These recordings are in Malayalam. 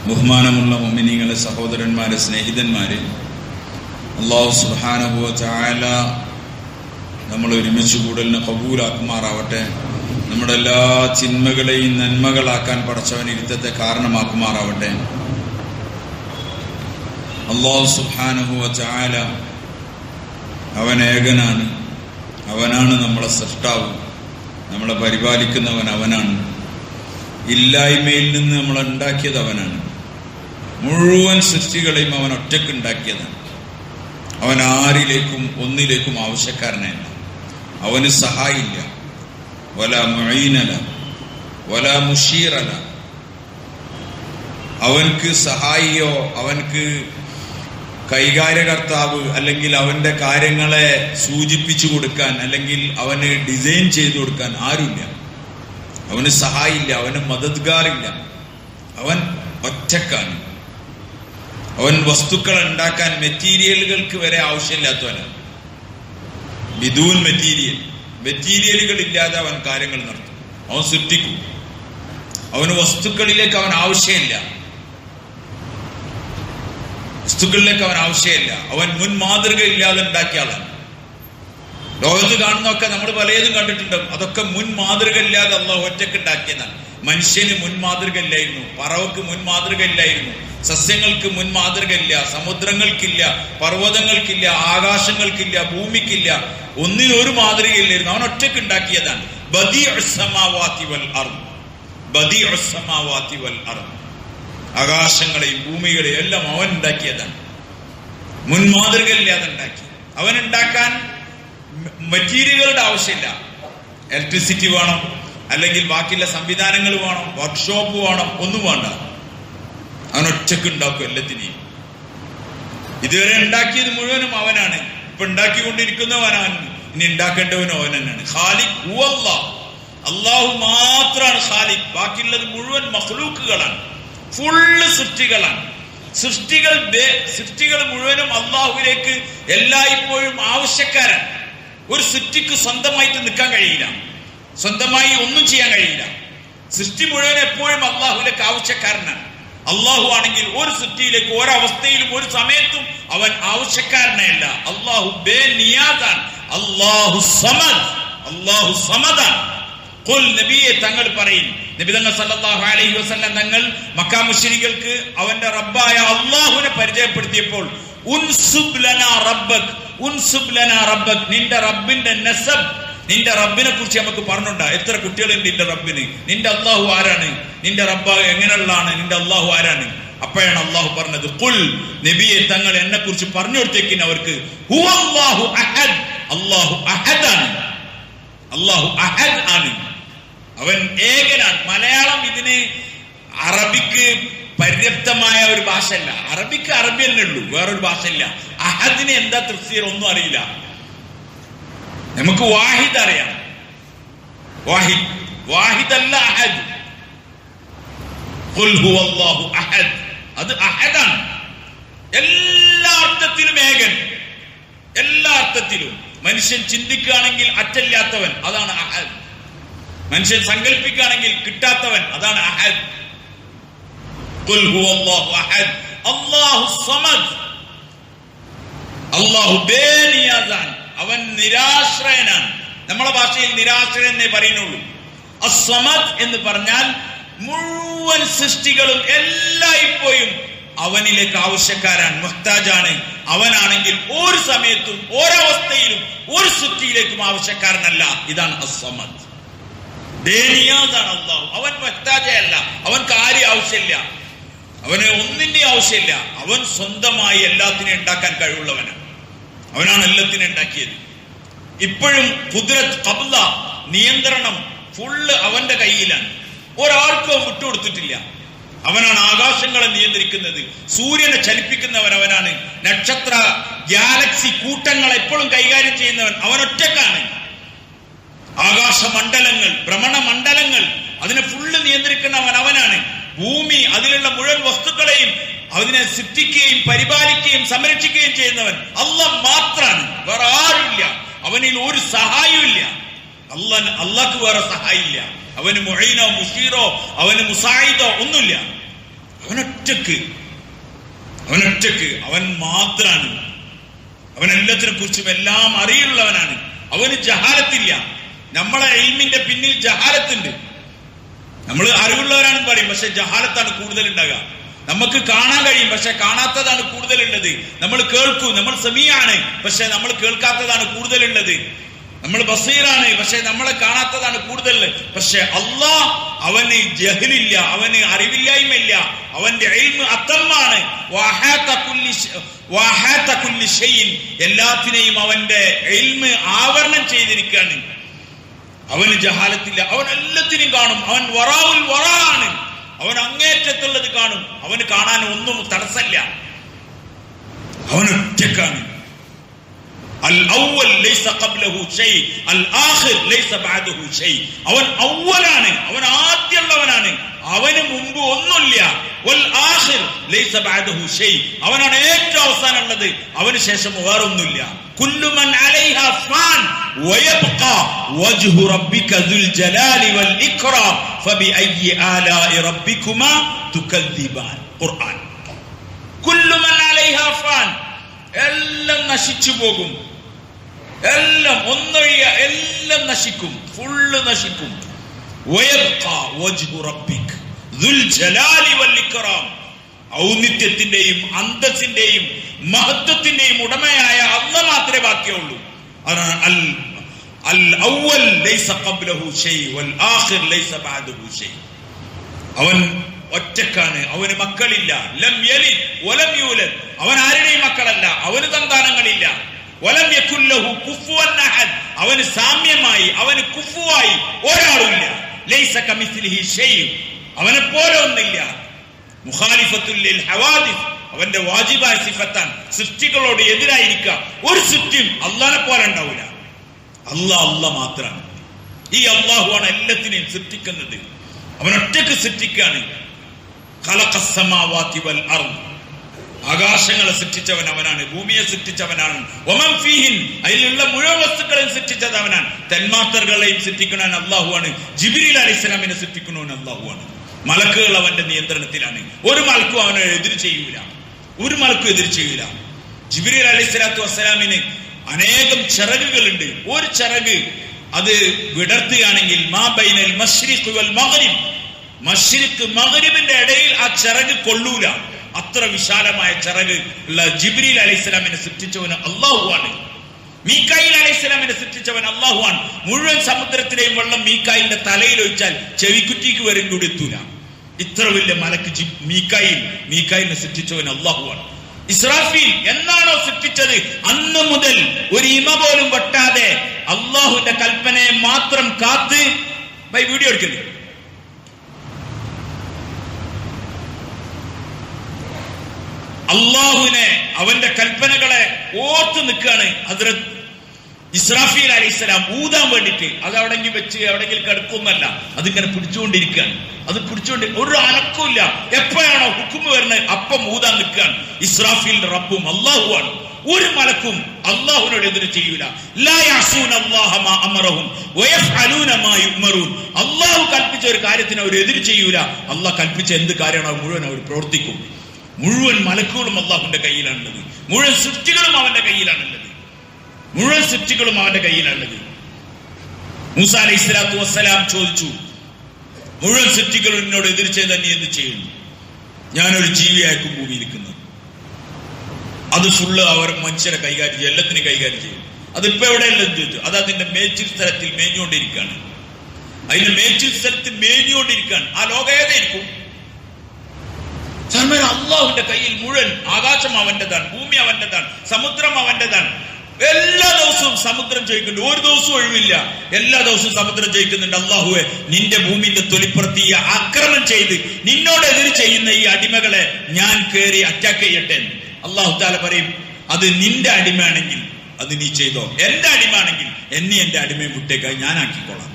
ബഹുമാനമുള്ള മുഅ്മിനീങ്ങളെ, സഹോദരന്മാരെ, സ്നേഹിതന്മാരെ, അല്ലാഹു സുബ്ഹാനഹു വ തആല നമ്മൾ ഒരുമിച്ച് കൂടലിനെ കബൂലാക്കുമാറാവട്ടെ. നമ്മുടെ എല്ലാ ചിന്മകളെയും നന്മകളാക്കാൻ പടച്ചവൻ ഇരുത്തത്തെ കാരണമാക്കുമാറാവട്ടെ. അല്ലാഹു സുബ്ഹാനഹു വ തആല അവൻ ഏകനാണ്. അവനാണ് നമ്മളെ സൃഷ്ടാവ്, നമ്മളെ പരിപാലിക്കുന്നവൻ അവനാണ്. ഇല്ലായ്മയിൽ നിന്ന് നമ്മളെ ഉണ്ടാക്കിയത് അവനാണ്. മുഴുവൻ സൃഷ്ടികളെയും അവൻ ഒറ്റക്ക് ഉണ്ടാക്കിയതാണ്. അവൻ ആരിലേക്കും ഒന്നിലേക്കും ആവശ്യക്കാരനല്ല. അവന് സഹായില്ല. വല മുഈനല വല മുഷീറല. അവൻക്ക് സഹായിയോ അവൻക്ക് കൈകാര്യകർത്താവ് അല്ലെങ്കിൽ അവന്റെ കാര്യങ്ങളെ സൂചിപ്പിച്ചു കൊടുക്കാൻ അല്ലെങ്കിൽ അവന് ഡിസൈൻ ചെയ്തു കൊടുക്കാൻ ആരുമില്ല. അവന് സഹായില്ല, അവന് മദദ്ഗാറില്ല. അവൻ ഒറ്റക്കാണ്. അവൻ വസ്തുക്കൾ ഉണ്ടാക്കാൻ മെറ്റീരിയലുകൾക്ക് വരെ ആവശ്യമില്ലാത്തവനാണ്. ബിദൂൻ മെറ്റീരിയലുകൾ ഇല്ലാതെ അവൻ കാര്യങ്ങൾ നടത്തും. അവൻ സൃഷ്ടിക്കും. അവന് വസ്തുക്കളിലേക്ക് അവൻ ആവശ്യമില്ല. അവൻ മുൻ മാതൃക ഇല്ലാതെ ഉണ്ടാക്കിയ ആളാണ്. ലോകത്ത് കാണുന്നതൊക്കെ നമ്മൾ പലതും കണ്ടിട്ടുണ്ടാവും. അതൊക്കെ മുൻ മാതൃക ഇല്ലാതെ അല്ലാഹു ഒറ്റക്ക് ഉണ്ടാക്കിയതാണ്. മനുഷ്യന് മുൻ മാതൃക ഇല്ലായിരുന്നു, പറവക്ക് മുൻ മാതൃക ഇല്ലായിരുന്നു, സസ്യങ്ങൾക്ക് മുൻ മാതൃക ഇല്ല, സമുദ്രങ്ങൾക്കില്ല, പർവ്വതങ്ങൾക്കില്ല, ആകാശങ്ങൾക്കില്ല, ഭൂമിക്കില്ല, ഒന്നിനൊരു മാതൃകയില്ലായിരുന്നു. അവൻ ഒറ്റക്ക് ഉണ്ടാക്കിയതാണ്. ബദീഉസ് സമാവാതി വൽ അർദ്, ബദീഉസ് സമാവാതി വൽ അർദ്. ആകാശങ്ങളെയും ഭൂമികളെയും എല്ലാം അവൻ ഉണ്ടാക്കിയതാണ്. മുൻ മാതൃക ഇല്ലാതെ ഉണ്ടാക്കി. അവൻ ഉണ്ടാക്കാൻ മെറ്റീരിയലുകളുടെ ആവശ്യമില്ല. ഇലക്ട്രിസിറ്റി വേണം, അല്ലെങ്കിൽ ബാക്കിയുള്ള സംവിധാനങ്ങൾ വേണം, വർക്ക്ഷോപ്പ് വേണം, ഒന്നും വേണ്ട. അവൻ ഒറ്റക്ക് ഉണ്ടാക്കും എല്ലാത്തിനെയും. ഇതുവരെ ഉണ്ടാക്കിയത് മുഴുവനും അവനാണ്. ഇപ്പൊ ഉണ്ടാക്കിക്കൊണ്ടിരിക്കുന്നവനാണ്. ഇനി ഉണ്ടാക്കേണ്ടവനും അവൻ തന്നെയാണ്. ഖാലിഖ് ഹുവല്ലാഹ്, അല്ലാഹു മാത്രമാണ് ഖാലിഖ്. ബാക്കിയുള്ളത് മുഴുവൻ മഖ്ലൂക്കുകളാണ്, ഫുള്ള് സൃഷ്ടികളാണ്. സൃഷ്ടികൾ മുഴുവനും അല്ലാഹുവിലേക്ക് എല്ലായ്പ്പോഴും ആവശ്യക്കാരാണ്. ഒരു സൃഷ്ടിക്ക് സ്വന്തമായിട്ട് നിൽക്കാൻ കഴിയില്ല, സ്വന്തമായി ഒന്നും ചെയ്യാൻ കഴിയില്ല. സൃഷ്ടി മുഴുവൻ എപ്പോഴും അല്ലാഹുവിലേക്ക് ആവശ്യക്കാരനാണ്. അല്ലാഹു ആണെങ്കിൽ ഒരു സൃഷ്ടിയിലേക്ക് ഒരവസ്ഥയിലും ഒരു സമയത്തും അവൻ ആവശ്യക്കാരനല്ല. അല്ലാഹു ബേനിയാദാൻ, അല്ലാഹു സമദ്, അല്ലാഹു സമദാൻ. ഖുൽ, നബിയെ തങ്ങൾ പറയും, നബി തങ്ങൾ സല്ലല്ലാഹു അലൈഹി വസല്ലം തങ്ങൾ മക്കാ മുശ്രികൾക്ക് അവന്റെ റബ്ബായ അല്ലാഹുവിനെ പരിചയപ്പെടുത്തിയപ്പോൾ ഉൻസുബ് ലനാ റബ്ബക്, ഉൻസുബ് ലനാ റബ്ബക്, നിന്റെ റബ്ബിന്റെ നസബ്, നിന്റെ റബ്ബിനെ കുറിച്ച് നമുക്ക് പറഞ്ഞുണ്ടാ. എത്ര കുട്ടികളുണ്ട് നിന്റെ റബ്ബിന്? നിന്റെ അല്ലാഹു ആരാണ്? നിന്റെ റബ്ബ് എങ്ങനെയുള്ളതാണ്? നിന്റെ അല്ലാഹു ആരാണ്? അപ്പോഴാണ് അല്ലാഹു പറഞ്ഞത്, ഖുൽ, നബിയെ തങ്ങൾ എന്നെ കുറിച്ച് പറഞ്ഞു കൊടുത്തേക്കിന് അവർക്ക്, ഹുവല്ലാഹു അഹദ്, അല്ലാഹു അഹദാണ്, അല്ലാഹു അഹദ് ആണ്, അവൻ ഏകനാണ്. മലയാളം ഇതിന് അറബിക്ക് പര്യാപ്തമായ ഒരു ഭാഷയല്ല. അറബിക്ക് അറബി തന്നെ ഉള്ളൂ, വേറൊരു ഭാഷയില്ല. അഹദിന് എന്താ തഫ്സീർ ഒന്നും അറിയില്ല. നമുക്ക് വാഹിദ് അറിയാം, വാഹിദ് അല്ല അഹദ്. ഖുൽ ഹുവല്ലാഹു അഹദ്, അത് അഹദാണ്. എല്ലാ അർത്ഥത്തിലും ഏകൻ, എല്ലാ അർത്ഥത്തിലും. മനുഷ്യൻ ചിന്തിക്കുകയാണെങ്കിൽ അറ്റല്ലാത്തവൻ, അതാണ് അഹദ്. മനുഷ്യൻ സങ്കല്പിക്കുകയാണെങ്കിൽ കിട്ടാത്തവൻ, അതാണ് അഹദ്. ഖുൽ ഹുവല്ലാഹു അഹദ്, അല്ലാഹു സമദ്, അല്ലാഹു ബേനിയാദാൻ, അവൻ നിരാശ്രയനാണ്. നമ്മളെ ഭാഷയിൽ നിരാശ്രയൻ എന്നേ പറയുന്നുള്ളൂ. അസ്സമദ് എന്ന് പറഞ്ഞാൽ മുഴുവൻ സൃഷ്ടികളും എല്ലായ്പ്പോഴും അവനിലേക്ക് ആവശ്യക്കാരാണ്, മുഹ്താജാണ്. അവനാണെങ്കിൽ ഒരു സമയത്തും ഒരവസ്ഥയിലും ഒരു സൃഷ്ടിയിലേക്കും ആവശ്യക്കാരനല്ല. ഇതാണ് അസ്സമദ്. ബേനിയാദാണ് അല്ലാഹു. അവൻ മുഹ്താജയല്ല, അവൻക്ക് ആരും ആവശ്യമില്ല, അവന് ഒന്നിന്റെ ആവശ്യമില്ല. അവൻ സ്വന്തമായി എല്ലാത്തിനെയും ഉണ്ടാക്കാൻ കഴിവുള്ളവനാണ്. അവനാണ് എല്ലാത്തിനും ഉണ്ടാക്കിയത്. ഇപ്പോഴും ഖുദ്റത്ത്, ഖബ്ല, നിയന്ത്രണം ഫുള്ള് അവന്റെ കയ്യിലാണ്. ഒരാൾക്കും വിട്ടുകൊടുത്തിട്ടില്ല. അവനാണ് ആകാശങ്ങളെ നിയന്ത്രിക്കുന്നത്, സൂര്യനെ ചലിപ്പിക്കുന്നവൻ അവനാണ്, നക്ഷത്ര ഗാലക്സി കൂട്ടങ്ങളെ എപ്പോഴും കൈകാര്യം ചെയ്യുന്നവൻ അവൻ ഒറ്റക്കാണ്. ആകാശമണ്ഡലങ്ങൾ, ഭ്രമണമണ്ഡലങ്ങൾ, അതിനെ ഫുള്ള് നിയന്ത്രിക്കുന്നവൻ അവനാണ്. ഭൂമി, അതിലുള്ള മുഴുവൻ വസ്തുക്കളെയും അതിനെ സൃഷ്ടിക്കുകയും പരിപാലിക്കുകയും സംരക്ഷിക്കുകയും ചെയ്യുന്നവൻ അല്ലാഹ് മാത്രാണ്, വേറെ ആരുമില്ല. അവനിൽ ഒരു സഹായവും ഇല്ല. അള്ളാഹ്ക്ക് വേറെ സഹായില്ല. അവന് മുഈനോ മുഷീറോ അവന് മുസായിദോ ഒന്നുമില്ല. അവനൊറ്റക്ക് അവൻ മാത്രാണ്. അവൻ എല്ലാത്തിനെ കുറിച്ചും എല്ലാം അറിയുള്ളവനാണ്. അവന് ജഹാലത്തില്ല. നമ്മളെ ഇൽമിന്റെ പിന്നിൽ ജഹാലത്തുണ്ട്. നമ്മൾ അറിവുള്ളവരാണെന്ന് പറയും, പക്ഷെ ജഹാലത്താണ് കൂടുതൽ ഉണ്ടാകുക. നമുക്ക് കാണാൻ കഴിയും, പക്ഷെ കാണാത്തതാണ് കൂടുതലുള്ളത്. നമ്മൾ കേൾക്കും, നമ്മൾ സമീആണ്, പക്ഷെ നമ്മൾ കേൾക്കാത്തതാണ് കൂടുതലുള്ളത്. നമ്മൾ ബസീറാണ്, പക്ഷെ നമ്മളെ കാണാത്തതാണ് കൂടുതൽ. പക്ഷെ അല്ലാഹ് അവന് ജഹലില്ല, അവന് അറിവില്ലായ്മയില്ല. അവന്റെ ഇൽമ് അത്തമ്മാണ്. എല്ലാത്തിനെയും അവന്റെ ഇൽമ് ആവരണം ചെയ്തിരിക്കുകയാണ്. അവന് ജഹാലത്തില്ല. അവൻ എല്ലാത്തിനെയും കാണും. അവൻ വറാഉൽ വറാണ്. അവൻ അങ്ങേറ്റത്തുള്ളത് കാണും. അവന് കാണാൻ ഒന്നും തടസ്സമില്ല. അവൻ ഒറ്റക്കാണ്. അൽ അവ്വൽ ലൈസ ഖബ്ലഹു ഷൈ അൽ ആഖിർ ലൈസ ബഅദഹു ഷൈ. അവൻ അവ്വലാണ്, അവൻ ആദ്യമുള്ളവനാണ്, അവന് മുമ്പ് ഒന്നുമില്ല. വൽ ആഖിർ ലൈസ ബഅദഹു ഷൈ. അവനാണ് ഏറ്റവും അവസാനമുള്ളത്, അവന് ശേഷം വേറൊന്നുമില്ല. കുല്ലു മൻ അലൈഹാ ഫാൻ വയബ്ഖാ വജ്ഹു റബ്ബിക ദുൽ ജലാലി വൽ ഇക്റാം ഫബിഅയ്യി ആലാഇ റബ്ബികുമാ തുകദ്ദിബാൻ. ഖുർആൻ. കുല്ലു മൻ അലൈഹാ ഫാൻ, എല്ലാം നശിച്ചു പോകും. എല്ലാം ഒന്നൊഴിയ എല്ലാം നശിക്കും, ഫുള്ള് നശിക്കും. വയബ്ഖാ വജ്ഹു റബ്ബിക ദുൽ ജലാലി വൽ ഇക്റാം. ഔന്നിത്യത്തിന്റെയും അന്തസ്സിന്റെയും മഹത്വത്തിന്റെയും ഉടമയായ അല്ലാഹ് മാത്രമേ ബാക്കിയുള്ളൂ. അൽ അവ്വൽ ലൈസ ഖബ്ലഹു ഷൈ വൽ ആഖിർ ലൈസ ബഅദഹു ഷൈ. അവൻ ഒറ്റക്കാണ്, അവന് മക്കളില്ല. ലം യലിദ് വലം യൂലദ്. അവൻ ആരുടെയും മക്കളല്ല, അവന് സന്താനങ്ങളില്ല. വലം യകുൽ ലഹു കുഫുവൻ അഹദ്. അവന് സാമ്യമായി, അവന് കുഫുവായി ഒരാളുമില്ല. ലൈസ കമിസ്ലിഹി ഷൈ. അവനെ പോലെ ഒന്നില്ല. മുഖാലിഫത്തുൽ ലിൽ ഹവാദിസ്. അവന്റെ വാജിബായ സിഫത്താണ് സൃഷ്ടികളോട് എതിരായിരിക്കുക. ഒരു സൃഷ്ടിയും അല്ലാഹനെ പോലെ ഉണ്ടാവില്ല. അല്ലാഹ് മാത്രമാണ്. ഈ അല്ലാഹുവാണ് എല്ലാത്തിനെയും സൃഷ്ടിക്കുന്നത്. അവൻ ഒറ്റക്ക് സൃഷ്ടിക്കാണ്. ഖലഖസ് സമാവാതി വൽ അർദ്. ആകാശങ്ങളെ സൃഷ്ടിച്ചവൻ അവനാണ്, ഭൂമിയെ സൃഷ്ടിച്ചവനാണ്. വമൻ ഫീഹിൻ, അതിലുള്ള മുഴുവൻ വസ്തുക്കളെയും സൃഷ്ടിച്ചത് അവനാണ്. തന്മാത്രകളെയും സൃഷ്ടിക്കുന്നവൻ അല്ലാഹുവാണ്. ജിബ്രീൽ അലൈഹിസ്സലാമിനെ സൃഷ്ടിക്കുന്നവൻ അല്ലാഹുവാണ്. മലക്കുകൾ അവന്റെ നിയന്ത്രണത്തിലാണ്. ഒരു മലക്കും അവനെ എതിർ ചെയ്യൂല, ഒരു മലക്കും എതിർ ചെയ്യൂല. ജിബ്രീൽ അലൈഹിസ്സലാത്തു വസ്സലാമിന് അനേകം ചിറകുകളുണ്ട്. ഒരു ചിറക് അത് വിടർത്തുകയാണെങ്കിൽ മാ ബൈനൽ മശ്രിഖ് വൽ മഗ്രിബ്, മശ്രിഖ് മഗ്രിബിന്റെ ഇടയിൽ ആ ചിറക് കൊള്ളൂല. അത്ര വിശാലമായ ചിറക് ഉള്ള ജിബ്രീൽ അലൈഹിസ്സലാമിനെ സൃഷ്ടിച്ചവന് അല്ലാഹുവാണ്. മീകായിൽ അലൈഹിസ്സലാമിനെ സൃഷ്ടിച്ചവൻ അല്ലാഹുവാണ്. മുഴുവൻ സമുദ്രത്തിലെയും വെള്ളം മീകായിലിന്റെ തലയിൽ ഒഴിച്ചാൽ ചെവിക്കുറ്റിക്ക് വരും കൂടി എത്തൂല. ഇത്ര വലിയ മലക്ക് മീകായിലിനെ സൃഷ്ടിച്ചവൻ അല്ലാഹുവാണ്. ഇസ്രാഫീൽ എന്നാണോ സൃഷ്ടിച്ചത് അന്ന് മുതൽ ഒരു ഇമ പോലും വെട്ടാതെ അല്ലാഹുവിന്റെ കൽപ്പനയെ മാത്രം കാത്ത് വീഡിയോ എടുക്കുന്നു. അള്ളാഹുവിനെ, അവന്റെ കൽപ്പനകളെ ഓർത്തു നിൽക്കുകയാണ് ഹദ്റത്ത് ഇസ്രാഫീൽ അലൈഹിസ്സലാം ഊതാൻ വേണ്ടിട്ട്. അത് എവിടെങ്കിലും വെച്ച് എവിടെങ്കിലും കിടക്കുന്നല്ല, അതിങ്ങനെ പിടിച്ചുകൊണ്ടിരിക്കുകയാണ്. അത് പിടിച്ചുകൊണ്ട് ഒരു അനക്കമില്ല. എപ്പോഴാണോ ഹുക്കുമ് വരുന്നത് അപ്പം ഊതാൻ നിൽക്കുകയാണ്. ഇസ്രാഫീലിന്റെ റബ്ബും അള്ളാഹുവാണ്. ഒരു മലക്കും അള്ളാഹുവിനോട് എതിര് ചെയ്യൂല. ലാ യഅസൂന അല്ലാഹ മാ അമറഹും വയഫ്അലൂന മാ യുഅ്മറൂൻ. അള്ളാഹു കൽപ്പിച്ച ഒരു കാര്യത്തിന് അവർ എതിര് ചെയ്യൂല. അള്ളാഹ് കൽപ്പിച്ച എന്ത് കാര്യമാണോ മുഴുവൻ അവർ പ്രവർത്തിക്കും. മുഴുവൻ മലക്കുകളും അള്ളാഹുവിന്റെ കയ്യിലാണുള്ളത്. മുഴുവൻ സൃഷ്ടികളും അവന്റെ കയ്യിലാണുള്ളത്. മുഴുവൻ സൃഷ്ടികളും അവന്റെ കയ്യിലാണുള്ളത്. മൂസാ അലൈഹിസ്സലാത്തു വസ്സലാം ചോദിച്ചു, മുഴുവൻ സൃഷ്ടികളും എന്നോട് എതിർ ചെയ്താൽ നീ എന്ത് ചെയ്യുന്നു? ഞാനൊരു ജീവിയായിരിക്കും ഭൂമിയിരിക്കുന്നത്. അത് ഫുള്ള് അവർ മനുഷ്യരെ കൈകാര്യം ചെയ്യും, എല്ലാത്തിനും കൈകാര്യം ചെയ്യും. അതിപ്പോ എവിടെയല്ലെന്ന് ചോദിച്ചു. അത് അതിന്റെ മേച്ചിൽ സ്ഥലത്തിൽ മേഞ്ഞുകൊണ്ടിരിക്കുകയാണ്. അതിന്റെ മേച്ചിൽ സ്ഥലത്തിൽ മേഞ്ഞുകൊണ്ടിരിക്കുകയാണ്. ആ ലോകം ഏതായിരിക്കും? അള്ളാഹുവിന്റെ കയ്യിൽ മുഴുവൻ. ആകാശം അവന്റെതാണ്, ഭൂമി അവന്റെതാണ്, സമുദ്രം അവന്റെതാണ്. എല്ലാ ദിവസവും സമുദ്രം ചോദിക്കുന്നുണ്ട്. ഒരു ദിവസവും ഒഴിവില്ല. എല്ലാ ദിവസവും സമുദ്രം ചോദിക്കുന്നുണ്ട്, അള്ളാഹുവെ നിന്റെ ഭൂമിന്റെ തൊലിപ്പുറത്ത് ആക്രമണം ചെയ്ത് നിന്നോട് എതിര് ചെയ്യുന്ന ഈ അടിമകളെ ഞാൻ കയറി അറ്റാക്ക് ചെയ്യട്ടെ. അള്ളാഹു തആല പറയും, അത് നിന്റെ അടിമയാണെങ്കിൽ അത് നീ ചെയ്തോ. എന്റെ അടിമയാണെങ്കിൽ എന്റെ അടിമയെ വിട്ടേക്കായി ഞാൻ ആക്കിക്കോളാം.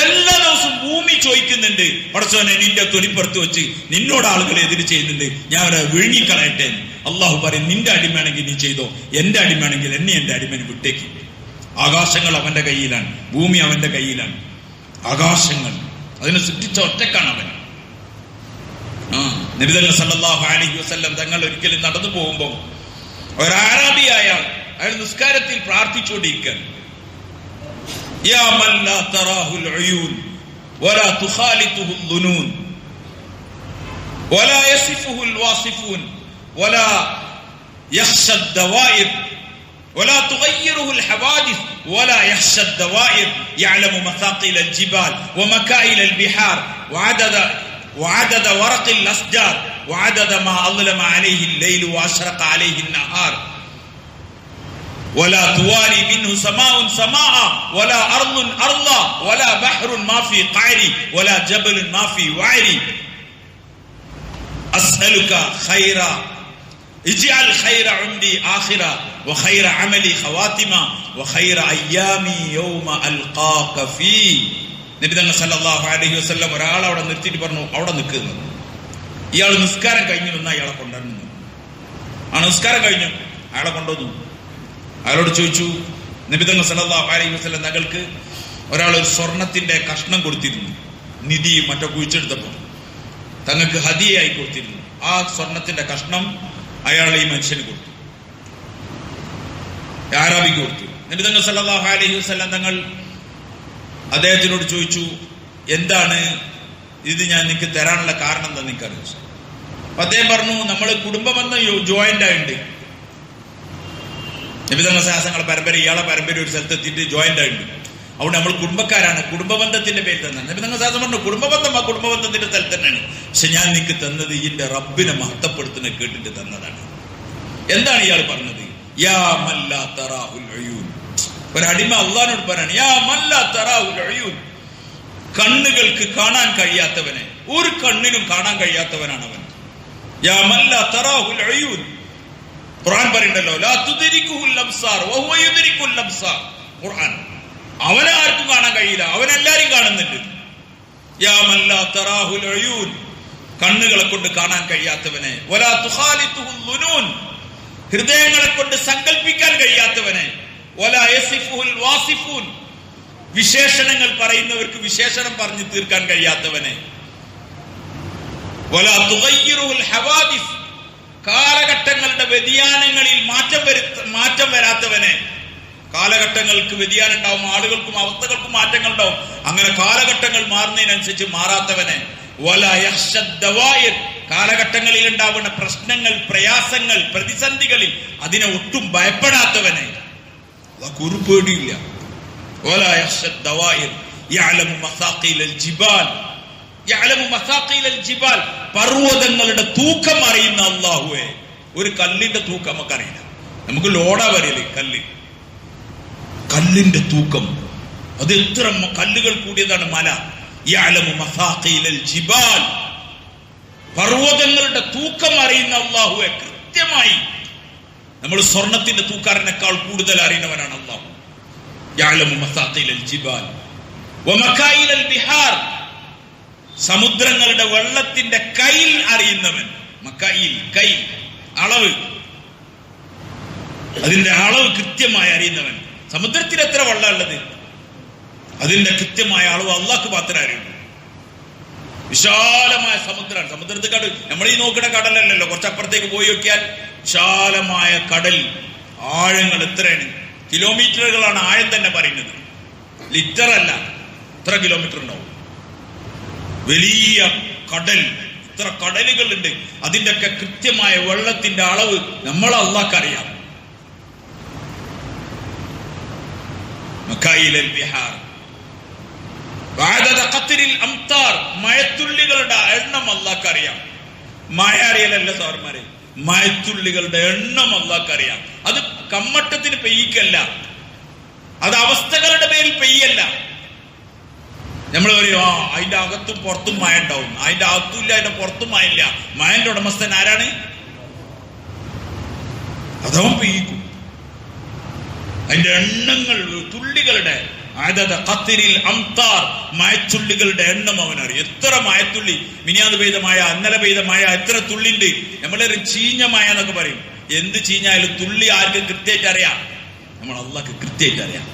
എല്ലാ ദിവസവും ഭൂമി ചോദിക്കുന്നുണ്ട്, പടച്ചോനെ നിന്റെ തൊലിപ്പുറത്ത് വെച്ച് നിന്നോട് ആളുകൾ എതിര് ചെയ്യുന്നുണ്ട്, ഞാൻ അവരെ വിഴുങ്ങിക്കളയട്ടെ. അള്ളാഹു പറയും, നിന്റെ അടിമയാണെങ്കിൽ നീ ചെയ്തോ, എന്റെ അടിമയാണെങ്കിൽ എന്റെ അടിമനെ വിട്ടേക്ക്. ആകാശങ്ങൾ അവന്റെ കയ്യിലാണ്, ഭൂമി അവന്റെ കയ്യിലാണ്. ആകാശങ്ങൾ അതിനെ സൃഷ്ടിച്ച ഒറ്റക്കാണ് അവൻ. നബി സല്ലല്ലാഹു അലൈഹി വസല്ലം തങ്ങൾ ഒരിക്കലും നടന്നു പോകുമ്പോൾ ഒരു അറബിയായ അയാൾ നിസ്കാരത്തിൽ പ്രാർത്ഥിച്ചുകൊണ്ടിരിക്കുകയാണ്. യാ മൻ ലാ തറാഹുൽ ഉയൂൻ വലാ തുഖാലിതുഹുൽ ദുനൂൻ വലാ യസിഫുഹുൽ വാസിഫൂൻ വലാ യഖ്ശദ് ദവായിർ ولا تغيره الحوادث ولا يخشى الدوائر يعلم مثاقيل الجبال ومكائل البحار وعدد ورق الأشجار وعدد ما أظلم عليه الليل وأشرق عليه النهار ولا تواري منه سماء سماء ولا أرض أرضا ولا بحر ما في قعري ولا جبل ما في وعري أسألك خيرا اجعل خير عمري آخرا وخير عملي خواتما وخير أيامي يوم ألقاك فيه. നബി സല്ലല്ലാഹു അലൈഹി വസല്ലം ഒരാൾ അവിടെ നിർത്തിയിട്ട് പറഞ്ഞു, അവിടെ നിൽക്കുന്നു. ഇയാൾ നിസ്കാരം കഴിഞ്ഞു വന്നാൽ അയാളെ കൊണ്ടുവരുന്നു. ആ നിസ്കാരം കഴിഞ്ഞു, അയാളെ കൊണ്ടുവന്നു. അയാളോട് ചോദിച്ചു, നബി സല്ലല്ലാഹു അലൈഹി വസല്ലം തങ്ങൾക്ക് ഒരാൾ ഒരു സ്വർണത്തിന്റെ കഷ്ണം കൊടുത്തിരുന്നു, നിധിയും മറ്റോ കുഴിച്ചെടുത്തപ്പോൾ തങ്ങൾക്ക് ഹദിയയായി കൊടുത്തിരുന്നു. ആ സ്വർണത്തിന്റെ കഷ്ണം അയാൾ ഈ മനുഷ്യന് കൊടുത്തു, അറാബിക്ക് കൊടുത്തു. നബി സല്ലല്ലാഹു അലൈഹി വസല്ലം തങ്ങൾ അദ്ദേഹത്തിനോട് ചോദിച്ചു, എന്താണ് ഇത് ഞാൻ നിനക്ക് തരാനുള്ള കാരണം എന്താ നിനക്ക് അറിയിച്ചു? അപ്പൊ അദ്ദേഹം പറഞ്ഞു, നമ്മൾ കുടുംബബന്ധം ജോയിന്റ് ആയിട്ടുണ്ട്. നബി ശാസനങ്ങളെ പരമ്പര ഇയാളെ പരമ്പര ഒരു സ്ഥലത്തെത്തിയിട്ട് ജോയിന്റ് ആയിട്ടുണ്ട്. അതുകൊണ്ട് നമ്മൾ കുടുംബക്കാരാണ്, കുടുംബബന്ധത്തിന്റെ പേരിൽ തന്നെ. നബി ശാസനം പറഞ്ഞു, കുടുംബബന്ധം ആ കുടുംബബന്ധത്തിന്റെ സ്ഥലത്ത് തന്നെയാണ്. പക്ഷെ ഞാൻ നിനക്ക് തന്നത് ഇതിന്റെ റബ്ബിനെ മഹത്വപ്പെടുത്തുന്ന കേട്ടിട്ട് തന്നതാണ്. എന്താണ് ഇയാൾ പറഞ്ഞത്? യാ മൻ ലാ തറാഹുൽ ഉയൂൻ. ഒരടിമ അള്ളാഹിനോട് പറയാണ്, യാ മൻ ലാ തറാഹുൽ ഉയൂൻ. കണ്ണുകൾക്ക് കാണാൻ കഴിയാത്തവനെ, ഒരു കണ്ണിനും കാണാൻ കഴിയാത്തവനാണ് അവൻ. യാ മൻ ലാ തറാഹുൽ ഉയൂൻ. ഖുർആൻ പറയുന്നല്ലോ, ലാ തുദ്രികുഹുൽ അബ്സാർ വഹുവ യുദ്രികുൽ അബ്സാർ. ഖുർആൻ അവനെ ആർക്കും കാണാൻ കഴിയില്ല, അവൻ എല്ലാരും കാണുന്നുണ്ട്. യാ മൻ ലാ തറാഹുൽ ഉയൂൻ. കണ്ണുകളെ കൊണ്ട് കാണാൻ കഴിയാത്തവനെ, വലാ തുഖാലിതുഹുൽ ദുനൂൻ. ഹൃദയങ്ങളെ കൊണ്ട് സങ്കല്പിക്കാൻ കഴിയാത്തവനെ, വലാ യസിഫുൽ വാസിഫൂൻ. വിശേഷണങ്ങൾ പറയുന്നവർക്ക് വിശേഷണം പറഞ്ഞു തീർക്കാൻ കഴിയാത്തവനെ, വലാ തുഗയ്യിറുൽ ഹവാദിസ്. കാലഘട്ടങ്ങളുടെ വ്യതിയാനങ്ങളിൽ മാറ്റം വരാത്തവനെ. കാലഘട്ടങ്ങൾക്ക് വ്യതിയാനം ഉണ്ടാവും, ആളുകൾക്കും അവസ്ഥകൾക്കും മാറ്റങ്ങൾ ഉണ്ടാവും. അങ്ങനെ കാലഘട്ടങ്ങൾ മാറുന്നതിനനുസരിച്ച് മാറാത്തവനെ, വലാ യഖ്ശദ് ദവായിർ. കാലഘട്ടങ്ങളിൽ ഉണ്ടാവുന്ന പ്രശ്നങ്ങൾ, പ്രയാസങ്ങൾ, പ്രതിസന്ധികളിൽ അതിനെ ഒട്ടും ഭയപ്പെടാത്തവനെ, ഒരു പേടിയില്ല. വലാ യഖ്ശദ് ദവായിർ യഅലമു മസാഖീലൽ ജിബാൽ. യഅലമു മസാഖീലൽ ജിബാൽ. പർവ്വതങ്ങളുടെ തൂക്കം അറിയുന്ന അല്ലാഹുവേ. ഒരു കല്ലിന്റെ തൂക്കം നമുക്കറിയില്ല, നമുക്ക് ലോഡാ വരില്ലേ കല്ല്, കല്ലിന്റെ തൂക്കം, അത് എത്ര കല്ലുകൾ കൂടിയതാണ് മല. യഅലമു മസാഖീലൽ ജിബാൽ. പർവ്വതങ്ങളുടെ തൂക്കം അറിയുന്ന അല്ലാഹുവേ. കൃത്യമായി നമ്മൾ സ്വർണത്തിന്റെ തൂക്കാരനേക്കാൾ കൂടുതൽ അറിയുന്നവനാണ് അല്ലാഹു. യഅലമു മസാഖീലൽ ജിബാൽ വമകായിലൽ ബിഹാർ. സമുദ്രങ്ങളുടെ വെള്ളത്തിന്റെ കൈൽ അറിയുന്നവൻ. മകായിൽ, കൈ, അളവ്, അതിന്റെ അളവ് കൃത്യമായി അറിയുന്നവൻ. സമുദ്രത്തിൽ എത്ര വെള്ളം ഉള്ളത്, അതിന്റെ കൃത്യമായ അളവ് അള്ളാഹ്ക്ക് മാത്രമേ അറിയുള്ളൂ. വിശാലമായ സമുദ്രമാണ്. സമുദ്രത്തിൽ കടൽ, നമ്മൾ ഈ നോക്കുന്ന കടലല്ലല്ലോ, കുറച്ചപ്പുറത്തേക്ക് പോയി നോക്കിയാൽ വിശാലമായ കടൽ. ആഴങ്ങൾ എത്രയാണ്? കിലോമീറ്ററുകളാണ് ആഴം തന്നെ പറയുന്നത്, ലിറ്റർ അല്ല. എത്ര കിലോമീറ്റർ ഉണ്ടാവും? വലിയ കടൽ, ഇത്ര കടലുകളുണ്ട്. അതിന്റെ ഒക്കെ കൃത്യമായ വെള്ളത്തിന്റെ അളവ് നമ്മൾ അള്ളാഹ്ക്ക് അറിയാം. മകായിലൽ ബിഹാർ വഅദദ ഖത്രിൽ അംതാർ. മഴത്തുള്ളികളുടെ എണ്ണം അള്ളാഹ്ക്ക് അറിയാം. മഴ അറിയലല്ല സാർമാരെ, മഴത്തുള്ളികളുടെ എണ്ണം അള്ളാഹ്ക്ക് അറിയാം. അത് കമ്മട്ടത്തിന് പെയ്യിക്കല്ല, അത് അവസ്ഥകളുടെ പേരിൽ പെയ്യല്ല. നമ്മൾ പറയും, അതിന്റെ അകത്തും പുറത്തും മഴ ഉണ്ടാവും. അതിന്റെ അകത്തും ഇല്ല, അതിന്റെ പുറത്തും മഴ ഇല്ല. മഴന്റെ ഉടമസ്ഥൻ ആരാണ്? അതവൻ പെയ്യിക്കും. അതിന്റെ എണ്ണങ്ങൾ, തുള്ളികളുടെ മഴത്തുള്ളികളുടെ എണ്ണം അവനറിയും. എത്ര മഴത്തുള്ളി, മിനിയാന്ന് പെയ്ത മഴ, അന്നലെ പെയ്ത മഴ, എത്ര തുള്ളിണ്ട്. നമ്മളൊരു ചീഞ്ഞ മഴ എന്നൊക്കെ പറയും. എന്ത് ചീഞ്ഞായാലും തുള്ളി ആർക്കും കൃത്യമായിട്ട് അറിയാം, നമ്മൾ അള്ളാഹ്ക്ക് കൃത്യമായിട്ട് അറിയാം.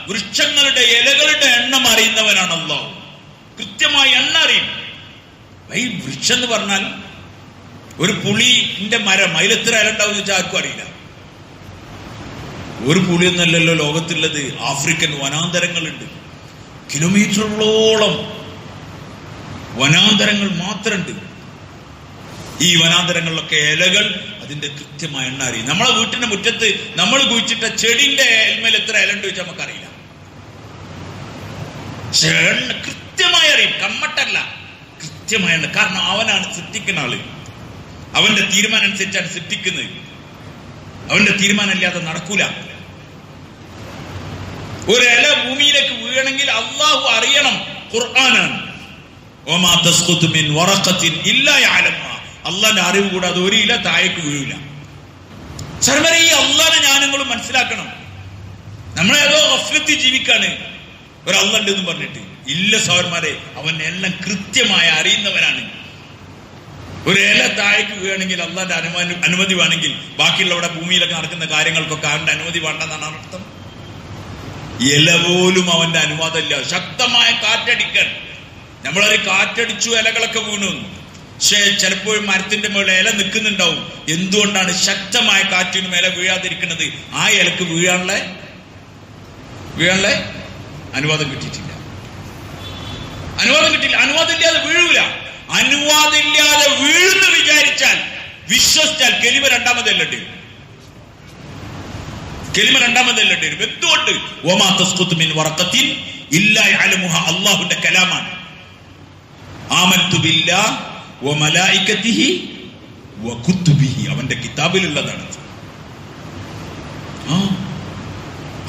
വൃക്ഷങ്ങളുടെ ഇലകളുടെ എണ്ണം അറിയുന്നവനാണ് അറിയുന്നവനാണ് അല്ലാഹു. കൃത്യമായി എണ്ണ അറിയും. ഈ വൃക്ഷം എന്ന് പറഞ്ഞാൽ ഒരു പുളിന്റെ മരം, അതിലെത്ര ഇല ഉണ്ടാവും എന്ന് വെച്ചാൽ ആർക്കും അറിയില്ല. ഒരു പുളിയൊന്നല്ലല്ലോ ലോകത്തുള്ളത്. ആഫ്രിക്കൻ വനാന്തരങ്ങളുണ്ട്, കിലോമീറ്ററുകളോളം വനാന്തരങ്ങൾ മാത്രമുണ്ട്. ഈ വനാന്തരങ്ങളിലൊക്കെ ഇലകൾ അതിന്റെ കൃത്യമായ എണ്ണ അറിയും. നമ്മളെ വീട്ടിന്റെ മുറ്റത്ത് നമ്മൾ കുഴിച്ചിട്ട ചെടിന്റെ എൽമേൽ എത്ര ഇല ഉണ്ട് വെച്ചാൽ നമുക്കറിയില്ല. കൃത്യമായി അറിയും, കമ്മട്ടല്ല, കൃത്യമായ എണ്ണ. കാരണം അവനാണ് സൃഷ്ടിക്കുന്ന ആള്. അവന്റെ തീരുമാനം അനുസരിച്ചാണ് സൃഷ്ടിക്കുന്നത്. അവന്റെ തീരുമാനം ഇല്ലാതെ നടക്കൂല. ഒരു ഇല ഭൂമിയിലേക്ക് വീഴണമെങ്കിൽ അള്ളാഹു അറിയണം. ഖുർആനാണ്. അള്ളാന്റെ അറിവ് കൂടാതെ ഒരു ഇല താഴേക്ക് വീഴില്ല. സർവരെ ഈ അള്ളാനെ ഞാനും മനസ്സിലാക്കണം. നമ്മളേതോ ഗഫ്ലത്തിൽ ജീവിക്കാണ്. ഒരു അള്ളാ ഉണ്ടെന്ന് പറഞ്ഞിട്ട് ഇല്ല സഹോദരന്മാരെ, അവൻ എല്ലാം കൃത്യമായി അറിയുന്നവനാണ്. ഒരു ഇല താഴേക്ക് വീഴണമെങ്കിൽ അള്ളാന്റെ അനുമതി വേണമെങ്കിൽ ബാക്കിയുള്ളവിടെ ഭൂമിയിലൊക്കെ നടക്കുന്ന കാര്യങ്ങൾക്കൊക്കെ അവന്റെ അനുമതി വേണ്ടെന്നാണ് അർത്ഥം. ഇല പോലും അവന്റെ അനുവാദമില്ല. ശക്തമായ കാറ്റടിക്കാൻ നമ്മളൊരു കാറ്റടിച്ചു ഇലകളൊക്കെ വീണു. പക്ഷേ ചിലപ്പോഴും മരത്തിന്റെ മേലെ ഇല നിൽക്കുന്നുണ്ടാവും. എന്തുകൊണ്ടാണ്? ശക്തമായ കാറ്റിന് മേലെ വീഴാതിരിക്കുന്നത്. ആ ഇലക്ക് വീഴാനുള്ള അനുവാദം കിട്ടിയിട്ടില്ല. അനുവാദം ഇല്ലാതെ വീഴൂല. അനുവാദം ഇല്ലാതെ വീഴുന്നു വിചാരിച്ചാൽ, വിശ്വസിച്ചാൽ കെലിമ രണ്ടാമതല്ലണ്ട് വരും. എന്തുകൊണ്ട്? വമാ തസ്ഖുതു മിൻ വറഖത്തിൻ ഇല്ലാ യഅലമുഹ. അല്ലാഹുവിന്റെ കലാമാണ്. ആമൻതു ബില്ലാഹി വമലായികതിഹി വകുതുബിഹി. അവന്റെ കിതാബിലുള്ളതാണ്.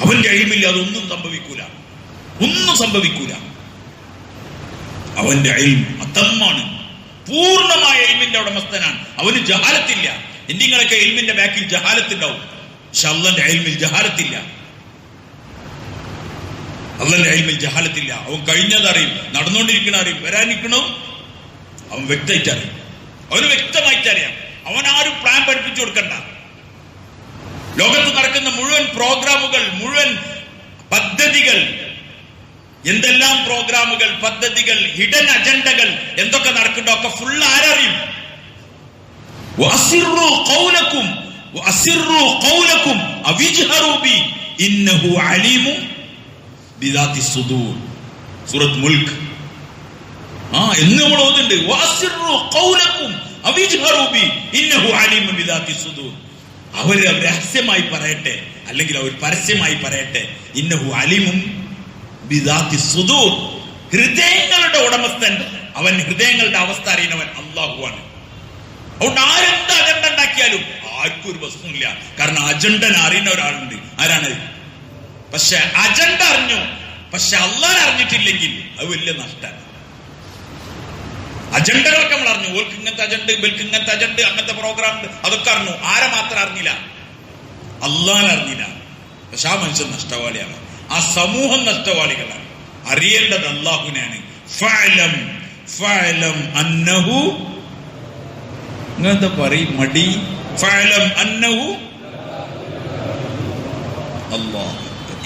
അവന്റെ ഇൽമില്ലാതെ ഒന്നും സംഭവിക്കൂല. അവന്റെ ഇൽമ് അതമ്മാണ്. പൂർണ്ണമായ ഇൽമിന്റെ ഉടമസ്ഥനാണ്. അവന് ജഹാലത്തില്ല. നിങ്ങളൊക്കെ ഇൽമിന്റെ ബാക്കിൽ ജഹാലത്തുണ്ടാവും. പക്ഷെ അള്ളാന്റെ ഇൽമിൽ ജഹാലത്തില്ല. അവൻ കഴിഞ്ഞതറിയും, നടന്നുകൊണ്ടിരിക്കണ അറിയും, വരാനിരിക്കണോ അവൻ വ്യക്തമായിട്ട് അറിയാം. അവൻ ആരും പ്ലാൻ പഠിപ്പിച്ചു കൊടുക്കണ്ട. ലോകത്ത് നടക്കുന്ന മുഴുവൻ പ്രോഗ്രാമുകൾ, മുഴുവൻ പദ്ധതികൾ, എന്തെല്ലാം പ്രോഗ്രാമുകൾ, പദ്ധതികൾ, ഹിഡൻ അജണ്ടകൾ എന്തൊക്കെ നടക്കണ്ടോ ഒക്കെ ഫുൾ ആരറിയും. വഅസിറു ഖൗലകും അവിജ്ഹറു ബി ഇന്നഹു അലീമു ബിദാത്തി സുദൂർ. സൂറത്ത് മുൽക്ക് എന്ന് നമ്മൾ ഓതുന്നുണ്ട്. വഅസിറു ഖൗലകും അവിജ്ഹറു ബി ഇന്നഹു അലീമു ബിദാത്തി സുദൂർ. അവർ രഹസ്യമായി പറയട്ടെ, അല്ലെങ്കിൽ അവർ പരസ്യമായി പറയട്ടെ. ഇന്നഹു അലീമും ബിദാത്തി സുദൂർ. ഹൃദയങ്ങളുടെ ഉടമസ്ഥൻ അവൻ. ഹൃദയങ്ങളുടെ അവസ്ഥ അറിയുന്നവൻ അല്ലാഹുവാണ്. അതുകൊണ്ട് ആരെന്ത് അജണ്ട ഉണ്ടാക്കിയാലും ആർക്കും ഒരു പ്രശ്നമില്ല. കാരണം അജണ്ട അറിയുന്ന ഒരാളുണ്ട്. ആരാണ്? പക്ഷെ അജണ്ട അറിഞ്ഞു, പക്ഷെ അള്ളാഹ് അറിഞ്ഞിട്ടില്ലെങ്കിൽ അത് വലിയ നഷ്ടമാണ്. അജണ്ടകളൊക്കെ നമ്മൾ അറിഞ്ഞു. ഓൾക്ക് ഇങ്ങനത്തെ അജണ്ട, ഇവർക്ക് ഇങ്ങനത്തെ അജണ്ട, അങ്ങനത്തെ പ്രോഗ്രാം ഉണ്ട്, അതൊക്കെ അറിഞ്ഞു. ആരെ മാത്രം അറിഞ്ഞില്ല? അള്ളാഹ് അറിഞ്ഞില്ല. പക്ഷെ ആ മനുഷ്യൻ നഷ്ടവാളിയാണ്. ആ സമൂഹം നഷ്ടവാളികളാണ്. അറിയേണ്ടത് അള്ളാഹുവിനെയാണ്. ഫഅലം അന്നഹു ഇങ്ങനത്തെ പറയും മടി. ഫഅലം അന്നഹു അല്ലാഹ്.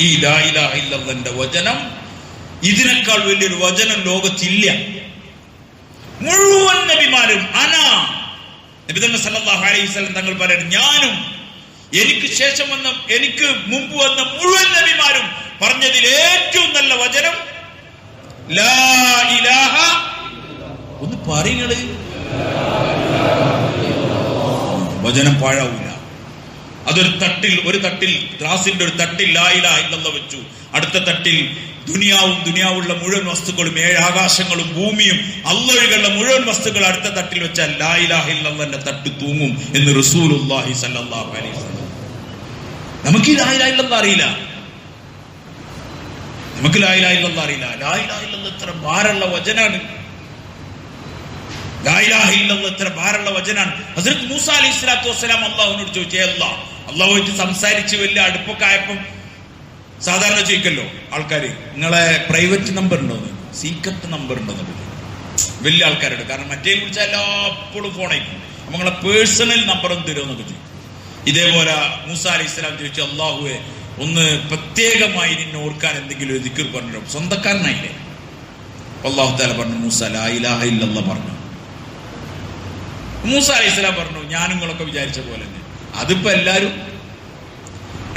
ഈ ലാ ഇലാഹ ഇല്ലല്ലാഹുവിന്റെ വചനം, ഇതിനേക്കാൾ വലിയൊരു വചനം ലോകത്തില്ല. മുഴുവൻ നബിമാരും നബി സല്ലല്ലാഹു അലൈഹി വസല്ലം തങ്ങൾ പറയുന്നു, ഞാനും എനിക്ക് ശേഷം വന്ന, എനിക്ക് മുമ്പ് വന്ന മുഴുവൻ നബിമാരും പറഞ്ഞതിൽ ഏറ്റവും നല്ല വചനം ലാ ഇലാഹ. ഒന്ന് പറയുന്നത് വചനം പാഴാവൂല. അതൊരു തട്ടിൽ, ഒരു തട്ടിൽ, ഗ്ലാസിന്റെ ഒരു തട്ടിൽ ലാ ഇലാഹ ഇല്ലല്ലാഹ് വെച്ചു. അടുത്ത തട്ടിൽ ദുനിയാവുള്ള മുഴുവൻ വസ്തുക്കളും, 7 ആകാശങ്ങളും ഭൂമിയും അള്ളൊഴികളുടെ മുഴുവൻ വസ്തുക്കൾ അടുത്ത തട്ടിൽ വെച്ചാൽ ലാ ഇലാഹ ഇല്ലല്ലാഹുവിന്റെ തട്ട് തൂങ്ങും എന്ന് റസൂലുള്ളാഹി സ്വല്ലല്ലാഹു അലൈഹി വസല്ലം. നമുക്ക് ലാ ഇലാഹ ഇല്ലല്ലാഹ് അറിയില്ല. ലാ ഇലാഹ ഇല്ലല്ലാഹ് എത്ര ഭാരമുള്ള വചനാണ്. ലാ ഇലാഹ ഇല്ലല്ലാഹ് എത്ര ഭാരമുള്ള വചനാണ്. ഹസ്രത്ത് മൂസ അലൈഹിസ്സലാത്തു വസ്സലാം അള്ളാഹുവിനോട് ചോദിച്ചു, അള്ളാഹുവായിട്ട് സംസാരിച്ച് വലിയ അടുപ്പൊക്കെ ആയപ്പം സാധാരണ ചോദിക്കല്ലോ ആൾക്കാര്, നിങ്ങളെ പ്രൈവറ്റ് നമ്പർ ഉണ്ടോന്ന്, സീക്രട്ട് നമ്പർ ഉണ്ടോന്ന് വലിയ ആൾക്കാരോട്. കാരണം മറ്റേ വിളിച്ചാൽ എല്ലാപ്പോഴും ഫോണായിരിക്കും. അപ്പൊ നിങ്ങളെ പേഴ്സണൽ നമ്പർ ഒന്ന് തരുമെന്നൊക്കെ ചോദിക്കും. ഇതേപോലെ മൂസ അലൈഹി സ്വലാം ചോദിച്ചു, അള്ളാഹുവെ ഒന്ന് പ്രത്യേകമായി നിന്നെ ഓർക്കാൻ എന്തെങ്കിലും ഒരു ദിക്ർ പറഞ്ഞു. സ്വന്തക്കാരനായില്ലേ, അല്ലാഹു തആല പറഞ്ഞു മൂസ ലാ ഇലാഹ ഇല്ലല്ലാഹ് പറഞ്ഞു. മൂസ അലൈഹിസ്സലാം പറഞ്ഞു ഞാൻ നിങ്ങളൊക്കെ വിചാരിച്ച പോലെ തന്നെ. അതിപ്പോ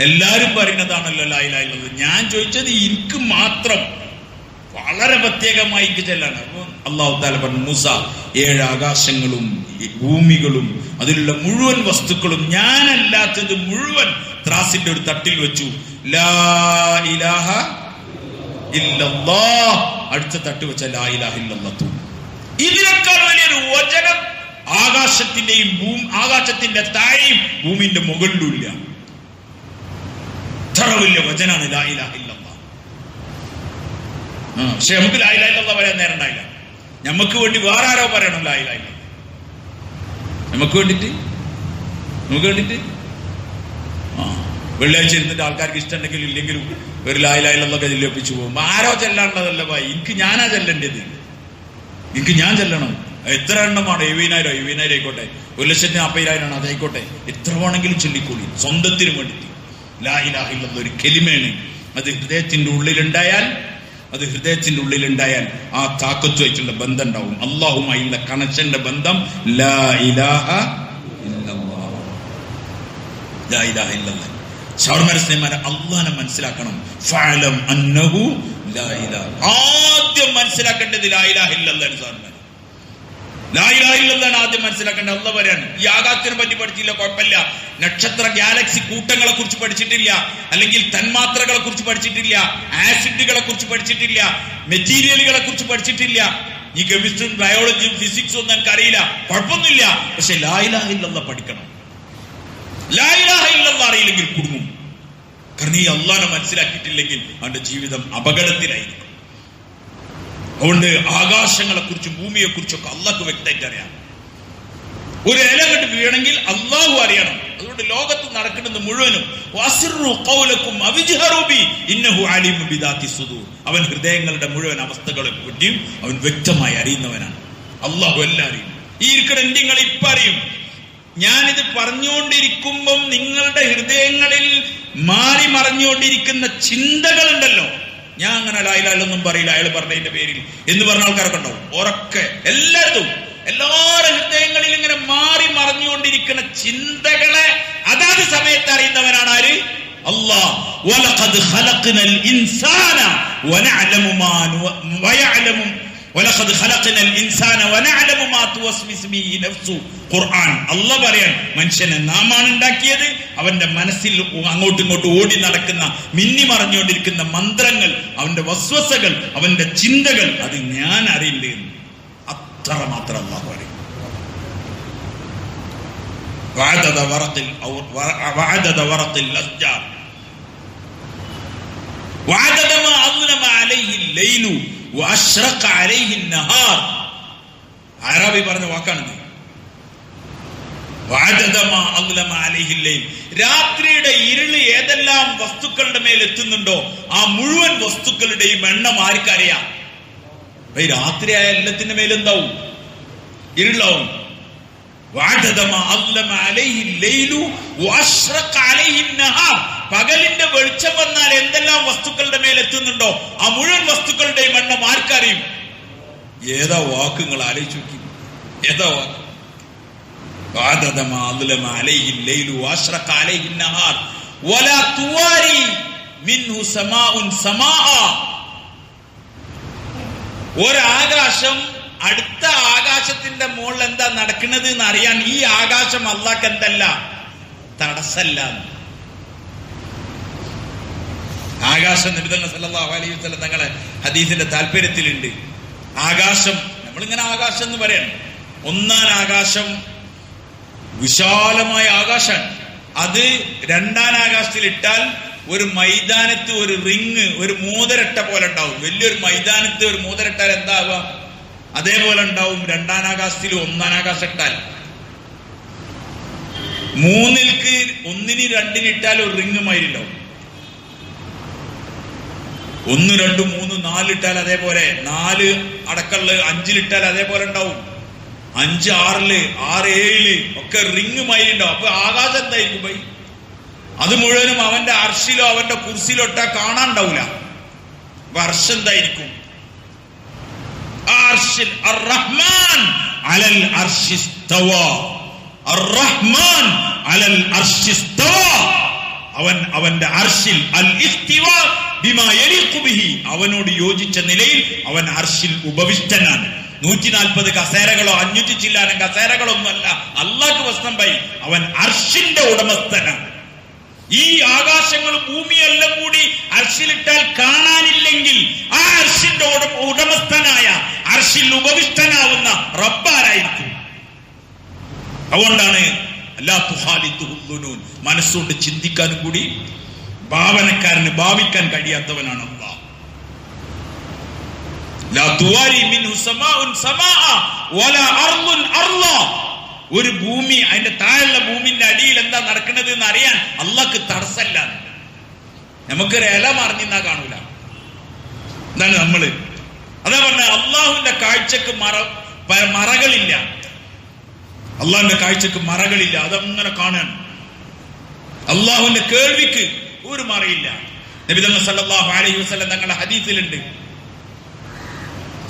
എല്ലാരും പറയുന്നതാണല്ലോ ലാ ഇലാഹ ഇല്ലല്ലാഹ്. ഞാൻ ചോദിച്ചത് എനിക്ക് മാത്രം വളരെ പ്രത്യേകമായി ചെല്ലാണ്. അപ്പൊ അല്ലാഹു തആല പറഞ്ഞു മൂസ 7 ആകാശങ്ങളും ഭൂമികളും അതിലുള്ള മുഴുവൻ വസ്തുക്കളും ഞാനല്ലാത്തത് മുഴുവൻ ത്രാസിന്റെ ഒരു തട്ടിൽ വെച്ചു. ലാ ഇലാഹ ഇല്ലല്ലാഹ്. അടുത്ത തട്ട് വെച്ച ലാ ഇലാഹ ഇല്ലല്ലാഹ്. ഇതിനേക്കാൾ വലിയൊരു വചനം ആകാശത്തിന്റെ താഴെയും ഭൂമിന്റെ മുകളിലും ഇല്ല. ഇത്ര വലിയ വചനാണ് ലാ ഇലാഹ ഇല്ലല്ലാഹ്. പക്ഷെ നമുക്ക് ലാ ഇലാഹ ഇല്ലല്ലാഹ് പറയാൻ നേരം ഉണ്ടായില്ല. നമുക്ക് വേണ്ടി വേറെ ആരോ പറയണം ലാ ഇലാഹ ഇല്ലല്ലാഹ്. നമുക്ക് വേണ്ടിട്ട് വെള്ളിയാഴ്ച ഇരുന്നിട്ട് ആൾക്കാർക്ക് ഇഷ്ടമുണ്ടെങ്കിലും ഇല്ലെങ്കിലും ഒരു ലാ ഇലാഹ ഇല്ലല്ലാഹ് ചൊല്ലിപ്പിച്ചു പോകും. ആരോ ചെല്ലാനുള്ളതല്ല ഭായി, എനിക്ക് ഞാനാ ചെല്ലേണ്ടത്. എനിക്ക് ഞാൻ ചെല്ലണം. എത്ര എണ്ണമാണ്? 70,000 ആയിക്കോട്ടെ, 1,40,000 അതായിക്കോട്ടെ, എത്ര വേണമെങ്കിലും ചൊല്ലിക്കൂടി. സ്വന്തത്തിന് വേണ്ടിട്ട് ലാ ഇലാഹ ഇല്ലല്ലാഹ് ഒരു കലിമയാണ്. അത് ഹൃദയത്തിന്റെ ഉള്ളിലുണ്ടായാൽ ആ താക്കത്തുമായിട്ടുള്ള ബന്ധം ഉണ്ടാവും. അല്ലാഹുമായുള്ള കണക്ഷന്റെ ബന്ധം ലാ ഇലാഹ ഇല്ലല്ലാഹ്. ലാ ഇലാഹ ഇല്ലല്ലാഹ്. സൗർമരസ്നേഹമാരെ അല്ലാഹനെ മനസ്സിലാക്കണം. ഫഅലം അന്നഹു ലാ ഇലാഹ. ആദ്യം മനസ്സിലാക്കേണ്ടത് ലാ ഇലാഹ ഇല്ലല്ലാഹ്. സൗർമര ലാ ഇലാഹ ഇല്ലല്ലാഹ് ആദ്യം മനസ്സിലാക്കേണ്ടത്. അല്ലാഹ് പറയാണ് ഈ ആകാശത്തിനെ പറ്റി പഠിച്ചില്ല കുഴപ്പമില്ല, നക്ഷത്ര ഗാലക്സി കൂട്ടങ്ങളെ കുറിച്ച് പഠിച്ചിട്ടില്ല, അല്ലെങ്കിൽ തന്മാത്രകളെ കുറിച്ച് പഠിച്ചിട്ടില്ല, ആസിഡുകളെ കുറിച്ച് പഠിച്ചിട്ടില്ല, മെറ്റീരിയലുകളെ കുറിച്ച് പഠിച്ചിട്ടില്ല, ഈ കെമിസ്ട്രിയും ബയോളജിയും ഫിസിക്സും ഒന്നും എനിക്കറിയില്ല, കുഴപ്പമൊന്നുമില്ല. പക്ഷെ ലാ ഇലാഹ ഇല്ലല്ലാഹ് പഠിക്കണം. ലാ ഇലാഹ ഇല്ലല്ലാഹ് അറിയില്ലെങ്കിൽ കുടുങ്ങും. കാരണം ഈ അല്ലാഹനെ മനസ്സിലാക്കിയിട്ടില്ലെങ്കിൽ അവന്റെ ജീവിതം അപകടത്തിലായിരിക്കും. അതുകൊണ്ട് ആകാശങ്ങളെ കുറിച്ചും ഭൂമിയെ കുറിച്ചൊക്കെ അല്ലാഹ്ക്ക് വ്യക്തമായിട്ട് അറിയാം. ഒരു ഇല കണ്ട് വീണെങ്കിൽ അല്ലാഹു അറിയണം. അതുകൊണ്ട് ലോകത്ത് നടക്കുന്നത് മുഴുവനും അവൻ ഹൃദയങ്ങളുടെ മുഴുവൻ അവസ്ഥകളെ പറ്റിയും അവൻ വ്യക്തമായി അറിയുന്നവനാണ്. അല്ലാഹു എല്ലാം അറിയും. ഈ ഇരിക്കുന്ന നിങ്ങൾ ഇപ്പൊ അറിയും. ഞാനിത് പറഞ്ഞുകൊണ്ടിരിക്കുമ്പം നിങ്ങളുടെ ഹൃദയങ്ങളിൽ മാറി മറിഞ്ഞുകൊണ്ടിരിക്കുന്ന ചിന്തകളുണ്ടല്ലോ. ഞാൻ അങ്ങനെ ലാ ഇലാഹ ഇല്ലല്ലാഹ് പറയില്ല, അയാൾ പറഞ്ഞതിന്റെ പേരിൽ എന്ന് പറഞ്ഞ ആൾക്കാരൊക്കെ ഉണ്ടാവും. ഉറക്കെ എല്ലാവരുടെ ഹൃദയങ്ങളിൽ ഇങ്ങനെ മാറി മറിഞ്ഞുകൊണ്ടിരിക്കുന്ന ചിന്തകളെ അതാത് സമയത്ത് അറിയുന്നവനാണ് ആര്? അല്ലാഹ്. വലഖദ് ഖലഖ്നൽ ഇൻസാന വനഅലമു മാ വയഅലമു വലഖദ് ഖലഖ്നൽ ഇൻസാന വനഅലമു മാ തുവസ്വിസു ബിഹി നഫ്സു. ഖുർആൻ അല്ലാഹ് പറയാൻ മനുഷ്യനെ നാമാണ് ഉണ്ടാക്കിയത്. അവന്റെ മനസ്സിൽ അങ്ങോട്ടും ഇങ്ങോട്ടും ഓടി നടക്കുന്ന മിന്നി മറിഞ്ഞുകൊണ്ടിരിക്കുന്ന മന്ത്രങ്ങൾ, അവന്റെ വസ്വസകൾ, അവന്റെ ചിന്തകൾ അത് ഞാൻ അറിയില്ല. അത്ര മാത്രം അല്ലാഹു അറിയും. വഅദദ വറഖിൽ അസ്ജാർ വഅദദ മാ അദ്ലമ അലൈഹി ലൈലു വഅശ്റഖ അലൈഹി നഹാർ. അറബി പറഞ്ഞ വാക്കാണിത്. വഅദദ മാ അദ്ലമ അലൈഹി ലൈൽ. രാത്രിയുടെ ഇരുള് ഏതെല്ലാം വസ്തുക്കളുടെ മേൽ എത്തുന്നുണ്ടോ ആ മുഴുവൻ വസ്തുക്കളുടെയും എണ്ണം ആർക്കറിയാം? രാത്രിയായ എല്ലാത്തിന്റെ മേലെന്താവും? ഇരുളാവും. പകലിന്റെ വെളിച്ചം വന്നാൽ എന്തെല്ലാം വസ്തുക്കളുടെ മേൽ എത്തുന്നുണ്ടോ ആ മുഴുവൻ വസ്തുക്കളുടെയും എണ്ണം ആർക്കറിയും? ഏതാ വാക്ക് നിങ്ങൾ ആലോചിച്ച് നോക്കി. ഏതാ വാക്ക്? ഒരാകാശം അടുത്ത ആകാശത്തിന്റെ മുകളിൽ എന്താ നടക്കുന്നത് എന്ന് അറിയാൻ ഈ ആകാശം അല്ലാഹ്ക്ക് എന്തല്ല? തടസ്സല്ല. ആകാശം നബി സല്ലല്ലാഹു അലൈഹി വസല്ലം തങ്ങളെ ഹദീസിന്റെ താല്പര്യത്തിലുണ്ട്. ആകാശം നമ്മളിങ്ങനെ ആകാശം എന്ന് പറയണം. ഒന്നാം ആകാശം വിശാലമായ ആകാശം. അത് രണ്ടാം ആകാശത്തിൽ ഇട്ടാൽ ഒരു മൈതാനത്ത് ഒരു റിങ്, ഒരു മൂതരട്ട പോലെ ഉണ്ടാവും. വലിയൊരു മൈതാനത്ത് ഒരു മൂതരട്ടാൽ എന്താവുക? അതേപോലെ ഉണ്ടാവും രണ്ടാം ആകാശത്തിൽ ഒന്നാം ആകാശം ഇട്ടാൽ. മൂന്നിൽക്ക് ഒന്നിന് രണ്ടിന് ഇട്ടാൽ ഒരു റിങ് മാതിരിണ്ടാവും. 1, 2, 3, 4 ഇട്ടാൽ അതേപോലെ, 4 അടക്കമുള്ള 5 അതേപോലെ ഉണ്ടാവും. 5, 6, 7 ഒക്കെ റിങ് മാതിരി ഉണ്ടാവും. അപ്പൊ ആകാശം എന്തായിരിക്കും ബൈ? അത് മുഴുവനും അവന്റെ അർഷിലോ അവന്റെ കുർസിലോ ഇട്ടാ കാണാണ്ടാവൂല. അപ്പൊ അർഷ് എന്തായിരിക്കും? അർശിൽ അർ-റഹ്മാൻ അലൽ അർശി ഇസ്തവാ. അർ-റഹ്മാൻ അലൽ അർശി ഇസ്തവാ. അവൻ അവന്റെ അർശിൽ അൽ ഇസ്തിവാ ബിമാ യലീഖു ബിഹി, അവനോട് യോജിച്ച നിലയിൽ അവൻ അർശിൽ ഉപവിഷ്ടനാണ്. 140 കസേരകളോ 500 ചില്ലാനം കസേരകളോ ഒന്നുമല്ല അല്ലാഹു വസ്തംബൈ. അവൻ അർശിന്റെ ഉടമസ്ഥനാണ്. ഈ ആകാശങ്ങളും ഭൂമിയെല്ലാം കൂടി അർശിലിട്ടാൽ കാണാനില്ലെങ്കിൽ ആ അർശിന്റെ ഉടമസ്ഥനായ അർശിൽ ഉപവിഷ്ടനാവുന്ന റബ്ബാരായിരിക്കും. അതുകൊണ്ടാണ് ലാ തുഖാലിതുഹു ദുനൂൻ, മനസ്സുകൊണ്ട് ചിന്തിക്കാനും കൂടി ഭാവനക്കാരന് ഭാവിക്കാൻ കഴിയാത്തവനാണ് അല്ലാഹ്. ലാ തുവാരി മിൻഹു സമാഉൻ സമാഅ വലാ അർളുൻ അർളാ. ഒരു ഭൂമി, അതിന്റെ താഴെയുള്ള ഭൂമിന്റെ അടിയിൽ എന്താ നടക്കുന്നത് എന്ന് അറിയാൻ അള്ളാഹ്ക്ക് തടസ്സമില്ല. നമുക്കൊരു ഇല മറിഞ്ഞാ കാണൂല. എന്താണ് നമ്മള് അതാ പറഞ്ഞ അള്ളാഹുവിന്റെ കാഴ്ചക്ക് മറകളില്ല. അള്ളാഹുവിന്റെ കാഴ്ചക്ക് മറകളില്ല. അതങ്ങനെ കാണാൻ. അള്ളാഹുവിന്റെ കേൾവിക്ക് ഒരു മറയില്ല. നബി തങ്ങൾ സല്ലല്ലാഹു അലൈഹി വസല്ലം തങ്ങളുടെ ഹദീസിലുണ്ട്.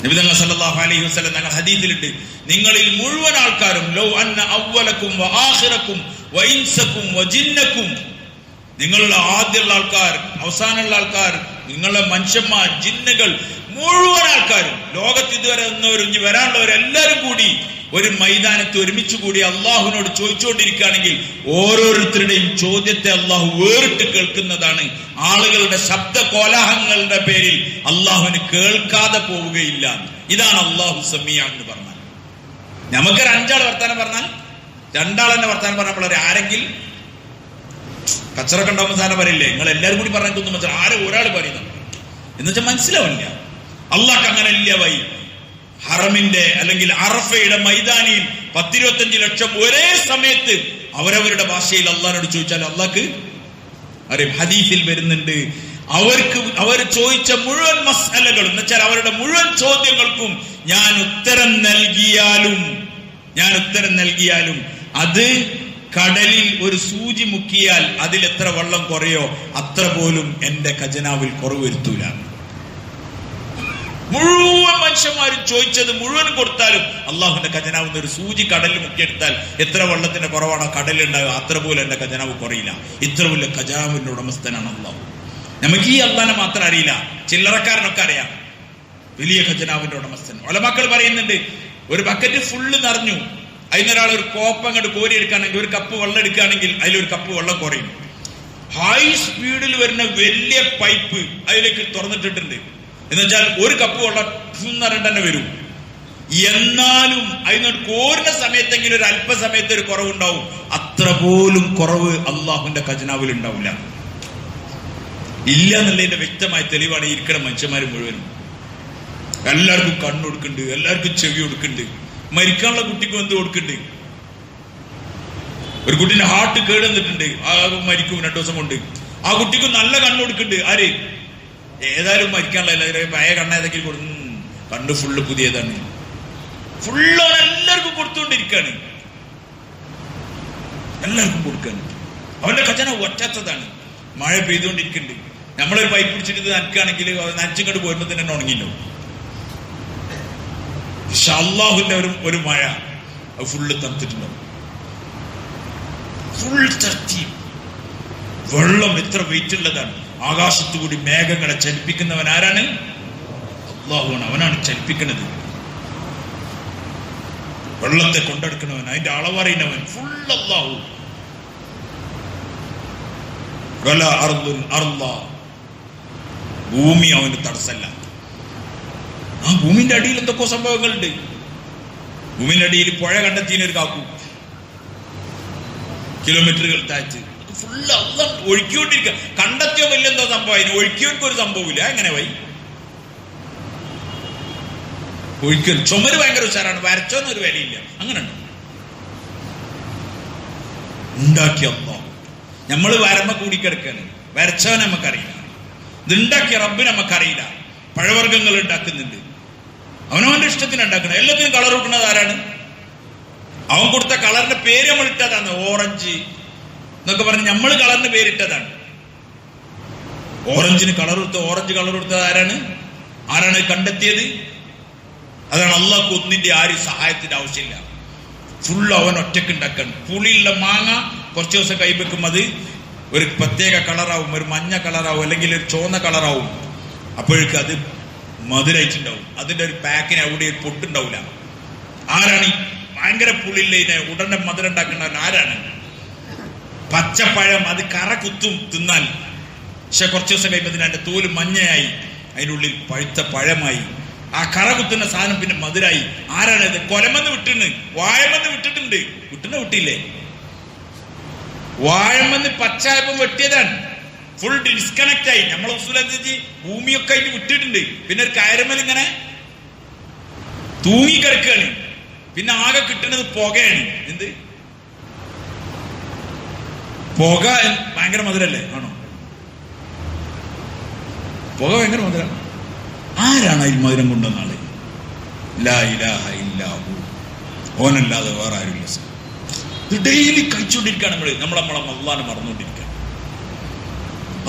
നബി തങ്ങൾ സല്ലല്ലാഹു അലൈഹി വസല്ലം തങ്ങളുടെ ഹദീസിലുണ്ട്, നിങ്ങളിൽ മുഴുവൻ ആൾക്കാരും ലൗ അന്ന അവ്വലക്കും വ ആഖിറക്കും വ ഇൻസക്കും വ ജിന്നക്കും, നിങ്ങളുടെ ആദ്യമുള്ള ആൾക്കാർ, അവസാനമുള്ള ആൾക്കാർ, നിങ്ങളുടെ മനുഷ്യന്മാർ, ജിന്നുകൾ, മുഴുവൻ ആൾക്കാരും, ലോകത്ത് ഇതുവരെ നിന്നവരും ഇനി വരാനുള്ളവരെല്ലാരും കൂടി ഒരു മൈതാനത്ത് ഒരുമിച്ച് കൂടി അള്ളാഹുവിനോട് ചോദിച്ചുകൊണ്ടിരിക്കുകയാണെങ്കിൽ ഓരോരുത്തരുടെയും ചോദ്യത്തെ അള്ളാഹു വേറിട്ട് കേൾക്കുന്നതാണ്. ആളുകളുടെ ശബ്ദ കോലാഹലങ്ങളുടെ പേരിൽ അള്ളാഹുവിന് കേൾക്കാതെ പോവുകയില്ല. ഇതാണ് അള്ളാഹു സമീഅ എന്ന് പറഞ്ഞാൽ. നമുക്കൊരു 5 ആൾ വർത്താനം പറഞ്ഞാൽ 2 ആൾ തന്നെ വർത്താനം പറഞ്ഞപ്പോൾ ആരെങ്കിലും കച്ചറൊക്കെ ഉണ്ടാകുന്ന സാധനം പറയില്ലേ, നിങ്ങൾ എല്ലാവരും കൂടി പറഞ്ഞാൽ തോന്നുമ്പോൾ ആരും ഒരാൾ പറയുന്നു എന്ന് വെച്ചാൽ മനസ്സിലാവില്ല. അള്ളാഹ്ക്ക് അങ്ങനെ ഇല്ല. വൈ ഹറമിന്റെ അല്ലെങ്കിൽ അറഫയുടെ മൈതാനിയിൽ 10-25 ലക്ഷം ഒരേ സമയത്ത് അവരവരുടെ ഭാഷയിൽ അള്ളാഹിനോട് ചോദിച്ചാൽ അള്ളാഹ്ക്ക് അറിയാം. ഹദീസിൽ വരുന്നുണ്ട്, അവർ ചോദിച്ച മുഴുവൻ മസ്അലകളും എന്ന് വെച്ചാൽ അവരുടെ മുഴുവൻ ചോദ്യങ്ങൾക്കും ഞാൻ ഉത്തരം നൽകിയാലും അത് കടലിൽ ഒരു സൂചി മുക്കിയാൽ അതിൽ എത്ര വെള്ളം കുറയോ അത്ര പോലും എന്റെ ഖജനാവിൽ കുറവ് വരുത്തൂല. മുഴുവൻ മനുഷ്യന്മാരും ചോദിച്ചത് മുഴുവൻ കൊടുത്താലും അള്ളാഹുവിന്റെ ഖജനാവിൽ ഒരു സൂചി കടലിൽ മുക്കിയെടുത്താൽ എത്ര വെള്ളത്തിന്റെ കുറവാണോ കടലിൽ ഉണ്ടാകുക അത്ര പോലും എന്റെ ഖജനാവ് കുറയില്ല. ഇത്ര വലിയ ഖജനാവിന്റെ ഉടമസ്ഥനാണ് അള്ളാഹു. നമുക്ക് ഈ അള്ളാഹിനെ മാത്രം അറിയില്ല, ചില്ലറക്കാരനൊക്കെ അറിയാം. വലിയ ഖജനാവിന്റെ ഉടമസ്ഥൻ. ഉലമാക്കൾ പറയുന്നുണ്ട്, ഒരു ബക്കറ്റ് ഫുള്ള് നിറഞ്ഞു, അതിനൊരാൾ ഒരു കോപ്പ അങ്ങോട്ട് കോരി എടുക്കുകയാണെങ്കിൽ, ഒരു കപ്പ് വെള്ളം എടുക്കുകയാണെങ്കിൽ അതിലൊരു കപ്പ് വെള്ളം കുറയും. ഹൈ സ്പീഡിൽ വരുന്ന വലിയ പൈപ്പ് അതിലേക്ക് തുറന്നിട്ടിട്ടുണ്ട്. എന്ന് വെച്ചാൽ ഒരു കപ്പ് വെള്ളം തന്നെ വരും. എന്നാലും അതിനോട് കോരുന്ന സമയത്തെങ്കിലും ഒരു അല്പസമയത്ത് ഒരു കുറവുണ്ടാവും. അത്ര പോലും കുറവ് അള്ളാഹുവിന്റെ ഖജനാവിൽ ഉണ്ടാവില്ല. ഇല്ല എന്നുള്ളതിന്റെ വ്യക്തമായ തെളിവാണ് ഈ ഇരിക്കണ മനുഷ്യന്മാർ മുഴുവനും. എല്ലാവർക്കും കണ്ണ് കൊടുക്കുന്നുണ്ട്, എല്ലാവർക്കും ചെവി കൊടുക്കുന്നുണ്ട്, മരിക്കാനുള്ള കുട്ടിക്കും എന്ത് കൊടുക്കുന്നുണ്ട്. ഒരു കുട്ടീന്റെ ഹാർട്ട് കേടുന്നിട്ടുണ്ട്, ആ മരിക്കും 2 ദിവസം കൊണ്ട്. ആ കുട്ടിക്കും നല്ല കണ്ണ് കൊടുക്കുന്നുണ്ട്. ആര് ഏതായാലും മരിക്കാനുള്ള പഴയ കണ്ണ ഏതെങ്കിലും കൊടുക്കും, കണ്ണ് ഫുള്ള് പുതിയതാണ്, ഫുള്ള് എല്ലാവർക്കും കൊടുത്തുകൊണ്ടിരിക്കുകയാണ്, എല്ലാവർക്കും കൊടുക്കാണ്. അവന്റെ ഖജന ഒറ്റത്തതാണ്. മഴ പെയ്തുകൊണ്ടിരിക്കുന്നുണ്ട്, നമ്മളൊരു പൈപ്പ് പിടിച്ചിട്ട് നനക്കുകയാണെങ്കിൽ നനച്ചിങ്ങോട്ട് പോരുമ്പോ തന്നെ ഉണങ്ങില്ലോ. പക്ഷെ അള്ളാഹുവിന്റെ ഒരു മഴ അത് ഫുള്ള് തണുത്തിട്ടുണ്ടാവും. ഫുൾ തർത്തി വെള്ളം എത്ര വെയിറ്റ് ഉള്ളതാണ്. ആകാശത്തു കൂടി മേഘങ്ങളെ ചലിപ്പിക്കുന്നവൻ ആരാണ്? അള്ളാഹുവാണ്. അവനാണ് ചലിപ്പിക്കുന്നത്. വെള്ളത്തെ കൊണ്ടെടുക്കുന്നവൻ, അതിന്റെ അളവറിയുന്നവൻ ഫുൾ അള്ളാഹു. ഭൂമി അവന് തടസ്സല്ല. ആ ഭൂമിന്റെ അടിയിൽ എന്തൊക്കെ സംഭവങ്ങളുണ്ട്. ഭൂമിന്റെ അടിയിൽ പുഴ കണ്ടെത്തിയൊരു കാക്കു കിലോമീറ്ററുകൾ താഴ്ത്ത് ഫുള്ള് അള്ള ഒഴുക്കിക്കൊണ്ടിരിക്കുക. കണ്ടെത്തിയോ വലിയെന്തോ സംഭവം, അതിന് ഒഴുക്കിയോർക്ക് ഒരു സംഭവമില്ല. എങ്ങനെ വൈ ഒഴിക്കൽ ചുമര് ഭയങ്കര ഉഷാറാണ്, വരച്ചോന്നൊരു വിലയില്ല. അങ്ങനെ ഉണ്ടാക്കിയ അള്ളാഹു. നമ്മള് വരമ്പ കൂടിക്കിടക്കാണ്, വരച്ചവൻ നമുക്കറിയില്ല. ഇതുണ്ടാക്കിയ റബ്ബ് നമുക്കറിയില്ല. പഴവർഗ്ഗങ്ങൾ ഉണ്ടാക്കുന്നുണ്ട്, അവനവന്റെ ഇഷ്ടത്തിന് ഉണ്ടാക്കണം. എല്ലാത്തിനും കളർ കൊടുക്കുന്നത് ആരാണ്? അവൻ കൊടുത്ത കളറിന്റെ പേര് നമ്മൾ ഇട്ടതാണ്, ഓറഞ്ച് എന്നൊക്കെ പറഞ്ഞ് നമ്മൾ കളറിന് പേരിട്ടതാണ്. ഓറഞ്ചിന് കളർ കൊടുത്ത, ഓറഞ്ച് കളർ കൊടുത്തത് ആരാണ്? കണ്ടെത്തിയത്? അതാണ് അള്ളാഹ്ക്ക് ഒന്നിന്റെ ആരും സഹായത്തിന്റെ ആവശ്യമില്ല. ഫുള്ള് അവൻ ഒറ്റക്ക് ഉണ്ടാക്കണം. പുളിയുള്ള മാങ്ങ കുറച്ച് ദിവസം കൈവെക്കും, അത് ഒരു പ്രത്യേക കളറാവും, ഒരു മഞ്ഞ കളറാവും, അല്ലെങ്കിൽ ഒരു ചുവന്ന കളറാവും. അപ്പോഴേക്ക് അത് മധുരമായിട്ടുണ്ടാവും. അതിന്റെ ഒരു പാക്കിന് അവിടെ ഒരു പൊട്ടുണ്ടാവില്ല. ആരാണ് ഈ ഭയങ്കര പുളിയില്ല ഉടനെ മധുരം ഉണ്ടാക്കുന്നവൻ? ആരാണ്? പച്ചപ്പഴം, അത് കറ കുത്തും തിന്നാൽ. പക്ഷെ കുറച്ച് ദിവസം കഴിയുമ്പോൾ അതിന്റെ തോല് മഞ്ഞയായി, അതിനുള്ളിൽ പഴുത്ത പഴമായി. ആ കറ കുത്തുന്ന സാധനം പിന്നെ മധുരായി. ആരാണത്? കൊലമെന്ന് വിട്ടിട്ടുണ്ട്, വാഴമെന്ന് വിട്ടിട്ടുണ്ട്. വിട്ടില്ലേ? വാഴമെന്ന് പച്ചായപ്പം വെട്ടിയതാണ്, ഫുൾ ഡിസ്കണക്ട് ആയി. നമ്മളെ ഉസൂലനുസരിച്ച് ഭൂമിയൊക്കെ ആയിട്ട് വിട്ടിട്ടുണ്ട്. പിന്നെ ഒരു കയറുമൽ ഇങ്ങനെ തൂങ്ങിക്കിടക്കുകയാണ്. പിന്നെ ആകെ കിട്ടുന്നത് പുകയാണ്. എന്ത് പുക? ഭയങ്കര മധുരല്ലേ? ആണോ? പുക ഭയങ്കര മധുരം. ആരാണ് ഈ മധുരം കൊണ്ടുവന്ന ആള്? ലാ ഇലാഹ ഇല്ലാഹു, ഓനല്ലാതെ വേറെ ആരുമില്ല. ഇത് ഡെയിലി കഴിച്ചുകൊണ്ടിരിക്കുകയാണ് നമ്മളെ അള്ളാനെ മറന്നുകൊണ്ടിരിക്കുക.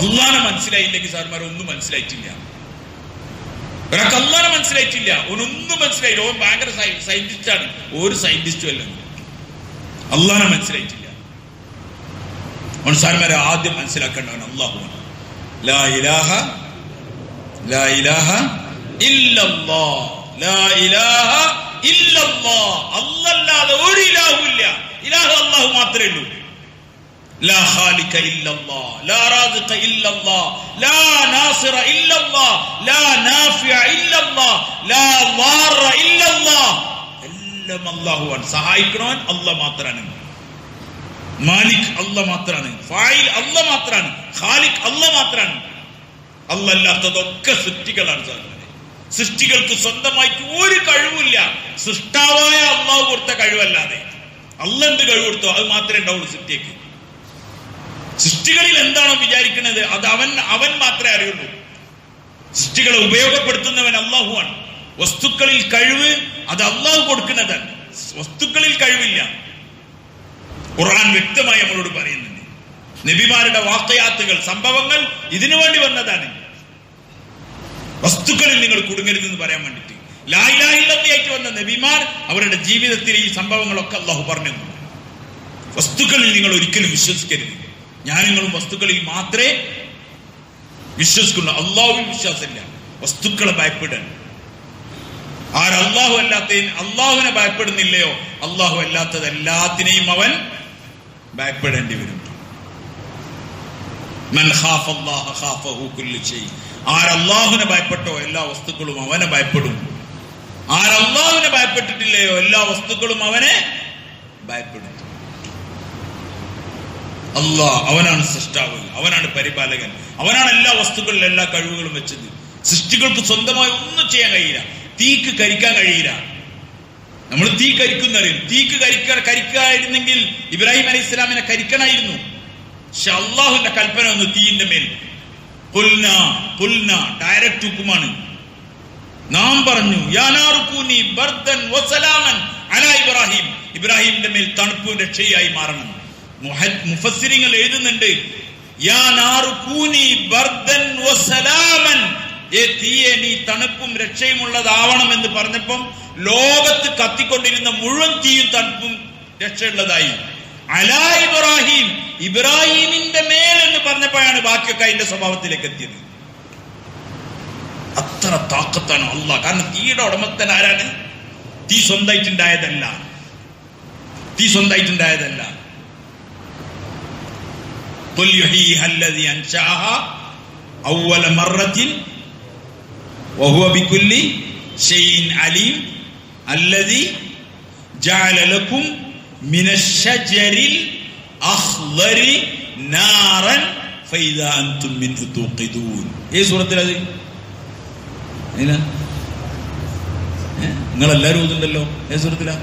അള്ളാനെ മനസ്സിലായില്ലെങ്കിൽ സാർമാർ ഒന്നും മനസ്സിലായിട്ടില്ല. ഒരാൾക്ക് അള്ളാനെ മനസ്സിലായിട്ടില്ല, ഓനൊന്നും മനസ്സിലായില്ല. ഓൻ ഭയങ്കര സയന്റിസ്റ്റാണ്. ഒരു സയന്റിസ്റ്റും അല്ല. അള്ളാനെ മനസ്സിലായിട്ടില്ല. ഓൻ സാർമാരെ ആദ്യം മനസ്സിലാക്കേണ്ടവൻ അള്ളാഹുവാണ്. ലാ ഇലാഹ ഇല്ലല്ലാഹ്, ലാ ഇലാഹ ഇല്ലല്ലാഹ്. അല്ലാതെ ഒരു ഇലാഹുമില്ല. ഇലാഹു അല്ലാഹു മാത്രമേ ഉള്ളൂ. ലാ ഖാലിഖ ഇല്ലല്ലാഹ്, ലാ റാസിഖ ഇല്ലല്ലാഹ്, ലാ നാസിറ ഇല്ലല്ലാഹ്, ലാ നാഫിഅ ഇല്ലല്ലാഹ്, ലാ ളാറ ഇല്ലല്ലാഹ്. എല്ലാം അല്ലാഹുവാണ്. സഹായിക്കണവൻ അല്ലാഹ് മാത്രമാണ്. മാലിക് അല്ലാഹ് മാത്രമാണ്. ഫായിൽ അല്ലാഹ് മാത്രമാണ്. ഖാലിഖ് അല്ലാഹ് മാത്രമാണ്. അല്ലാത്തതൊക്കെ സൃഷ്ടികളാണ്. സൃഷ്ടികൾക്ക് സ്വന്തമായിട്ട് ഒരു കഴിവില്ല, സൃഷ്ടാവായ അള്ളാഹു കൊടുത്ത കഴിവല്ലാതെ. അള്ളാഹ് എന്ത് കഴിവ് കൊടുത്തോ അത് മാത്രമേ ഉണ്ടാവുള്ളൂ സൃഷ്ടിക്ക്. സൃഷ്ടികളിൽ എന്താണോ വിചാരിക്കുന്നത് അത് അവൻ മാത്രമേ അറിയുള്ളൂ. സൃഷ്ടികളെ ഉപയോഗപ്പെടുത്തുന്നവൻ അള്ളാഹുവാണ്. വസ്തുക്കളിൽ കഴിവ് അത് അള്ളാഹു കൊടുക്കുന്നതാണ്. വസ്തുക്കളിൽ കഴിവില്ല. ഖുർആൻ വ്യക്തമായി നമ്മളോട് പറയുന്നുണ്ട്. നബിമാരുടെ വാഖയാത്തുകൾ, സംഭവങ്ങൾ ഇതിനു വേണ്ടി വന്നതാണ്. വസ്തുക്കളിൽ നിങ്ങൾ കുടുങ്ങരുതെന്ന് പറയാൻ വേണ്ടിയിട്ട്. ലാ ഇലാഹ ഇല്ലല്ലാഹ് വന്ന നബിമാർ അവരുടെ ജീവിതത്തിൽ ഈ സംഭവങ്ങളൊക്കെ അള്ളാഹു പറഞ്ഞു. വസ്തുക്കളിൽ നിങ്ങൾ ഒരിക്കലും വിശ്വസിക്കരുത്. ഞാനിങ്ങളും വസ്തുക്കളിൽ മാത്രമേ വിശ്വസിക്കുള്ളൂ. അള്ളാഹുവിൽ വിശ്വാസമില്ല. വസ്തുക്കളെ ഭയപ്പെടാൻ അള്ളാഹു അള്ളാഹുവിനെ ഭയപ്പെടുന്നില്ലയോ, അള്ളാഹു അല്ലാത്തത് എല്ലാത്തിനെയും അവൻ ഭയപ്പെടേണ്ടി വരും. മൻ ഖാഫല്ലാഹ ഖാഫഹു കുല്ലു ശൈ. ആരല്ലാഹുവിനെ ഭയപ്പെട്ടോ എല്ലാ വസ്തുക്കളും അവനെ ഭയപ്പെടും. ആരല്ലാഹുവിനെ ഭയപ്പെട്ടിട്ടില്ലയോ എല്ലാ വസ്തുക്കളും അവനെ ഭയപ്പെടും. അല്ലാഹ് അവനാണ് സൃഷ്ടാവ്, അവനാണ് പരിപാലകൻ, അവനാണ് എല്ലാ വസ്തുക്കളിലും എല്ലാ കഴിവുകളും വെച്ചത്. സൃഷ്ടികൾക്ക് സ്വന്തമായി ഒന്നും ചെയ്യാൻ കഴിയില്ല. തീക്ക് കരിക്കാൻ കഴിയില്ല. നമ്മൾ തീ കരിക്കുന്നറിയും. തീക്ക് കരിക്കായിരുന്നെങ്കിൽ ഇബ്രാഹിം അലൈഹി ഇസ്ലാമിനെ കരിക്കണമായിരുന്നു. പക്ഷെ അള്ളാഹുവിന്റെ കൽപ്പന ഒന്ന് തീയിന്റെ മേൽ ഡയറക്റ്റ് ഹുക്കുമാണ്. നാം പറഞ്ഞു യാ നാറു കൂനി ബർദൻ വസലാമൻ അലാ ഇബ്രാഹിം. ഇബ്രാഹിമിന്റെ മേൽ തണുപ്പും രക്ഷയായി മാറണം. മുഫസ്സിരിങ്ങൾ എഴുതുന്നുണ്ട് യാ നാറു കൂനി ബർദൻ വസലാമൻ. തീയെ നീ തണുപ്പും രക്ഷയും ഉള്ളതാവണം എന്ന് പറഞ്ഞപ്പം ലോകത്ത് കത്തിക്കൊണ്ടിരുന്ന മുഴുവൻ തീയും തണുപ്പും രക്ഷയുള്ളതായി. അലാ ഇബ്രാഹിം, ഇബ്രാഹിമിന്റെ മേൽ എന്ന് പറഞ്ഞപ്പോഴാണ് ബാക്കിയൊക്കെ അതിന്റെ സ്വഭാവത്തിലേക്ക് എത്തിയത്. അത്ര താക്കത്താണ് അള്ളാഹ്. കാരണം തീയുടെ ഉടമസ്ഥൻ ആരാണ്? തീ സ്വന്തമായിട്ടുണ്ടായതല്ല. ഖുൽ യുഹീഹാ അല്ലദീ അൻശഅഹാ അവ്വല മർറത്തിൻ വഹുവ ബികുല്ലി ഷൈഇൻ അലീം അല്ലദീ ജഅല ലക്കും മിനശ്ശജരിൽ അഖ്ളരി നാറൻ ഫൈദാ അൻതും മിൻഹു തൂഖിദൂൻ. ഈ സൂറത്തിലത് നിങ്ങളെല്ലാരും ഓതുന്നുണ്ടല്ലോ. ഏത് സൂറത്തിലാ?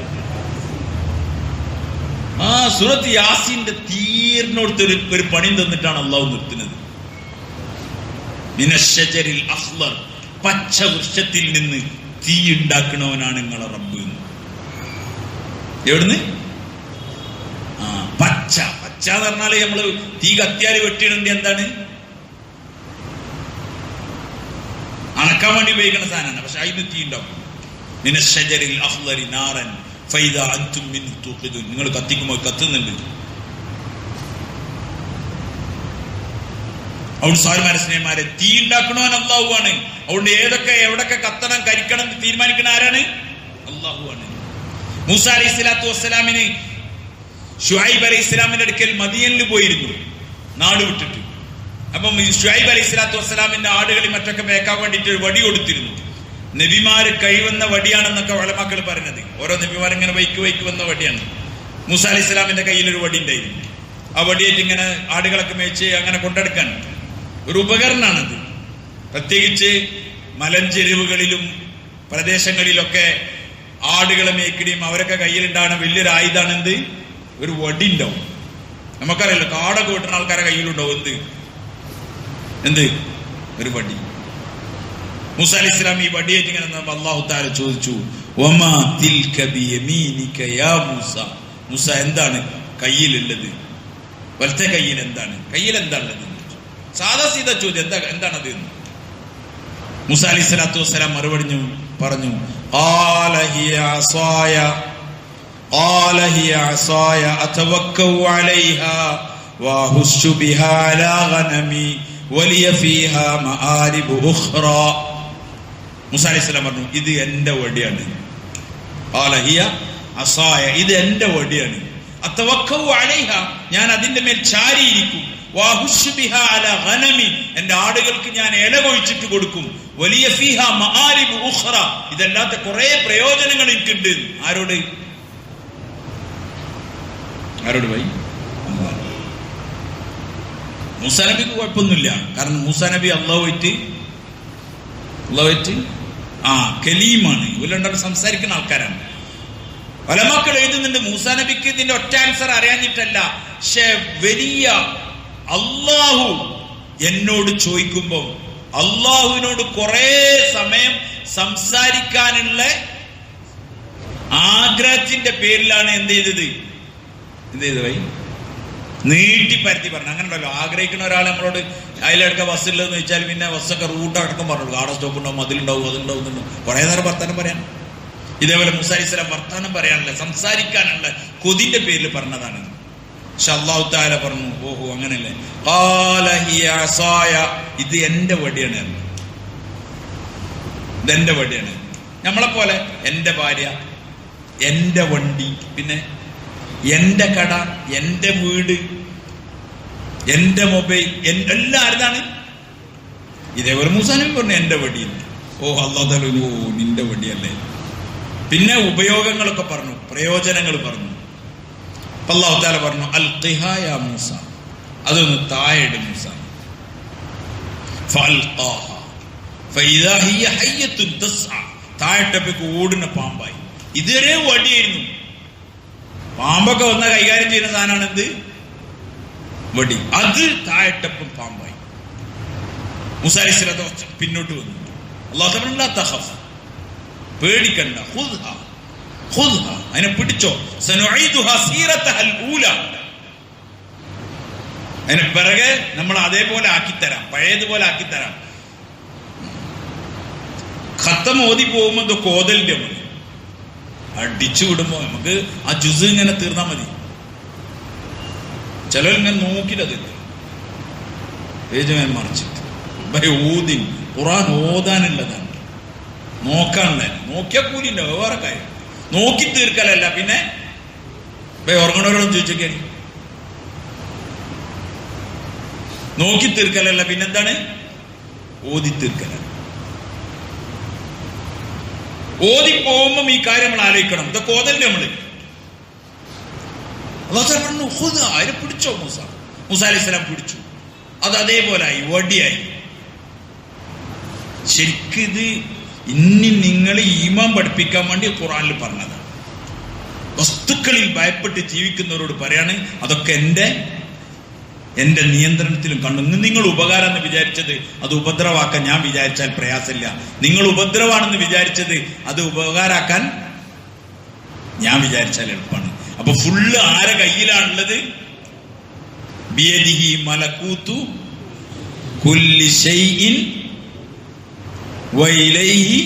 സൂറത്ത് യാസീന്റെ തീർന്നോടുത്ത് ഒരു പണി തന്നിട്ടാണ് അള്ളാഹു നിർത്തുന്നത്. മിനശ്ശജരിൽ അഖ്ളർ, പച്ച വൃക്ഷത്തിൽ നിന്ന് തീ ഉണ്ടാക്കണവനാണ് നിങ്ങളെ റബ്ബ്. എവിടുന്ന്? പച്ച എന്ന് പറഞ്ഞാല് നമ്മള് തീ കത്തിയാല് വെട്ടിയിടേണ്ട എന്താണ്? അണക്കാൻ വേണ്ടി ഉപയോഗിക്കുന്ന സാധനമാണ്. പക്ഷെ അതിന് തീ ഉണ്ടാവും. മിനശ്ശജരിൽ അഖ്ളരി നാറൻ ഫൈദാ അൻതും മിൻഹു തൂഖിദൂൻ. നിങ്ങൾ കത്തിക്കുമ്പോൾ കത്തുന്നുണ്ട്. അവിടെ സാൽമാരെ സ്നേഹമാരെ, തീ ഉണ്ടാക്കണവൻ അള്ളാഹുവാണ്. അതുകൊണ്ട് ഏതൊക്കെ എവിടൊക്കെ കത്തണം കരിക്കണം എന്ന് തീരുമാനിക്കുന്ന ആരാണ്? അള്ളാഹുവാണ്. മൂസ അലൈഹി സ്വലാത്തു വസ്സലാമിന് ശുഐബ് അലൈഹി ഇസ്ലാമിന്റെ അടുക്കൽ മദിയനിൽ പോയിരുന്നു, നാട് വിട്ടിട്ട്. അപ്പം ശുഐബ് അലൈഹി സ്വലാത്തു വസ്സലാമിന്റെ ആടുകളിൽ മറ്റൊക്കെ മേക്കാൻ വേണ്ടിയിട്ട് ഒരു വടി കൊടുത്തിരുന്നു. നബിമാര് കൈവന്ന വടിയാണെന്നൊക്കെ ഉലമാക്കൾ പറയുന്നത്. ഓരോ നബിമാർ ഇങ്ങനെ വൈക്ക് വന്ന വടിയാണ്. മൂസ അലൈഹി ഇസ്ലാമിന്റെ കയ്യിൽ ഒരു വടി ഉണ്ടായിരുന്നു. ആ വടിയായിട്ട് ഇങ്ങനെ ആടുകളൊക്കെ മേച്ച് അങ്ങനെ കൊണ്ടെടുക്കാൻ ഒരു ഉപകരണമാണത്. പ്രത്യേകിച്ച് മലഞ്ചെരുവുകളിലും പ്രദേശങ്ങളിലൊക്കെ ആടുകളെ മേക്കിടിയും അവരൊക്കെ കയ്യിലുണ്ടാകുന്ന വലിയൊരു ആയുധമാണ് എന്ത്? ഒരു വടി ഉണ്ടാവും. നമുക്കറിയാലോ, കാടൊക്കെ വെട്ടുന്ന ആൾക്കാരെ കയ്യിലുണ്ടാവും എന്ത്? ഒരു വടി. മൂസ അലൈഹി ഇസ്ലാം ഈ വടിയായിട്ട് ഇങ്ങനെ അല്ലാഹു തആല ചോദിച്ചു, വമാ തിൽക ബിയമീനിക യാ മൂസ. മൂസ, എന്താണ് കയ്യിലുള്ളത്? വലത്തെ കയ്യിൽ എന്താണ്? കയ്യിൽ എന്താണുള്ളത്? സാധാ സീതാ ചോദ്യം, എന്താണത്? മൂസ അലൈഹി സ്വലാത്തു വസ്സലാം മറുപടി പറഞ്ഞു, ഖാല ഹിയ അസായ അതവക്കഉ അലൈഹാ വഅഹുശ്ശു ബിഹാ അലാ ഗനമി വലിയ ഫീഹാ മആരിബു ഉഖ്റാ. മൂസ അലൈഹി സ്വലാം പറഞ്ഞു, ഇത് എന്റെ വടിയാണ്. ഖാല ഹിയ അസായ, ഇത് എന്റെ വടിയാണ്. അതവക്കഉ അലൈഹാ, ഞാൻ അതിന്റെ മേൽ ചാരിയിരിക്കും. വഅഹുശ്ശു ബിഹാ അലാ ഗനമി, എന്റെ ആടുകൾക്ക് ഞാൻ ഇല കൊഴിച്ചിട്ട് കൊടുക്കും. വലിയ ഫീഹാ മആരിബു ഉഖ്റാ, ഇതല്ലാത്ത കുറെ പ്രയോജനങ്ങൾ എനിക്കുണ്ട്. ആരോട് പോയി? മൂസാ നബിക്ക് കുഴപ്പമൊന്നുമില്ല. കാരണം മൂസാ നബി അള്ളാഹുവായിട്ട് കലീമാണ്. ഇവരുണ്ടാവും സംസാരിക്കുന്ന ആൾക്കാരാണ്. ഉലമാക്കൾ എഴുതുന്നുണ്ട്, മൂസാ നബിക്ക് ഇതിന്റെ ഒറ്റ ആൻസർ അറിയാഞ്ഞിട്ടല്ല, പക്ഷെ വലിയ അള്ളാഹു എന്നോട് ചോദിക്കുമ്പോ അള്ളാഹുവിനോട് കുറെ സമയം സംസാരിക്കാനുള്ള ആഗ്രഹത്തിന്റെ പേരിലാണ് എന്ത് ചെയ്തത് ഭായി? നീട്ടിപ്പരത്തി പറഞ്ഞു. അങ്ങനെ ഉണ്ടല്ലോ, ആഗ്രഹിക്കുന്ന ഒരാൾ നമ്മളോട് അതിലെടുക്ക ബസ് ഉള്ളതെന്ന് വെച്ചാൽ പിന്നെ ബസ്സൊക്കെ റൂട്ട് അടക്കം പറഞ്ഞു, ആടെ സ്റ്റോപ്പ് ഉണ്ടാവും, അതിലുണ്ടാവും, അതുണ്ടാവും, കുറെ നേരം വർത്താനം പറയാൻ. ഇതേപോലെ മൂസ അലൈഹി സ്വലാം വർത്താനം പറയാനുള്ള, സംസാരിക്കാനുള്ള കൊതിന്റെ പേരിൽ പറഞ്ഞതാണ്. പക്ഷെ അല്ലാഹു തആല പറഞ്ഞു, ഓഹോ അങ്ങനെയല്ലേ. ഖാല ഹിയ അസായ, ഇത് എന്റെ വടിയാണ്, ഇതെന്റെ വടിയാണ്. നമ്മളെപ്പോലെ എന്റെ ഭാര്യ, എന്റെ വണ്ടി, പിന്നെ എന്റെ കട, എന്റെ വീട്, എന്റെ മൊബൈൽ, എല്ലാം ആരുതാണ്? ഇതേപോലെ മൂസാ നബി പറഞ്ഞു എന്റെ വടി. ഓ അല്ലാഹു തആല, ഓ നിന്റെ വടിയല്ലേ. പിന്നെ ഉപയോഗങ്ങളൊക്കെ പറഞ്ഞു, പ്രയോജനങ്ങൾ പറഞ്ഞു. അല്ലാഹു തആല പറഞ്ഞു, അൽഖിഹാ യാ മൂസ, അതൊന്ന് താഴെയിട് മൂസ. ഫഅൽഖാഹാ ഫഇദാ ഹിയ ഹയ്യത്തുൻ തസ്ആ, താഴെട്ടപ്പേക്ക് ഓടുന്ന പാമ്പായി. ഇതുവരെ വടിയായിരുന്നു. പാമ്പൊക്കെ വന്ന കൈകാര്യം ചെയ്യുന്ന സാധനമാണ് എന്ത്? വടി. അത് താഴെട്ടപ്പം പാമ്പായി. മൂസാ അലൈഹി സ്വലാത്തു വസ്സലാം പിന്നോട്ട് വന്നു. അല്ലാഹു തആല ലാ തഖഫ്, പേടിക്കണ്ട, ഖുദ്ഹാ, അതിനെ പിടിച്ചോ. സനുഈദുഹാ സീറതഹൽ ഊല, അതിനെ പിറകെ നമ്മൾ അതേപോലെ ആക്കിത്തരാം, പഴയതുപോലെ ആക്കിത്തരാം. ഖത്തം ഓതി പോകുമ്പോ കോതലിന്റെ മതി, അടിച്ചു വിടുമ്പോ നമുക്ക് ആ ജുസ് ഇങ്ങനെ തീർന്നാ മതി. ചിലരിങ്ങനെ നോക്കിയിട്ടത് പേജ് മറിച്ചിട്ട് ഊതി ഖുർആൻ ഓതാനുള്ളതാണ്, നോക്കാനുള്ളതാണ്. നോക്കിയാൽ കൂലില്ല, വേറെ കാര്യം. നോക്കി തീർക്കലല്ല. പിന്നെ ഉറങ്ങണവരോടും ചോദിച്ചോക്കെ, നോക്കി തീർക്കലല്ല, പിന്നെന്താണ്? ഓതി തീർക്കലാണ്. ഓതി പോകുമ്പം ഈ കാര്യം നമ്മൾ ആലോചിക്കണം. ഇതൊക്കെ ഓതല്ലേ നമ്മള്. അല്ലാഹു പറഞ്ഞു, അതിനെ പിടിച്ചോ മൂസ. മൂസ അലൈഹി സ്വലാം പിടിച്ചു. അത് അതേപോലായി, വടിയായി. ശരിക്കും ഇത് ഇനി നിങ്ങൾ ഈമാൻ പഠിപ്പിക്കാൻ വേണ്ടി ഖുർആനിൽ പറഞ്ഞതാണ്. വസ്തുക്കളിൽ ഭയപ്പെട്ട് ജീവിക്കുന്നവരോട് പറയാണ്, അതൊക്കെ എന്റെ നിയന്ത്രണത്തിലും കണ്ടു. നിങ്ങൾ ഉപകാരം എന്ന് വിചാരിച്ചത് അത് ഉപദ്രവാക്കാൻ ഞാൻ വിചാരിച്ചാൽ പ്രയാസമില്ല. നിങ്ങൾ ഉപദ്രവാണെന്ന് വിചാരിച്ചത് അത് ഉപകാരാക്കാൻ ഞാൻ വിചാരിച്ചാൽ എളുപ്പമാണ്. അപ്പൊ ഫുള്ള് ആരെ കയ്യിലാണുള്ളത്? ബിയദിഹി മലകൂതു കുല്ലി ശൈഇൻ വഇലൈഹി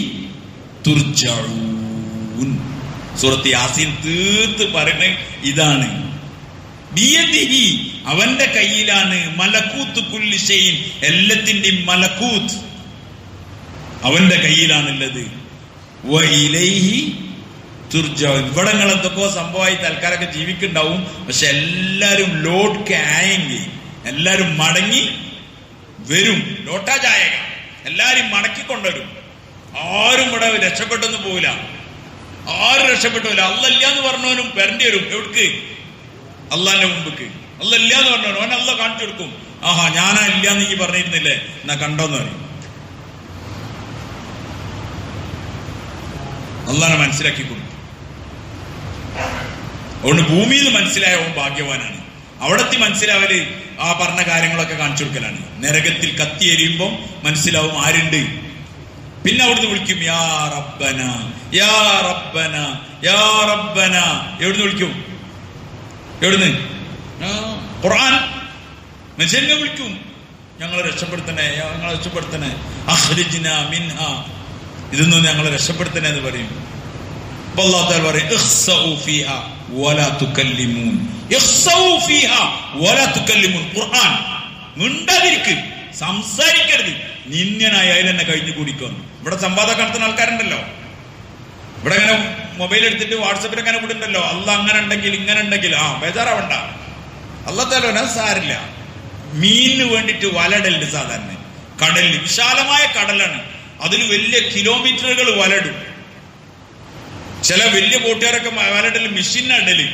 തുർജഊൻ. യഅ്മലൂൻ. സൂറത്ത് യാസീൻ തീർത്ത് പറയുന്നത് ഇതാണ്. ബിയദിഹി, അവന്റെ കയ്യിലാണ്, മലക്കൂത്ത് കുല്ലി ഷൈഇൻ, എല്ലാത്തിന്റെയും മലക്കൂത്ത് അവന്റെ കയ്യിലാണുള്ളത്. വഇലൈഹി തുർജഊൻ. ഇവിടെ നിങ്ങൾ എന്തൊക്കെയോ സംഭവമായി തൽക്കാലൊക്കെ ജീവിക്കുന്നുണ്ടാവും. പക്ഷെ എല്ലാരും ലോട്ട് ആയെങ്കിൽ എല്ലാരും മടങ്ങി വരും. ലോട്ടാ ജായക, എല്ലാരും മടക്കിക്കൊണ്ടുവരും. ആരും ഇവിടെ രക്ഷപ്പെട്ടൊന്നും പോവില്ല. ആരും രക്ഷപ്പെട്ടില്ല. അല്ല എന്ന് പറഞ്ഞവനും വരേണ്ടി വരും. എവിടേക്ക്? അള്ളാന്റെ മുമ്പേക്ക്. അല്ല ഇല്ല എന്ന് പറഞ്ഞവനും അവൻ അല്ല കാണിച്ചു കൊടുക്കും. ആഹാ, ഞാനാ ഇല്ലാന്ന് നീ പറഞ്ഞിരുന്നില്ലേ, എന്നാ കണ്ടോന്ന് പറയും. അള്ളാനെ മനസ്സിലാക്കി കൊടുക്കും. അതുകൊണ്ട് ഭൂമിയിൽ നിന്ന് മനസ്സിലായവൻ ഭാഗ്യവാനാണ്. അവിടത്തെ മനസ്സിലാവല് ആ പറഞ്ഞ കാര്യങ്ങളൊക്കെ കാണിച്ചു കൊടുക്കലാണ്. നരകത്തിൽ കത്തി എരിയുമ്പോ മനസ്സിലാവും ആരുണ്ട്. പിന്നെ അവിടുന്ന് വിളിക്കും യാ റബ്ബന യാ റബ്ബന യാ റബ്ബന. എവിടുന്ന് വിളിക്കും? എവിടുന്ന്? ഖുർആൻ മനുഷ്യനെ വിളിക്കും. ഞങ്ങളെ രക്ഷപ്പെടുത്തണേ, ഞങ്ങളെ രക്ഷപ്പെടുത്തണേ, അഖ്രിജ്ന മിൻഹ, ഇതൊന്നും ഞങ്ങളെ രക്ഷപ്പെടുത്തണേ എന്ന് പറയും. അപ്പൊ അല്ലാഹു തആല പറയും ഇഖ്സഉ ഫീഹാ വലാ തുകല്ലിമൂൻ. ഇഖ്സഉ ഫീഹാ വലാ തുകല്ലിമൂൻ. ഖുർആൻ മിണ്ടാതിരിക്ക്, സംസാരിക്കരുത്, നിന്യനായി അതിൽ തന്നെ കഴിഞ്ഞു കൂടിക്കുന്നു. ഇവിടെ സംവാദം നടത്തുന്ന ആൾക്കാരുണ്ടല്ലോ, ഇവിടെ അങ്ങനെ മൊബൈൽ എടുത്തിട്ട് വാട്സപ്പിൽ അങ്ങനെ വിടുണ്ടല്ലോ, അല്ല അങ്ങനെ ഉണ്ടെങ്കിൽ ഇങ്ങനെ ഉണ്ടെങ്കിൽ ബേജാറാവണ്ട. അല്ലാഹു തആല സാരില്ല. മീനിന് വേണ്ടിയിട്ട് വലടലുണ്ട്. സാധാരണ കടലിൽ വിശാലമായ കടലാണ്, അതിൽ വലിയ കിലോമീറ്ററുകൾ വലടും. ചില വലിയ ബോട്ടുകാരൊക്കെ വലടല് മെഷീനിടല്,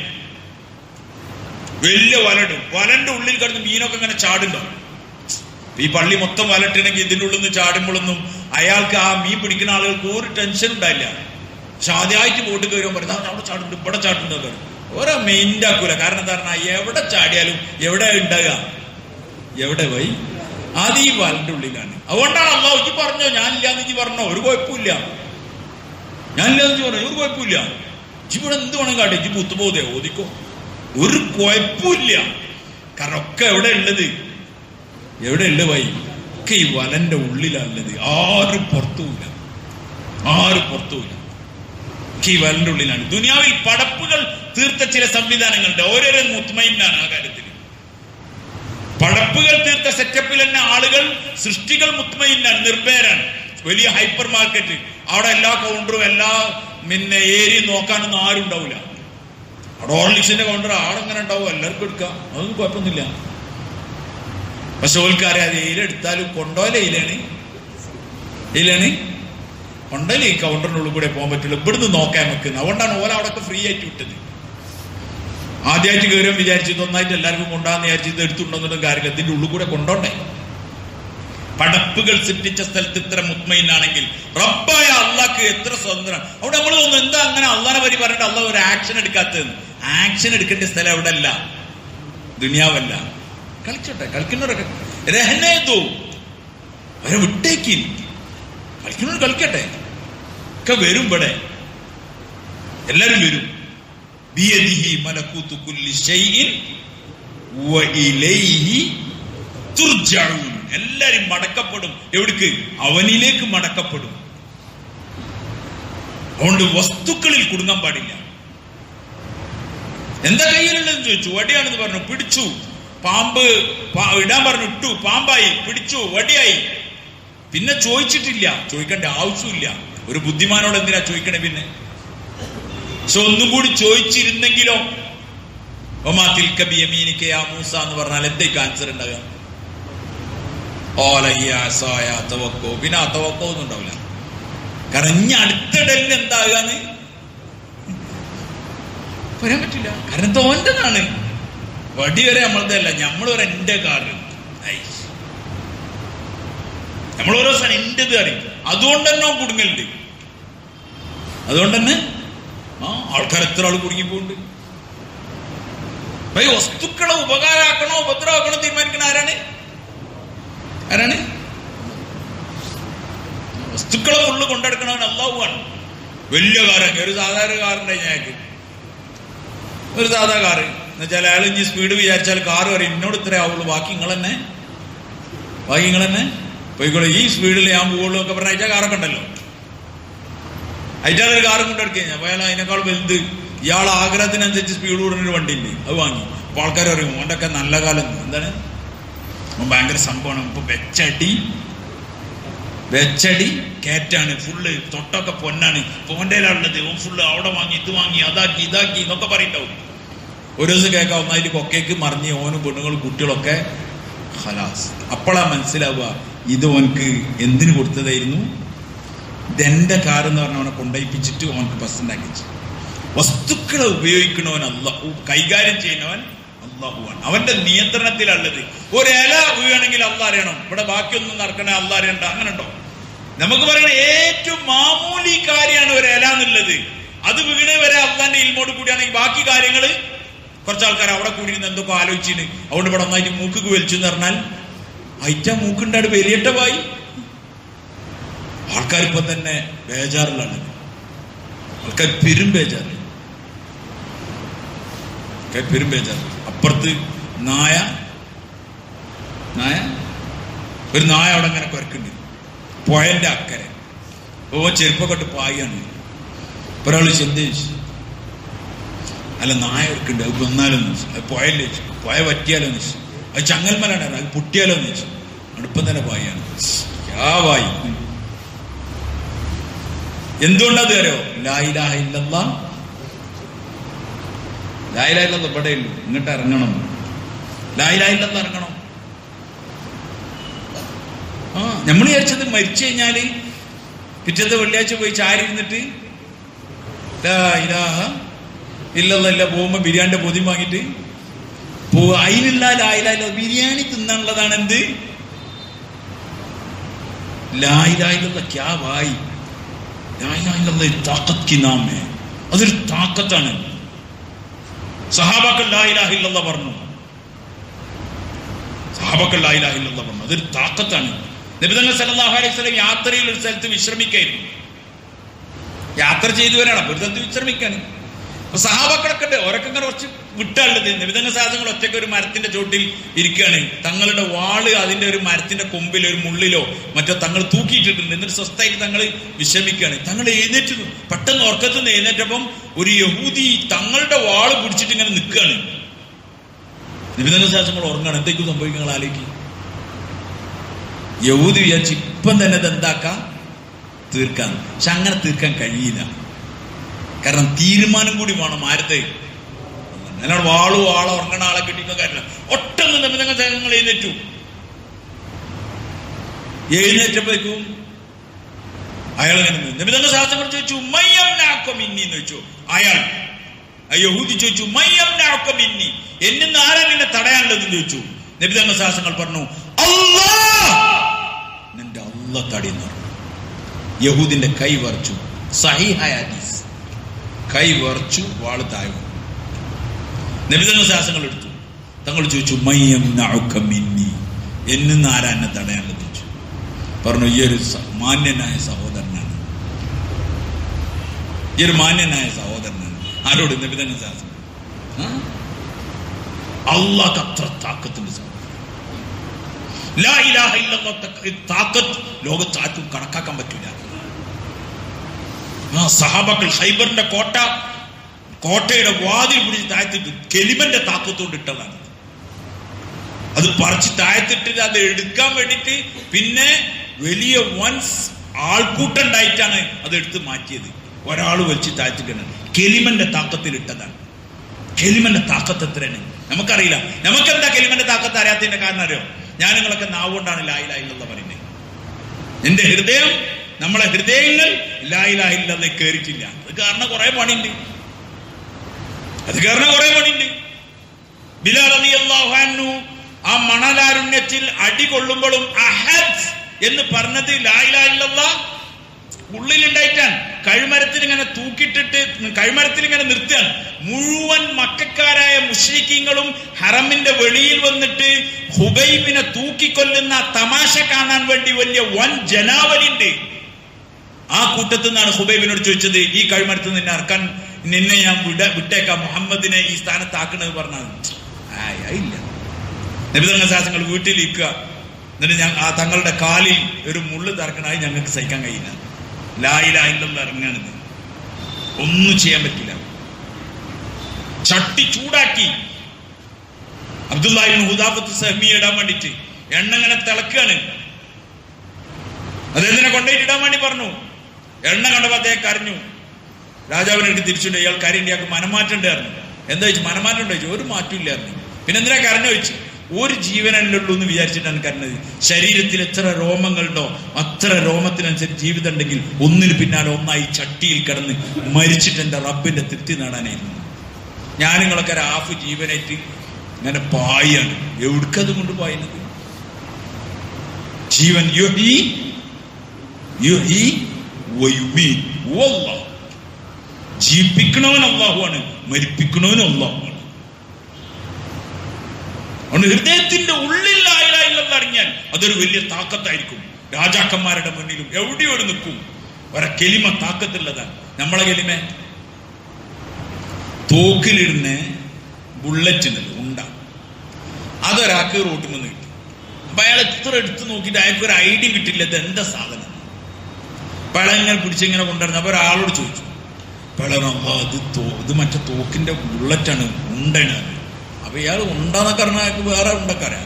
വലിയ വലടും. വലന്റെ ഉള്ളിൽ കിടന്ന് മീനൊക്കെ ഇങ്ങനെ ചാടുണ്ടോ. ഈ പള്ളി മൊത്തം വലട്ടിണെങ്കിൽ ഇതിൻ്റെ ഉള്ളിൽ നിന്ന് ചാടുമ്പോഴൊന്നും അയാൾക്ക് ആ മീൻ പിടിക്കുന്ന ആളുകൾക്ക് ഒരു ടെൻഷൻ ഉണ്ടായില്ല. പക്ഷെ ആദ്യമായിട്ട് ബോട്ട് കയറുമ്പോൾ പറയുന്നത് അവിടെ ചാടുണ്ട് ഇവിടെ ചാടുണ്ട് ഓരോ മെയിൻ്റെ ആക്കൂല. കാരണം എന്താ പറഞ്ഞാൽ എവിടെ ചാടിയാലും എവിടെ ഉണ്ടാകുക, എവിടെ പോയി അത് ഈ വലന്റെ ഉള്ളിലാണ്. അതുകൊണ്ടാണ് അള്ളാഹു ഇജ്ജ് പറഞ്ഞോ ഞാനില്ലാന്ന് ഇജ്ജ് പറഞ്ഞോ ഒരു കുഴപ്പമില്ല, ഞാനില്ലാന്ന് പറഞ്ഞോ ഒരു കുഴപ്പമില്ല, ഇവിടെ എന്ത് വേണം കാട്ടെ, ഇജ്ജ് പുത്തുപോതേ ഓദിക്കോ, ഒരു കുഴപ്പമില്ല. കാരണം ഒക്കെ എവിടെ ഉള്ളത്, എവിടെ ഉള്ളത് വൈ ഒക്കെ ഈ വലന്റെ ഉള്ളിലാണുള്ളത്. ആരും പുറത്തുമില്ല, ആരും പുറത്തുമില്ല, ഒക്കെ ഈ വലന്റെ ഉള്ളിലാണ്. ദുനിയാവിൽ പടപ്പുകൾ തീർത്ത ചില സംവിധാനങ്ങളുണ്ട്. ഓരോരോ മുത്മയിനാണ് ആ കാര്യത്തിൽ. പടപ്പുകൾ തീർത്ത സെറ്റപ്പിൽ തന്നെ ആളുകൾ, സൃഷ്ടികൾ മുത്മയിനാണ്, നിർഭയരാണ്. വലിയ ഹൈപ്പർ മാർക്കറ്റ്, അവിടെ എല്ലാ കൗണ്ടറും എല്ലാ ഏരിയയും നോക്കാനൊന്നും ആരും ഉണ്ടാവില്ല. അവിടെ ഹോർലിക്സിന്റെ കൗണ്ടർ ആടെങ്ങനെ ഉണ്ടാവും, എല്ലാവർക്കും എടുക്കാം, അതൊന്നും കുഴപ്പമൊന്നുമില്ല. പക്ഷെ ഓൽക്കാരെ അത് ഇലെടുത്താലും കൊണ്ടോലെ ഇലാണ് കൊണ്ടോലെ ഈ കൗണ്ടറിന്റെ ഉള്ളിൽ കൂടെ പോകാൻ പറ്റുള്ളൂ. ഇവിടുന്ന് നോക്കാൻ വെക്കുന്നത്. അതുകൊണ്ടാണ് ഓല അവിടെയൊക്കെ ഫ്രീ ആയിട്ട് വിട്ടത്. ആദ്യമായിട്ട് കയറിയാൻ വിചാരിച്ചത് ഒന്നായിട്ട് എല്ലാവർക്കും കൊണ്ടാന്ന് വിചാരിച്ചത് എടുത്തുണ്ടോന്നിട്ടും കാര്യമില്ല, ഇതിന്റെ ഉള്ളിൽ കൂടെ കൊണ്ടോണ്ടേ. പടപ്പുകൾ സൃഷ്ടിച്ച സ്ഥലത്ത് ഇത്ര മുത്മയിനാണെങ്കിൽ റബ്ബായ അള്ളാഹ്ക്ക് എത്ര സ്വതന്ത്രം. അവിടെ നമ്മൾ തോന്നുന്നു എന്താ അങ്ങനെ അള്ളാഹിനെ പറ്റി പറഞ്ഞിട്ട് അള്ളാഹ് ഒരു ആക്ഷൻ എടുക്കാത്തത്. ആക്ഷൻ എടുക്കേണ്ട സ്ഥലം അവിടെ അല്ല, ദുനിയാവല്ല. കളിച്ചോട്ടെ, കളിക്കുന്നവരൊക്കെ രഹനേതോ അവരെ വിട്ടേക്ക്, കളിക്കുന്നവർ കളിക്കട്ടെ, ഒക്കെ വരും. ഇവിടെ എല്ലാരും വരും. ബിയദിഹി മലകൂതു കുല്ലി ഷൈഇൻ വഇലൈഹി തുർജഊൻ. എല്ലാരും മടക്കപ്പെടും. എവിടേക്ക്? അവനിലേക്ക് മടക്കപ്പെടും. അതുകൊണ്ട് വസ്തുക്കളിൽ കുടുങ്ങാൻ പാടില്ല. എന്താ കയ്യിലുള്ളതെന്ന് ചോദിച്ചു, വടിയാണെന്ന് പറഞ്ഞു, പിടിച്ചു. പാമ്പ് ഇടാൻ പറഞ്ഞു, ഇട്ടു, പാമ്പായി, പിടിച്ചു, വടിയായി. പിന്നെ ചോദിച്ചിട്ടില്ല, ചോദിക്കേണ്ട ആവശ്യമില്ല. ഒരു ബുദ്ധിമാനോട് എന്തിനാ ചോദിക്കണേ? പിന്നെ പക്ഷെ ഒന്നും കൂടി ചോദിച്ചിരുന്നെങ്കിലോ, ഒമാ തിൽക ബിയമീനിക യാ മൂസ എന്ന് പറഞ്ഞാൽ എന്തേക്ക് ആൻസർ ഉണ്ടാകുക? പിന്നെ ആ തവക്കോ ഒന്നും ഉണ്ടാവില്ല. കാരണം ഇനി അടുത്ത ഡെല്ലിന് എന്താകാന്ന് പറയാൻ പറ്റില്ല. കാരണം തോൻ്റെതാണ്. വടി വരെ നമ്മളതല്ല, നമ്മളൊരു എന്റെ കാറ്, നമ്മളോരോ സാധനം എന്റേത് അറിയും. അതുകൊണ്ട് തന്നെ കുടുങ്ങലുണ്ട്. അതുകൊണ്ട് തന്നെ ആൾക്കാർ എത്ര ആൾ കുടുങ്ങിപ്പോണ്ട്. വസ്തുക്കളെ ഉപകാരമാക്കണോ ഉപദ്രവമാക്കണോ തീരുമാനിക്കണ ആരാണ്? വസ്തുക്കളെ ഉള്ളു കൊണ്ടെടുക്കണവൻ അല്ലാഹുവാണ്. വലിയ കാറൊക്കെ, ഒരു സാധാരണ കാറുണ്ടായി ഞങ്ങൾക്ക്, ഒരു സാധാ കാറ് എന്നുവെച്ചാൽ അയാൾ ഇനി സ്പീഡ് വിചാരിച്ചാൽ കാറ് പറയും എന്നോട് ഇത്രേ ആവുള്ളൂ, ബാക്കി നിങ്ങൾ തന്നെ പോയിക്കോളൂ, ഈ സ്പീഡിൽ ഞാൻ പോകുള്ളൂ ഒക്കെ പറഞ്ഞ കാറൊക്കെ ഉണ്ടല്ലോ. അതിൻ്റെ കാറും കൊണ്ടെടുക്കുക ഞാൻ അയാൾ അതിനേക്കാൾ വലുത് ഇയാൾ ആഗ്രഹത്തിനനുസരിച്ച് സ്പീഡ് കൂടുന്നൊരു വണ്ടി ഉണ്ട്, അത് വാങ്ങി. അപ്പൊ ആൾക്കാർ പറയും ഓണ്ടൊക്കെ നല്ല കാലം എന്താണ്, ഭയങ്കര സംഭവമാണ്. ഇപ്പൊ വെച്ചടി കയറ്റാണ്, ഫുള്ള് തൊട്ടൊക്കെ പൊന്നാണ്, പോണ്ടേലുള്ളത് ഓൻ ഫുള്ള് അവിടെ വാങ്ങി ഇത് വാങ്ങി അതാക്കി ഇതാക്കി എന്നൊക്കെ പറയണ്ടാവും. ഒരു ദിവസം കേൾക്കാം ഒന്നായിട്ട് കൊക്കേക്ക് മറിഞ്ഞ് ഓനും പെണ്ണുങ്ങളും കുട്ടികളൊക്കെ ഖലാസ്. അപ്പോഴാ മനസ്സിലാവുക ഇത് ഓനക്ക് എന്തിനു കൊടുത്തതായിരുന്നു, ഇതെന്റെ കാർ എന്ന് പറഞ്ഞ അവനെ കൊണ്ടയിപ്പിച്ചിട്ട് ഓനക്ക് ബസ് ഉണ്ടാക്കിച്ചു. വസ്തുക്കളെ ഉപയോഗിക്കണവൻ അല്ലാഹു, കൈകാര്യം ചെയ്യുന്നവൻ അല്ലാഹുവാണ്, അവന്റെ നിയന്ത്രണത്തിലുള്ളത്. ഒരു ഇല വീഴണമെങ്കിൽ അല്ലാഹ് അറിയണം, ഇവിടെ ബാക്കിയൊന്നും നടക്കണേ അല്ലാഹ് അറിയണ്ട, അങ്ങനെ ഉണ്ടോ? നമുക്ക് പറയണ ഏറ്റവും മാമൂലി കാര്യമാണ് ഒരു ഇല എന്നുള്ളത്. അത് വീണ വരെ അല്ലാന്റെ ഇൽമോട് കൂടിയാണെങ്കിൽ ബാക്കി കാര്യങ്ങള് കുറച്ച് ആൾക്കാർ അവിടെ കൂടിയിരുന്ന് എന്തൊക്കെ ആലോചിച്ചിന്, അതുകൊണ്ട് ഇവിടെ ഒന്നായിട്ട് മൂക്ക് വലിച്ചു എന്ന് പറഞ്ഞാൽ അയറ്റ മൂക്കുണ്ടാട് വലിയട്ടവായി. ആൾക്കാരിപ്പോ തന്നെ ബേജാറിലാണ്, ആൾക്കാർ പെരും ബേജാറ്. അപ്പുറത്ത് നായ ഒരു നായ അവിടെ അങ്ങനെ കുരക്കുണ്ട്, പുഴന്റെ അക്കരെ. ചെരുപ്പൊക്കെ ഇട്ട് പായാണ്. ഒരാള് ചിന്തിച്ചു, അല്ല നായ ഇറക്കുണ്ട്, അത് വന്നാലോന്ന് വെച്ചു, അത് പുഴയിൽ വെച്ചു, പുഴ പറ്റിയാലോന്ന് വെച്ചു, അത് ചങ്ങൽമലാണ്, അത് പൊട്ടിയാലോന്ന് വെച്ചു, അടുപ്പം തന്നെ പായാണ്. വായി എന്തുകൊണ്ടത് അറിയോ? ലാ ഇലാഹ ഇല്ലല്ലാഹ്, ലാ ഇലാഹ ഇല്ലല്ലാഹ് ഇവിടെ ഉള്ളൂ, ഇങ്ങോട്ട് ഇറങ്ങണം, ലാ ഇലാഹ ഇല്ലല്ലാഹ് ഇറങ്ങണം. നമ്മൾ വിചാരിച്ചത് മരിച്ചു കഴിഞ്ഞാല് പിറ്റത്തെ വെള്ളിയാഴ്ച പോയി ചാരി ഇരുന്നിട്ട് ലാ ഇലാഹ ഇല്ലല്ലാഹ് ഇല്ല പോകുമ്പോ ബിരിയാണിന്റെ പൊതി വാങ്ങിട്ട് പോവുക. അതിനുള്ള ലാ ഇലാഹ ഇല്ലല്ലാഹ് ബിരിയാണി തിന്നാനുള്ളതാണ് എന്ത് ലാ ഇലാഹ ഇല്ലല്ലാഹ്. ക്യാ ഭായി, അതൊരു താക്കത്താണ്. സഹാബാക്കൾ ലാ ഇലാഹ ഇല്ലല്ലാഹ് പറഞ്ഞു, അതൊരു താക്കത്താണ്. നബി തങ്ങൾ സല്ലല്ലാഹു അലൈഹി വസല്ലം യാത്രയിൽ ഒരു സ്ഥലത്ത് വിശ്രമിക്കായിരുന്നു. യാത്ര ചെയ്തു വരാണ്, ഒരു സ്ഥലത്ത് വിശ്രമിക്കാണ്. അപ്പൊ സഹാബാക്കളൊക്കെ ഉണ്ട്, ഓരൊക്കെ കുറച്ച് വിട്ടുള്ളത്. നബി തങ്ങൾ സാധനങ്ങൾ ഒറ്റയ്ക്ക് ഒരു മരത്തിന്റെ ചോട്ടിൽ ഇരിക്കുകയാണ്. തങ്ങളുടെ വാള് അതിന്റെ ഒരു മരത്തിന്റെ കൊമ്പിൽ ഒരു മുള്ളിലോ മറ്റോ തങ്ങൾ തൂക്കിയിട്ടിട്ടുണ്ട്. എന്നിട്ട് സ്വസ്ഥമായിട്ട് തങ്ങൾ വിശ്രമിക്കുകയാണ്. തങ്ങൾ എഴുന്നേറ്റ്, പെട്ടെന്ന് ഉറക്കത്തിൽ നിന്ന് എഴുന്നേറ്റപ്പം ഒരു യഹൂദി തങ്ങളുടെ വാള് പിടിച്ചിട്ട് ഇങ്ങനെ നിൽക്കുകയാണ്. നബി തങ്ങൾ സാധനങ്ങൾ ഉറങ്ങാണ്. എന്തൊക്കെയോ സംഭവിക്കുക ആലോചിക്കും. യഹൂദി വിചാരിച്ച് ഇപ്പം തന്നെ ഇത് എന്താക്കാം, തീർക്കാൻ. പക്ഷെ അങ്ങനെ തീർക്കാൻ കഴിയില്ല, കാരണം തീരുമാനം കൂടി വേണം. ആരത്തെ അല്ലാണ്ട് വാള് ഉറങ്ങണ ആളെ കിട്ടിക്കുന്ന കാര്യമില്ല. ഒട്ടൊന്ന് നബിതങ്ങൾ സേവനങ്ങൾ എഴുന്നേറ്റപ്പോഴേക്കും അയാൾ ഇങ്ങനെ നബിതങ്ങൾ സാഹസങ്ങൾ ചോദിച്ചു, മയ്യംനാക്കമിന്നി എന്ന് ചോദിച്ചു. അയാൾ യഹൂദി ചോദിച്ചു, മയ്യംനാക്കമിന്നി, എന്നിന്ന് ആരാ നിന്നെ തടയാനുള്ളതെന്ന് ചോദിച്ചു. നബിതങ്ങൾ സാഹസങ്ങൾ പറഞ്ഞു, അല്ലാഹ്, നിന്റെ അല്ലാഹ് തടയുന്നു. യഹൂദിന്റെ കൈ വറച്ചു. സഹീഹായ ഹദീസ്. കൈ വറച്ചു, വാള് താഴെ. നബിതങ്ങൾ സാഹസങ്ങൾ എടുത്തു. തങ്ങൾ ചോദിച്ചു, മയ്യംനഉകമിന്നി, എന്നിന്ന് ആരാ എന്നെ തടയാനുള്ളത് ചോദിച്ചു. പറഞ്ഞു, ഈ ഒരു മാന്യനായ സഹോദരനാണ്, ഈ ഒരു മാന്യനായ സഹോദരനാണ്. ആരോട്? നബിതങ്ങൾ സാഹസം. അള്ളാഹ് അത്ര താക്കത്തിന്റെ സഹോദരൻ. ലാ ഇലാഹ ഇല്ലല്ലാഹ് താക്കത്ത് ലോകത്ത് ആർക്കും കണക്കാക്കാൻ പറ്റില്ല. സഹാബാക്കൾ ഖൈബറിന്റെ കോട്ടയുടെ വാതിൽ പിടിച്ച് താഴ്ത്തിട്ട് കെലിമന്റെ താക്കത്തോണ്ട് ഇട്ടതാണ്. അത് പറിച്ച് താഴ്ത്തിട്ട് അത് എടുക്കാൻ വേണ്ടിട്ട് പിന്നെ വലിയ വൻസ് ആൾക്കൂട്ടുണ്ടായിട്ടാണ് അത് എടുത്ത് മാറ്റിയത്. ഒരാൾ വലിച്ച് താഴ്ത്തിട്ടാണ് കെലിമന്റെ താക്കത്തിൽ ഇട്ടതാണ്. കെലിമന്റെ താക്കത്ത് എത്രയാണ് നമുക്കറിയില്ല. നമുക്കെന്താ കെലിമന്റെ താക്കത്ത് അറിയാത്തതിന്റെ കാരണം അറിയോ? ഞാൻ നിങ്ങളൊക്കെ നാവുകൊണ്ടാണ് ലാ ഇലാഹ ഇല്ലല്ലാഹ് പറയുന്നത്. എന്റെ ഹൃദയം, നമ്മളെ ഹൃദയങ്ങൾ ലാ ഇലാഹ ഇല്ലല്ലാഹ് കേറിയിട്ടില്ല. അത് കാരണം കുറെ പണിയുണ്ട്. ബിലാൽ റളിയല്ലാഹു അൻഹു ആ മണലാരുണ്യത്തിൽ അടി കൊള്ളുമ്പോഴും അഹദ് എന്ന് പറഞ്ഞത് ലാ ഇലാഹ ഇല്ലല്ലാഹ് ഉള്ളിലുണ്ടായിട്ടാണ്. കഴുമരത്തിൽ ഇങ്ങനെ തൂക്കിയിട്ടിട്ട് കഴുമരത്തിൽ ഇങ്ങനെ നിർത്തുകയാണ്. മുഴുവൻ മക്കക്കാരായ മുശ്രിക്കീങ്ങളും ഹറമിന്റെ വെളിയിൽ വന്നിട്ട് ഹുബൈബിനെ തൂക്കിക്കൊല്ലുന്ന തമാശ കാണാൻ വേണ്ടി വലിയ വൻ ജനാവലിണ്ട്. ആ കൂട്ടത്തിൽ നിന്നാണ് ഹുബൈബിനോട് ചോദിച്ചത്, ഈ കഴുമരത്ത് നിന്നെ ഇറക്കാൻ, നിന്നെ ഞാൻ വിട്ടേക്കാം, മുഹമ്മദിനെ ഈ സ്ഥാനത്താക്കണെന്ന് പറഞ്ഞാൽ ഇല്ല. നബിതങ്ങൾ സാഹസങ്ങൾ വീട്ടിലിരിക്കുക, എന്നിട്ട് തങ്ങളുടെ കാലിൽ ഒരു മുള്ളു തറക്കണായി ഞങ്ങൾക്ക് സഹിക്കാൻ കഴിയില്ല. ലാ ഇലാഹ ഇല്ലല്ലാഹ് ഇറങ്ങാണിത്. ഒന്നും ചെയ്യാൻ പറ്റില്ല. ചട്ടി ചൂടാക്കി അബ്ദുല്ലാഹി ഇബ്നു ഹുദാഫത്ത് സഹ്മിയെ ഇടാൻ വേണ്ടിട്ട് എണ്ണ ഇങ്ങനെ തിളക്കാണ്. അദ്ദേഹത്തിനെ കൊണ്ടുപോയിട്ട് ഇടാൻ വേണ്ടി പറഞ്ഞു. എണ്ണ കണ്ടപ്പോ അദ്ദേഹം കരഞ്ഞു. രാജാവിനെടുത്ത് തിരിച്ചുണ്ട്. ഇയാൾ കരയുണ്ട്, ഇയാൾക്ക് മനമാറ്റം ഉണ്ടായിരുന്നു. എന്താ ചോദിച്ചു? മനമാറ്റം ഉണ്ടോ ചോദിച്ചു. ഒരു മാറ്റം ഇല്ലായിരുന്നു. പിന്നെ എന്തിനാ കരഞ്ഞു ചോദിച്ചു. ഒരു ജീവനല്ലേ ഉള്ളൂ എന്ന് വിചാരിച്ചിട്ടാണ് കരഞ്ഞത്. ശരീരത്തിൽ എത്ര രോമങ്ങളുണ്ടോ അത്ര രോമത്തിനനുസരിച്ച് ജീവിതം ഉണ്ടെങ്കിൽ ഒന്നിന് പിന്നാലെ ഒന്നായി ചട്ടിയിൽ കിടന്ന് മരിച്ചിട്ട് എന്റെ റബ്ബിന്റെ തൃപ്തി നേടാനായിരുന്നു. ഞാൻ നിങ്ങളൊക്കെ ഒരു ഹാഫ് ജീവനായിട്ട് ഇങ്ങനെ പായാണ്. എവിടുക്കത് കൊണ്ട് പായുന്നത്? ജീവൻ ജീവിപ്പിക്കണവൻ അല്ലാഹുവാണ്, മരിപ്പിക്കണവനും അല്ലാഹുവാണ്. അതുകൊണ്ട് ഹൃദയത്തിന്റെ ഉള്ളിൽ ലാ ഇലാഹ ഇല്ലല്ലാഹ് അറിഞ്ഞാൽ അതൊരു വലിയ താക്കത്തായിരിക്കും. രാജാക്കന്മാരുടെ മുന്നിലും എവിടെയോ നിൽക്കും. ഒരെ കെലിമ താക്കത്തുള്ളതാണ്. നമ്മളെ കെലിമ തോക്കിലിടുന്ന ബുള്ളറ്റ് ഉണ്ട, അതൊരാൾക്ക് റോട്ടിൽ നിന്ന് കിട്ടി. അപ്പൊ അയാൾ എത്ര എടുത്ത് നോക്കിയിട്ട് അയാൾക്ക് ഒരു ഐഡിയ കിട്ടില്ല ഇത് എന്താ സാധനം. അപ്പൊ അയാൾ ഇങ്ങനെ പിടിച്ചിങ്ങനെ കൊണ്ടുവരുന്നത്. അപ്പൊ ഒരാളോട് ചോദിച്ചു. ഇത് മറ്റേ തോക്കിന്റെ ബുള്ളറ്റാണ്, ഉണ്ടയാണ്. അപ്പൊ ഇയാൾ ഉണ്ടാന്നൊക്കെ പറഞ്ഞാൽ അയാൾക്ക് വേറെ ഉണ്ടക്കാരാ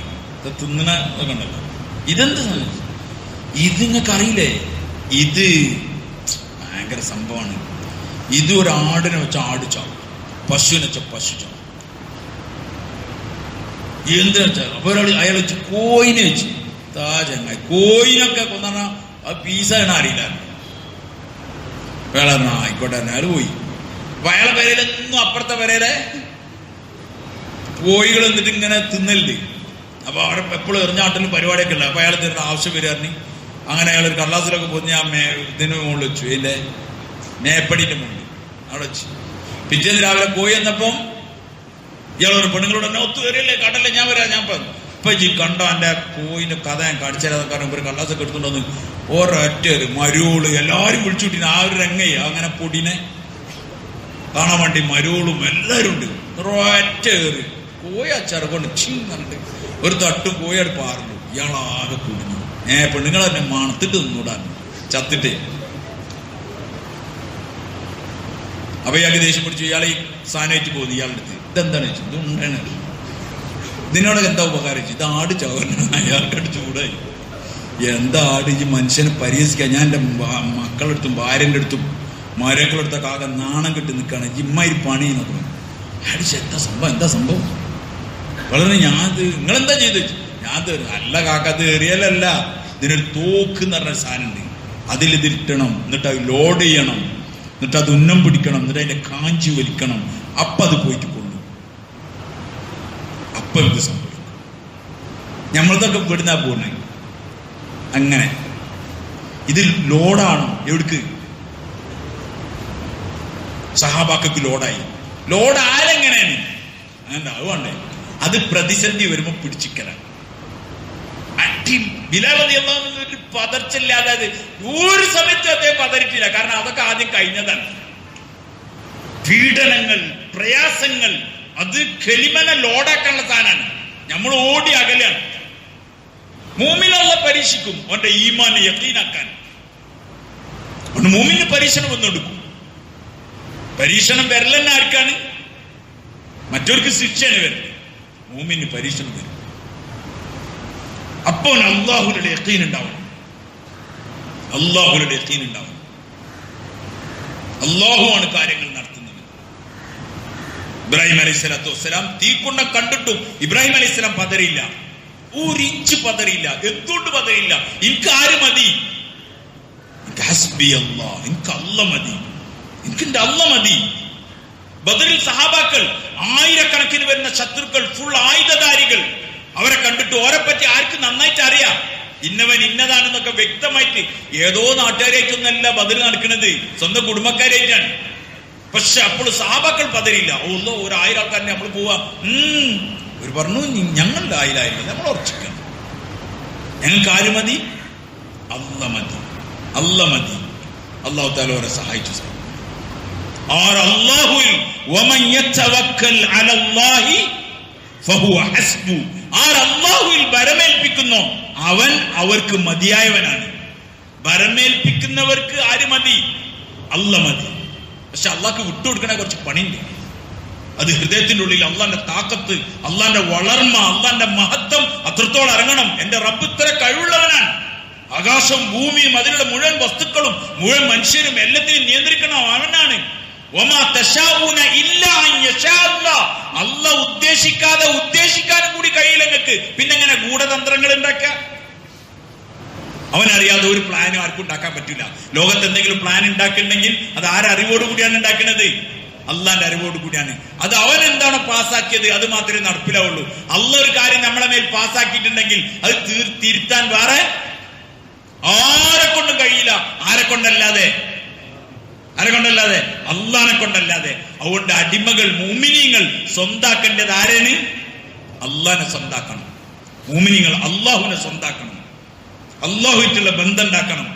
തിന്നണ കണ്ടല്ലോ. ഇതെന്ത് സാധനം? ഇത് നിങ്ങൾക്ക് അറിയില്ലേ? ഇത് ഭയങ്കര സംഭവമാണ്. ഇത് ഒരു ആടിനെ വെച്ച ആട് ചാവും, പശുവിനെ വെച്ച പശു ചാവും. എന്തിനാ വെച്ചാൽ അപ്പൊ അയാൾ വെച്ച് കോയിനെ വെച്ച് ചങ്ങായി കോയിനൊക്കെ കൊന്ന അത് പീസാണ് അറിയില്ല. അയാൾ ആയിക്കോട്ടെ അയാൾ പോയി. അപ്പൊ അയാളെ പെരയിലൊന്നും അപ്പുറത്തെ പെരയിലെ കോഴികൾ എന്നിട്ട് ഇങ്ങനെ തിന്നലുണ്ട്. അപ്പൊ അവിടെ എപ്പോഴും എറിഞ്ഞാട്ടിലും പരിപാടിയൊക്കെ ഉള്ളത്. അപ്പൊ അയാൾ തരുന്ന ആവശ്യം വരികയായിരുന്നു. അങ്ങനെ അയാൾ ഒരു കടലാസിലൊക്കെ പോയി ഞാൻ ഇതിന് മുകളിൽ വെച്ചു, ഇതിന്റെ മേപ്പടിന്റെ മുകളിൽ അവിടെ വെച്ചു. പിറ്റേന്ന് രാവിലെ കോഴി എന്നപ്പം ഇയാളൊരു പെണ്ണുങ്ങളോട് എന്നെ ഒത്തു വരില്ലേ കടല്ലേ ഞാൻ വരാം. ഞാൻ ഇപ്പൊ ഈ കണ്ടോ എന്റെ കോയിന്റെ കഥ ഞാൻ കാണിച്ചാൽ കാരണം ഒരു കടലാസൊക്കെ എടുത്തുകൊണ്ടു ഒരൊറ്റ മരുവോള് എല്ലാരും വിളിച്ചുവിട്ടി. ആ ഒരു രംഗയെ അങ്ങനെ പൊടിനെ കാണാൻ വേണ്ടി മരുവോളും എല്ലാരും ഉണ്ട്. ഒരൊറ്റ ഏറ് കോഴി അച്ചാറ് കൊണ്ട് ചിന്നിട്ട് ഒരു തട്ട് കോഴിയോട് പാറുള്ളൂ. ഇയാളാകെ കുടിഞ്ഞു. പെണ്ണുങ്ങൾ തന്നെ മണത്തിട്ട് നിന്നൂടാൻ ചത്തിട്ടേ. അപ്പൊ ഇയാൾക്ക് ദേഷ്യം പിടിച്ചു. ഇയാളെ ഈ സാധനമായിട്ട് പോകുന്നു. ഇയാളുടെ അടുത്ത് ഇതെന്താണ് ചോദിച്ചു. ഇത് ഉണ്ടാണ്. ഇതിനോടൊക്കെ എന്താ ഉപകാരം? ഇത് ആട് ചവരണം. അയാൾക്കട്ട് ചൂടായി. എന്താ ആട് ഈ മനുഷ്യനെ പരിഹസിക്കാൻ? ഞാൻ എൻ്റെ മക്കളുടെ അടുത്തും ഭാര്യൻ്റെ അടുത്തും മരക്കളുടെ അടുത്തൊക്കെ ആകെ നാണം കെട്ടി നിൽക്കുകയാണ്. ജിമ്മാരി പണി എന്നൊക്കെ അടിച്ച് എന്താ സംഭവം? എന്താ സംഭവം? വളരെ നിങ്ങളെന്താ ചെയ്തു? ഞാൻ അല്ല കാക്കത് എറിയലല്ല, ഇതിനൊരു തോക്ക് എന്ന് പറഞ്ഞ സാധനം ഉണ്ട്. അതിലിതിട്ടണം, എന്നിട്ട് അത് ലോഡ് ചെയ്യണം, എന്നിട്ട് അത് ഉന്നം പിടിക്കണം, എന്നിട്ട് അതിന്റെ കാഞ്ചി വലിക്കണം. അപ്പം അത് പോയിട്ട് കൊള്ളും. അപ്പം ഇത് സംഭവിക്കും. നമ്മളതൊക്കെ ഇവിടുന്നാ പോണേ. അങ്ങനെ ഇതിൽ ലോഡാണ്. എവിടേക്ക്? സഹാബാക്കൾക്ക് ലോഡായി. ലോഡ് ആരെങ്ങനെയാണ് അങ്ങനെ അതുകൊണ്ടേ അത് പ്രതിസന്ധി വരുമ്പോ പിടിച്ചിക്കലാണ്. ബിലാൽ റളിയല്ലാഹു അൻഹു ഒരു പതർച്ചില്ലാതെ ഒരു സമയത്ത് അദ്ദേഹം പതറിയിട്ടില്ല. കാരണം അതൊക്കെ ആദ്യം കഴിഞ്ഞതാണ്. പീഡനങ്ങൾ, പ്രയാസങ്ങൾ, അത് കെലിമനെ ലോഡാക്കാനുള്ള സാധനമാണ്. നമ്മൾ ഓടി അകലാണ്. മൂമിനുള്ള പരീക്ഷിക്കും അവന്റെ ഈമാനെ യഖീനാക്കാൻ. മൂമിന് പരീക്ഷണം വന്നെടുക്കും. പരീക്ഷണം വരലെന്നെ ആർക്കാണ്? മറ്റവർക്ക് ശിക്ഷയാണ് വരുന്നത്. മൂമിന് പരീക്ഷണം വരും. അപ്പോൾ അല്ലാഹുവിന്റെ യഖീൻ ഉണ്ടാവും. അല്ലാഹുവിന്റെ യഖീൻ ഉണ്ടാവും. അല്ലാഹുവാണ് കാര്യങ്ങൾ നടത്തുന്നത്. ഇബ്രാഹിം അലൈഹിസ്സലാത്തു വസ്സലാം തീക്കുണ്ഡം കണ്ടിട്ടും ഇബ്രാഹിം അലൈഹിസ്സലാം പതറിയില്ല. ഒരു ഇഞ്ച് പതറിയില്ല. എന്തുകൊണ്ട് പതറിയില്ല? എനിക്ക് ആര് മതി? എനിക്ക് ഹസ്ബി അല്ലാഹ്, എനിക്ക് അല്ല മതി, എനിക്ക് എന്റെ അല്ല മതി. ബദറിൽ സഹാബാക്കൾ ആയിരക്കണക്കിന് വരുന്ന ശത്രുക്കൾ, ഫുൾ ആയുധധാരികൾ, അവരെ കണ്ടിട്ട് ഓരെ പറ്റി ആർക്ക് നന്നായിട്ട് അറിയാം. ഇന്നവൻ ഇന്നതാണെന്നൊക്കെ വ്യക്തമായിട്ട്. ഏതോ നാട്ടുകാരായിട്ടൊന്നല്ല ബദർ നടക്കുന്നത്, സ്വന്തം കുടുംബക്കാരായിട്ടാണ്. പക്ഷെ അപ്പോൾ സഹാബാക്കൾ പതറിയില്ല. ഓ, 1000 ആൾക്കാരെ നമ്മൾ പോവാ. ഒരു പറഞ്ഞു ഞങ്ങളുടെ 1000 ആയില്ല, നമ്മൾ ഉറച്ചിക്കണം. ഞങ്ങൾക്ക് ആര് മതി? അല്ല മതി, അല്ല മതി. അല്ലാഹു തആല അവരെ സഹായിച്ചു. ആർ അല്ലാഹുൽ വമൻ യതവക്കൽ അലല്ലാഹി ഫഹുവ ഹസ്ബു. ആർ അല്ലാഹുവിൽ ഭരമേൽപ്പിക്കുന്നോ അവൻ അവർക്ക് മതിയായവനാണ്. ഭരമേൽപ്പിക്കുന്നവർക്ക് ആര് മതി? അല്ല മതി. പക്ഷെ അള്ളാഹ്ക്ക് വിട്ടുകൊടുക്കണ കുറച്ച് പണിയുണ്ട്. അത് ഹൃദയത്തിന്റെ ഉള്ളിൽ അള്ളാന്റെ താക്കത്ത്, അള്ളാന്റെ വളർമ്മ, അള്ളാന്റെ മഹത്വം അത്രത്തോളം ഇറങ്ങണം. എന്റെ റബ്ബ് ഇത്ര കഴിവുള്ളവനാണ്. ആകാശവും ഭൂമിയും അതിലുള്ള മുഴുവൻ വസ്തുക്കളും മുഴുവൻ മനുഷ്യരും എല്ലാത്തിനും നിയന്ത്രിക്കണം അവനാണ്. അള്ളാഹ് ഉദ്ദേശിക്കാതെ ഉദ്ദേശിക്കാനും കൂടി കഴിയില്ല നിങ്ങൾക്ക്. പിന്നെ എങ്ങനെ ഗൂഢതന്ത്രങ്ങൾ ഉണ്ടാക്കുക? അവനറിയാതെ ഒരു പ്ലാനും ആർക്കും ഉണ്ടാക്കാൻ പറ്റില്ല. ലോകത്ത് എന്തെങ്കിലും പ്ലാൻ ഉണ്ടാക്കിയിട്ടുണ്ടെങ്കിൽ അത് ആരറിവോട് കൂടിയാണ് ഉണ്ടാക്കുന്നത്? അള്ളാന്റെ അറിവോട് കൂടിയാണ്. അത് അവൻ എന്താണ് പാസ്സാക്കിയത് അത് മാത്രമേ നടപ്പിലാവുള്ളൂ. അള്ളാഹ് ഒരു കാര്യം നമ്മളെ മേൽ പാസ്സാക്കിയിട്ടുണ്ടെങ്കിൽ അത് തിരുത്താൻ വേറെ ആരെ കൊണ്ടും കഴിയില്ല. ആരെ കൊണ്ടല്ലാതെ അള്ളാനെ കൊണ്ടല്ലാതെ. അതുകൊണ്ട് അടിമകൾ, മുഅ്മിനീങ്ങൾ സ്വന്താക്കേണ്ടത് ആരെയാണ്? അള്ളാനെ സ്വന്താക്കണം. മുഅ്മിനീങ്ങൾ അള്ളാഹുവിനെ സ്വന്താക്കണം. അള്ളാഹുവായിട്ടുള്ള ബന്ധം ഉണ്ടാക്കണം.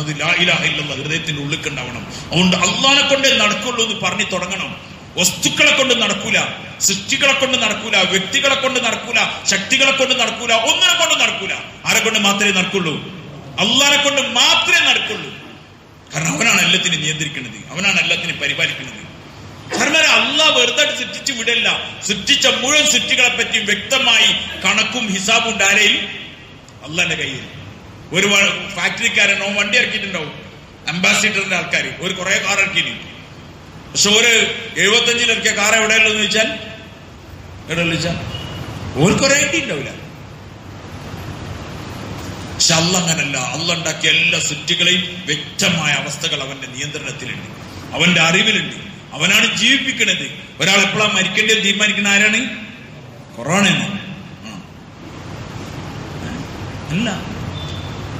അത് ലാ ഇലാഹ ഇല്ലല്ലാഹ് ഹൃദയത്തിന്റെ ഉള്ളിൽ ഉണ്ടാവണം. അതുകൊണ്ട് അള്ളാനെ കൊണ്ടേ നടക്കുള്ളൂ എന്ന് പറഞ്ഞു തുടങ്ങണം. വസ്തുക്കളെ കൊണ്ട് നടക്കൂല, സൃഷ്ടികളെ കൊണ്ട് നടക്കൂല, വ്യക്തികളെ കൊണ്ട് നടക്കൂല, ശക്തികളെ കൊണ്ട് നടക്കൂല, ഒന്നിനെ കൊണ്ട് നടക്കൂല. ആരെ കൊണ്ട് മാത്രമേ നടക്കുള്ളൂ? അള്ളാനെ കൊണ്ട് മാത്രമേ നടക്കുള്ളൂ. കാരണം അവനാണ് എല്ലാത്തിനും നിയന്ത്രിക്കുന്നത്, അവനാണ് എല്ലാത്തിനും പരിപാലിക്കുന്നത്. കാരണം അള്ളാഹ് വെറുതെ സൃഷ്ടിച്ചു വിടല്ല. സൃഷ്ടിച്ച മുഴുവൻ സൃഷ്ടികളെ പറ്റി വ്യക്തമായി കണക്കും ഹിസാബും ഉണ്ട്. ആരെയും? അള്ളാന്റെ കയ്യിൽ. ഒരു ഫാക്ടറിക്കാരൻ വണ്ടി ഇറക്കിയിട്ടുണ്ടാവും, അംബാസിഡറിന്റെ ആൾക്കാർ ഒരു കുറെ കാർ ഇറക്കിന്. പക്ഷെ ഒരു 75 ഇറക്കിയ കാർ എവിടെയുള്ളതെന്ന് ചോദിച്ചാൽ ഓർക്കൊരു ഐഡിയ ഉണ്ടാവില്ല. പക്ഷെ അള്ളാഹ് അങ്ങനല്ല. അള്ളാഹ് ഉണ്ടാക്കിയ എല്ലാ സൃഷ്ടികളെയും വ്യക്തമായ അവസ്ഥകൾ അവന്റെ നിയന്ത്രണത്തിലുണ്ട്, അവന്റെ അറിവിലുണ്ട്. അവനാണ് ജീവിപ്പിക്കുന്നത്. ഒരാൾ എപ്പോഴാണ് മരിക്കേണ്ടത് തീരുമാനിക്കുന്ന ആരാണ്? കൊറോണയാണ് അല്ല.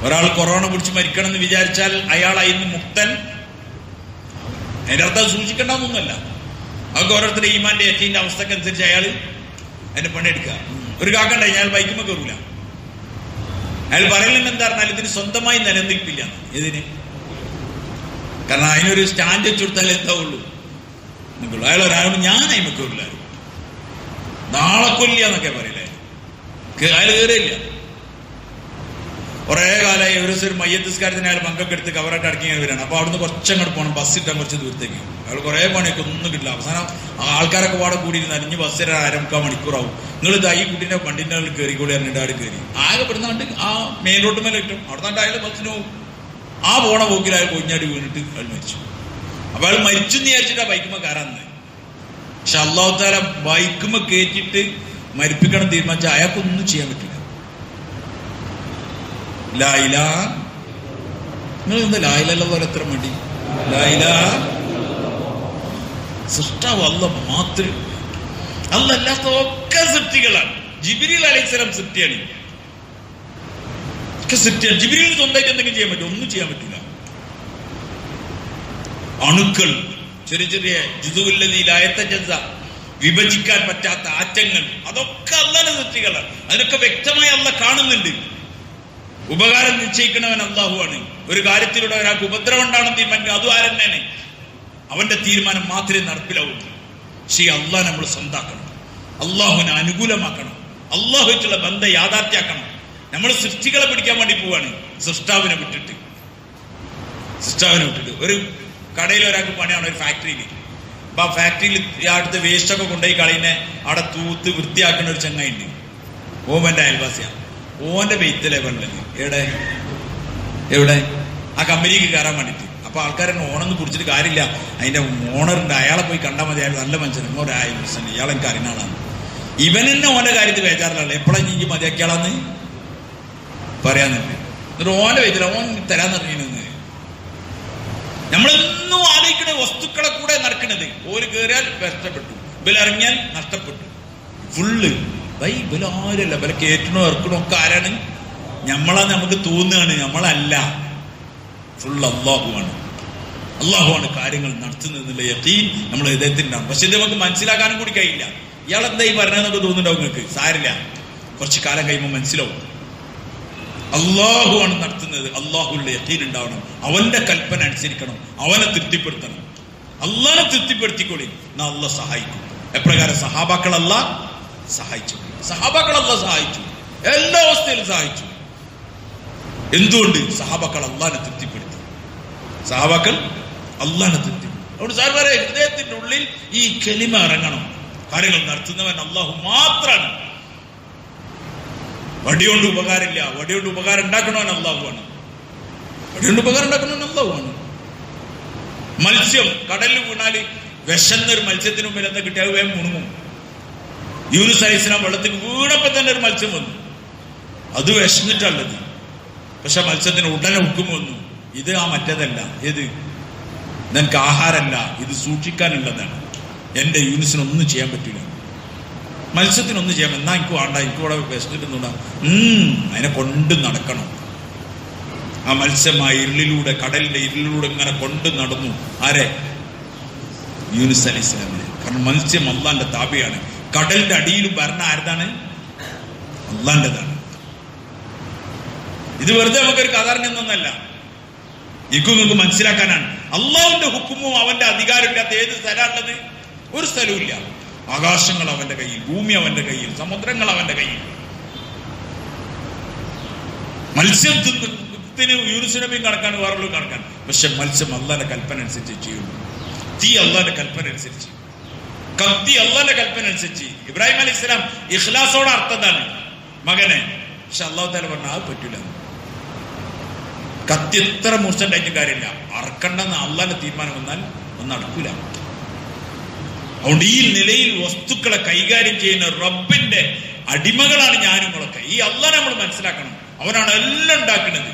ഒരാൾ കൊറോണ പിടിച്ച് മരിക്കണം എന്ന് വിചാരിച്ചാൽ അയാൾ അതിന് മുക്തൻ. അതിന്റെ അർത്ഥം സൂക്ഷിക്കേണ്ടെന്നൊന്നുമല്ല. അതൊക്കെ ഓരോരുത്തരുടെ ഈമാന്റെ എത്തിന്റെ അവസ്ഥക്ക് അനുസരിച്ച് അയാൾ അതിന്റെ പണിയെടുക്കുക. ഒരു കാക്കണ്ട അയാൾ ബൈക്കുമ്പോൾ കയറൂല. അയാൾ പറയലെന്ന് എന്താ പറഞ്ഞാൽ ഇതിന് സ്വന്തമായി നിലനിൽപ്പില്ല. ഇതിന് കാരണം അതിനൊരു സ്റ്റാൻഡ് വെച്ച് കൊടുത്താൽ എന്താവുള്ളൂ? അയാൾ ഒരാളോട് ഞാൻ അതിന് കയറില്ല, നാളെ കൊല്ലിയാന്നൊക്കെ പറയില്ലേ. അയാൾ കയറിയില്ല. കുറെ കാലമായി ഒരു ദിവസം ഒരു മയ്യത്തിസ്കാരത്തിന് അയാൾ പങ്കൊക്കെ എടുത്ത് കവറായിട്ട് അടക്കി വരികയാണ്. അപ്പൊ അവിടുന്ന് കുറച്ചങ്ങോട്ട് പോകണം, ബസ് ഇട്ടാൻ കുറച്ച് ദൂരത്തേക്ക്. അയാൾ കുറെ പണിയൊക്കെ ഒന്നും കിട്ടില്ല. അവസാനം ആൾക്കാരൊക്കെ പാടെ കൂടിയിരുന്ന അരിഞ്ഞ് ബസ് തരാൻ 1.25 മണിക്കൂറാവും. നിങ്ങൾ ഇത് ഈ കുട്ടീന്റെ വണ്ടിന്റെ കയറിക്കൂടി പറഞ്ഞിട്ട് അവിടെ കയറി ആകെ പെടുന്നാണ്ട് ആ മെയിൻ റോഡ് മേലെ കിട്ടും. അവിടെ നിന്ന് അയാൾ ബസ്സിന് പോകും. ആ പോണ പോക്കിൽ അയാൾ കൊഞ്ഞാടി വീണിട്ട് അയാൾ മരിച്ചു. അപ്പൊ അയാൾ മരിച്ചു എന്ന് വിചാരിച്ചിട്ടാ ബൈക്കുമ്പോ കയറാന്ന്. പക്ഷെ അള്ളാഹു തആല ബൈക്കുമ്പോ കയറ്റിട്ട് മരിപ്പിക്കണം തീരുമാനിച്ചാൽ അയാൾക്കൊന്നും ചെയ്യാൻ പറ്റില്ല. ലായിലാ നിങ്ങൾ എന്താ ലായിലല്ല പോലെ എത്ര മടി? ലായിലാ സൃഷ്ടാവ് അല്ലാഹ് മാത്രം. അല്ലാഹ് അല്ലാത്ത ഒക്കെ സൃഷ്ടികളാണ്. ജിബ്രീൽ അലൈഹിസ്സലാം സൃഷ്ടിയാണ്. ജിബ്രീലിന് സ്വന്തമായിട്ട് എന്തെങ്കിലും ചെയ്യാൻ പറ്റും? ഒന്നും ചെയ്യാൻ പറ്റില്ല. അണുക്കൾ, ചെറിയ ചെറിയ വിഭജിക്കാൻ പറ്റാത്ത ആറ്റങ്ങൾ, അതൊക്കെ അല്ലാഹുവിന്റെ സൃഷ്ടികളാണ്. അതിനൊക്കെ വ്യക്തമായി അല്ലാഹ് കാണുന്നുണ്ട്. ഉപകാരം നിശ്ചയിക്കണവൻ അല്ലാഹുവാണ്. ഒരു കാര്യത്തിലൂടെ ഒരാൾക്ക് ഉപദ്രവം ഉണ്ടാണെന്ന് തീരുമാനിക്കുക അതും ആരെന്നെയാണ്. അവന്റെ തീരുമാനം മാത്രമേ നടപ്പിലാവുള്ളൂ. പക്ഷേ അള്ളാഹ് നമ്മൾ സ്വന്താക്കണം, അള്ളാഹുവിനെ അനുകൂലമാക്കണം, അള്ളാഹുവായിട്ടുള്ള ബന്ധം യാഥാർത്ഥ്യാക്കണം. നമ്മൾ സൃഷ്ടികളെ പിടിക്കാൻ വേണ്ടി പോവാണ്, സൃഷ്ടാവിനെ വിട്ടിട്ട്. ഒരു കടയിൽ ഒരാൾക്ക് പണിയാണ്, ഒരു ഫാക്ടറിയിൽ. അപ്പൊ ആ ഫാക്ടറിയിൽ അടുത്ത് വേസ്റ്റൊക്കെ കൊണ്ടുപോയി കളയുന്ന അവിടെ തൂത്ത് വൃത്തിയാക്കുന്ന ഒരു ചങ്ങായിണ്ട്. ഓമന്റെ അയൽവാസിയാണ്. ഓന്റെ വെയ്ത്തല്ലേ വെള്ളം എവിടെ ആ കമ്പനിക്ക് കയറാൻ വേണ്ടിട്ട്. അപ്പൊ ആൾക്കാരെന്നെ ഓണെന്ന് കുടിച്ചിട്ട് കാര്യമില്ല, അതിന്റെ ഓണറുണ്ട്, അയാളെ പോയി കണ്ടാൽ മതി, അയാൾ നല്ല മനുഷ്യൻ, ഒരാഴ്ച ഇയാളെ എനിക്ക് അറിയുന്ന ആളാണ്. ഇവൻ തന്നെ ഓന്റെ കാര്യത്തിൽ ബേജാറിലല്ല, എപ്പോഴാണ് എനിക്ക് മതിയാക്കിയാളാന്ന് പറയാന്നുണ്ട്. എന്നിട്ട് ഓന്റെ വെയ്ത്തില്ല, ഓൻ തരാന്ന് പറഞ്ഞിരുന്നത്. നമ്മളെന്നും ആലോചിക്കണ വസ്തുക്കളെ കൂടെ നടക്കുന്നത്. ഓര് കയറിയാൽ നഷ്ടപ്പെട്ടു, ഇവരിറങ്ങിയാൽ നഷ്ടപ്പെട്ടു. ഫുള്ള് ഇവരാരല്ല, ഇവരെ കയറ്റണോ ഇറക്കണോ ഒക്കെ ആരാണ്? നമ്മളാന്ന് നമുക്ക് തോന്നുകയാണ്, നമ്മളല്ല. ഫുൾ അള്ളാഹുവാണ്. അള്ളാഹുവാണ് കാര്യങ്ങൾ നടത്തുന്നതിനുള്ള യഖീൻ നമ്മൾ ഹൃദയത്തിലുണ്ടാവും. പക്ഷെ ഇത് നമുക്ക് മനസ്സിലാക്കാനും കൂടി കഴിയില്ല. ഇയാളെന്താ ഈ പറഞ്ഞതെന്നൊക്കെ തോന്നുന്നുണ്ടാവും നിങ്ങൾക്ക്. സാരില്ല, കുറച്ച് കാലം കഴിയുമ്പോൾ മനസ്സിലാവും. അള്ളാഹുവാണ് നടത്തുന്നത്. അള്ളാഹുവിന്റെ യഖീൻ ഉണ്ടാവണം, അവന്റെ കൽപ്പന അനുസരിക്കണം, അവനെ തൃപ്തിപ്പെടുത്തണം. അള്ളാഹനെ തൃപ്തിപ്പെടുത്തിക്കൊള്ളി, എന്നാ അള്ളാഹ് സഹായിക്കും. എപ്രകാരം സഹാബാക്കൾ അല്ലാഹ് സഹായിച്ചു, സഹാബാക്കൾ അല്ലാഹ് സഹായിച്ചു, എല്ലാ അവസ്ഥയിലും സഹായിച്ചു. എന്തുകൊണ്ട്? സഹാബാക്കൾ അള്ളാഹനെ തൃപ്തിപ്പെടുത്തി. സഹാബാക്കൾ അള്ളാഹനെ തൃപ്തി. അതുകൊണ്ട് സാർ പറയാം, ഹൃദയത്തിന്റെ ഉള്ളിൽ ഈ കലിമ ഇറങ്ങണം. കാര്യങ്ങൾ നടത്തുന്നവൻ അള്ളാഹു മാത്രമാണ്. വടികൊണ്ട് ഉപകാരമില്ല. വടികൊണ്ട് ഉപകാരം ഉണ്ടാക്കണവൻ അള്ളാഹുവാണ്. വടികൊണ്ട് ഉപകാരം ഉണ്ടാക്കണവൻ അള്ളാഹുവാണ്. മത്സ്യം കടലിൽ വീണാല് വിശന്നൊരു മത്സ്യത്തിന് മുമ്പിൽ എന്താ കിട്ടിയാൽ വേഗം മുണുങ്ങും. യൂനുസ് അലൈഹിസ്സലാം വെള്ളത്തിൽ വീണപ്പോ തന്നെ ഒരു മത്സ്യം വന്നു. അത് വിശന്നിട്ടുള്ളത്. പക്ഷെ മത്സ്യത്തിന് ഉടനെ ഉക്കും വന്നു. ഇത് ആ മറ്റേതല്ല. ഏത്? നിനക്ക് ആഹാരമല്ല, ഇത് സൂക്ഷിക്കാനുള്ളതാണ്. എന്റെ യൂനുസിനൊന്നും ചെയ്യാൻ പറ്റില്ല. മത്സ്യത്തിനൊന്നും ചെയ്യാൻ, എന്നാ എനിക്ക് വേണ്ട, എനിക്ക് ഇവിടെ വിശന്നിട്ടുണ്ടാ. അതിനെ കൊണ്ട് നടക്കണം. ആ മത്സ്യം ആ ഇരുളിലൂടെ, കടലിന്റെ ഇരുളിലൂടെ ഇങ്ങനെ കൊണ്ട് നടന്നു. ആരെ? യൂനുസ് അലൈഹിസ്സലാമിനെ. കാരണം മത്സ്യം അള്ളാന്റെ താബിയാണ്. കടലിന്റെ അടിയിലും ഭരണ ആരതാണ്? അള്ളാന്റെതാണ്. ഇത് വെറുതെ നമുക്കൊരു കഥാരണയൊന്നല്ല. ഇക്കും നിങ്ങൾക്ക് മനസ്സിലാക്കാനാണ്. അള്ളാഹുവിന്റെ ഹുക്കുമും അവന്റെ അധികാരം ഇല്ലാത്ത ഏത് സ്ഥലമുള്ളത്? ഒരു സ്ഥലവും ഇല്ല. ആകാശങ്ങൾ അവന്റെ കയ്യിൽ, ഭൂമി അവന്റെ കയ്യിൽ, സമുദ്രങ്ങൾ അവന്റെ കയ്യിൽ. മത്സ്യത്തിന് യൂനുസ് നബിയും കണക്കാണ്, വേറുള്ള കണക്കാണ്. പക്ഷെ മത്സ്യം അള്ളാന്റെ കൽപ്പന അനുസരിച്ച് ചെയ്യുള്ളൂ. തീ അള്ളാന്റെ കൽപ്പന അനുസരിച്ച്, കത്തി അള്ളാന്റെ കൽപ്പന അനുസരിച്ച്. ഇബ്രാഹിം അലൈഹി സ്വലാം ഇഖ്ലാസോടെ അർത്ഥതാണ് മകനെ. പക്ഷെ അള്ളാഹു തആല പറഞ്ഞു അത് പറ്റൂല. കത്തി എത്ര മൂർച്ചുണ്ടായിട്ട് കാര്യമില്ല, അറക്കണ്ടെന്ന് അള്ളാന്റെ തീരുമാനം വന്നാൽ ഒന്നും നടക്കൂല. അതുകൊണ്ട് ഈ നിലയിൽ വസ്തുക്കളെ കൈകാര്യം ചെയ്യുന്ന റബ്ബിന്റെ അടിമകളാണ് ഞാനും നിങ്ങളൊക്കെ. ഈ അള്ളാഹനെ നമ്മൾ മനസ്സിലാക്കണം. അവനാണ് എല്ലാം ഉണ്ടാക്കുന്നത്.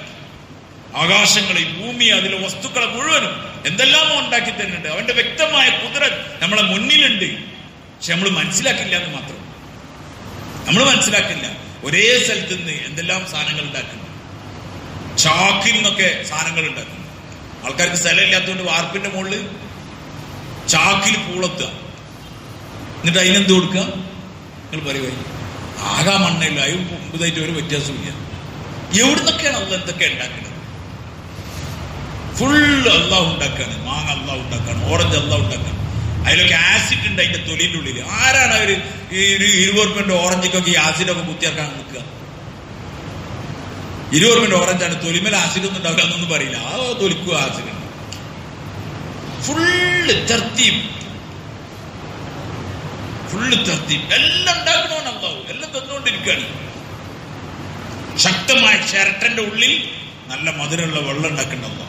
ആകാശങ്ങളെ, ഭൂമിയെ, അതിലെ വസ്തുക്കളെ മുഴുവനും എന്തെല്ലാമോ ഉണ്ടാക്കി തരുന്നുണ്ട്. അവന്റെ വ്യക്തമായ കുതിരത്ത് നമ്മളെ മുന്നിലുണ്ട്. പക്ഷെ നമ്മൾ മനസ്സിലാക്കില്ല എന്ന് മാത്രം. നമ്മൾ മനസ്സിലാക്കില്ല. ഒരേ സ്ഥലത്ത് നിന്ന് എന്തെല്ലാം സാധനങ്ങൾ ഉണ്ടാക്കുന്നു. ചാക്കിൽ നിന്നൊക്കെ സാധനങ്ങൾ ഉണ്ടാക്കുന്നു. ആൾക്കാർക്ക് സ്ഥലമില്ലാത്തതുകൊണ്ട് വാർപ്പിന്റെ മുകളിൽ ചാക്കിൽ പൂളത്തുക. എന്നിട്ട് അതിനെന്ത് കൊടുക്കുക? നിങ്ങൾ പറയുക ആകാ മണ്ണയില്ല. അതിന് മുമ്പതായിട്ട് ഒരു വ്യത്യാസമില്ല. എവിടുന്നൊക്കെയാണ് അള്ളാഹ് എന്തൊക്കെ ഉണ്ടാക്കുന്നത്? ഫുള്ള് അള്ളാഹ് ഉണ്ടാക്കാണ്. മാങ്ങ അള്ളാഹ് ഉണ്ടാക്കാണ്, ഓറഞ്ച് അള്ളാഹ് ഉണ്ടാക്കാണ്. അതിലൊക്കെ ആസിഡ് ഉണ്ട് അതിന്റെ തൊലിന്റെ ഉള്ളിൽ. ആരാണ് അവര് ഈ 20 രൂപന്റെ ഓറഞ്ചിക്കൊക്കെ ഈ ആസിഡൊക്കെ കുത്തിയിറക്കാൻ നിൽക്കുക? 20 രൂപന്റെ ഓറഞ്ചാണ്, തൊലിമേൽ ആസിഡ് ഒന്നും ഉണ്ടാവില്ല എന്നൊന്നും പറയില്ല. ആ തൊലിക്കുക ആസിഡ്. ഫുള്ള് തർത്തീബ്, ഫുള്ള് തർത്തീബ്. എല്ലാം ഉണ്ടാക്കണമെന്ന് അള്ളാഹു എല്ലാം തന്നുകൊണ്ടിരിക്കുകയാണ്. ശക്തമായ ചിരട്ടന്റെ ഉള്ളിൽ നല്ല മധുരമുള്ള വെള്ളം ഉണ്ടാക്കണ്ടല്ലോ.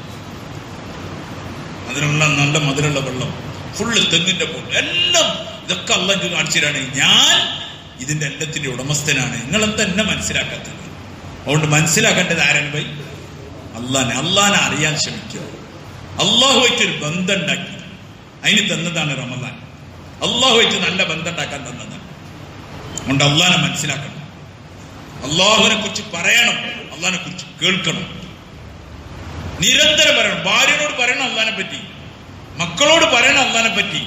അതിനുള്ള നല്ല മധുരമുള്ള വെള്ളം, ഫുള്ള് തെങ്ങിന്റെ പൂൾ, എല്ലാം ഇതൊക്കെ അള്ളാഹ് കാണിച്ചിട്ടാണ്. ഞാൻ ഇതിന്റെ എല്ലാത്തിന്റെ ഉടമസ്ഥനാണ്. നിങ്ങളെന്താ എന്നെ മനസ്സിലാക്കാത്തത്? അതുകൊണ്ട് മനസ്സിലാക്കേണ്ടത് ആരാണ്? ഭൈ അള്ളാനെ. അള്ളാനെ അറിയാൻ ശ്രമിക്കുക. അള്ളാഹുവായിട്ടൊരു ബന്ധം ഉണ്ടാക്കി അതിന് തന്നതാണ് റമദാൻ. അള്ളാഹുവായിട്ട് നല്ല ബന്ധം ഉണ്ടാക്കാൻ തന്നതാണ്. അതുകൊണ്ട് അള്ളാനെ മനസ്സിലാക്കണം. അള്ളാഹുവിനെ കുറിച്ച് പറയണം, അള്ളാഹിനെ കുറിച്ച് കേൾക്കണം, നിരന്തരം പറയണം. ഭാര്യനോട് പറയണം അള്ളാഹിനെ പറ്റി, മക്കളോട് പറയണം അള്ളാഹിനെ പറ്റി.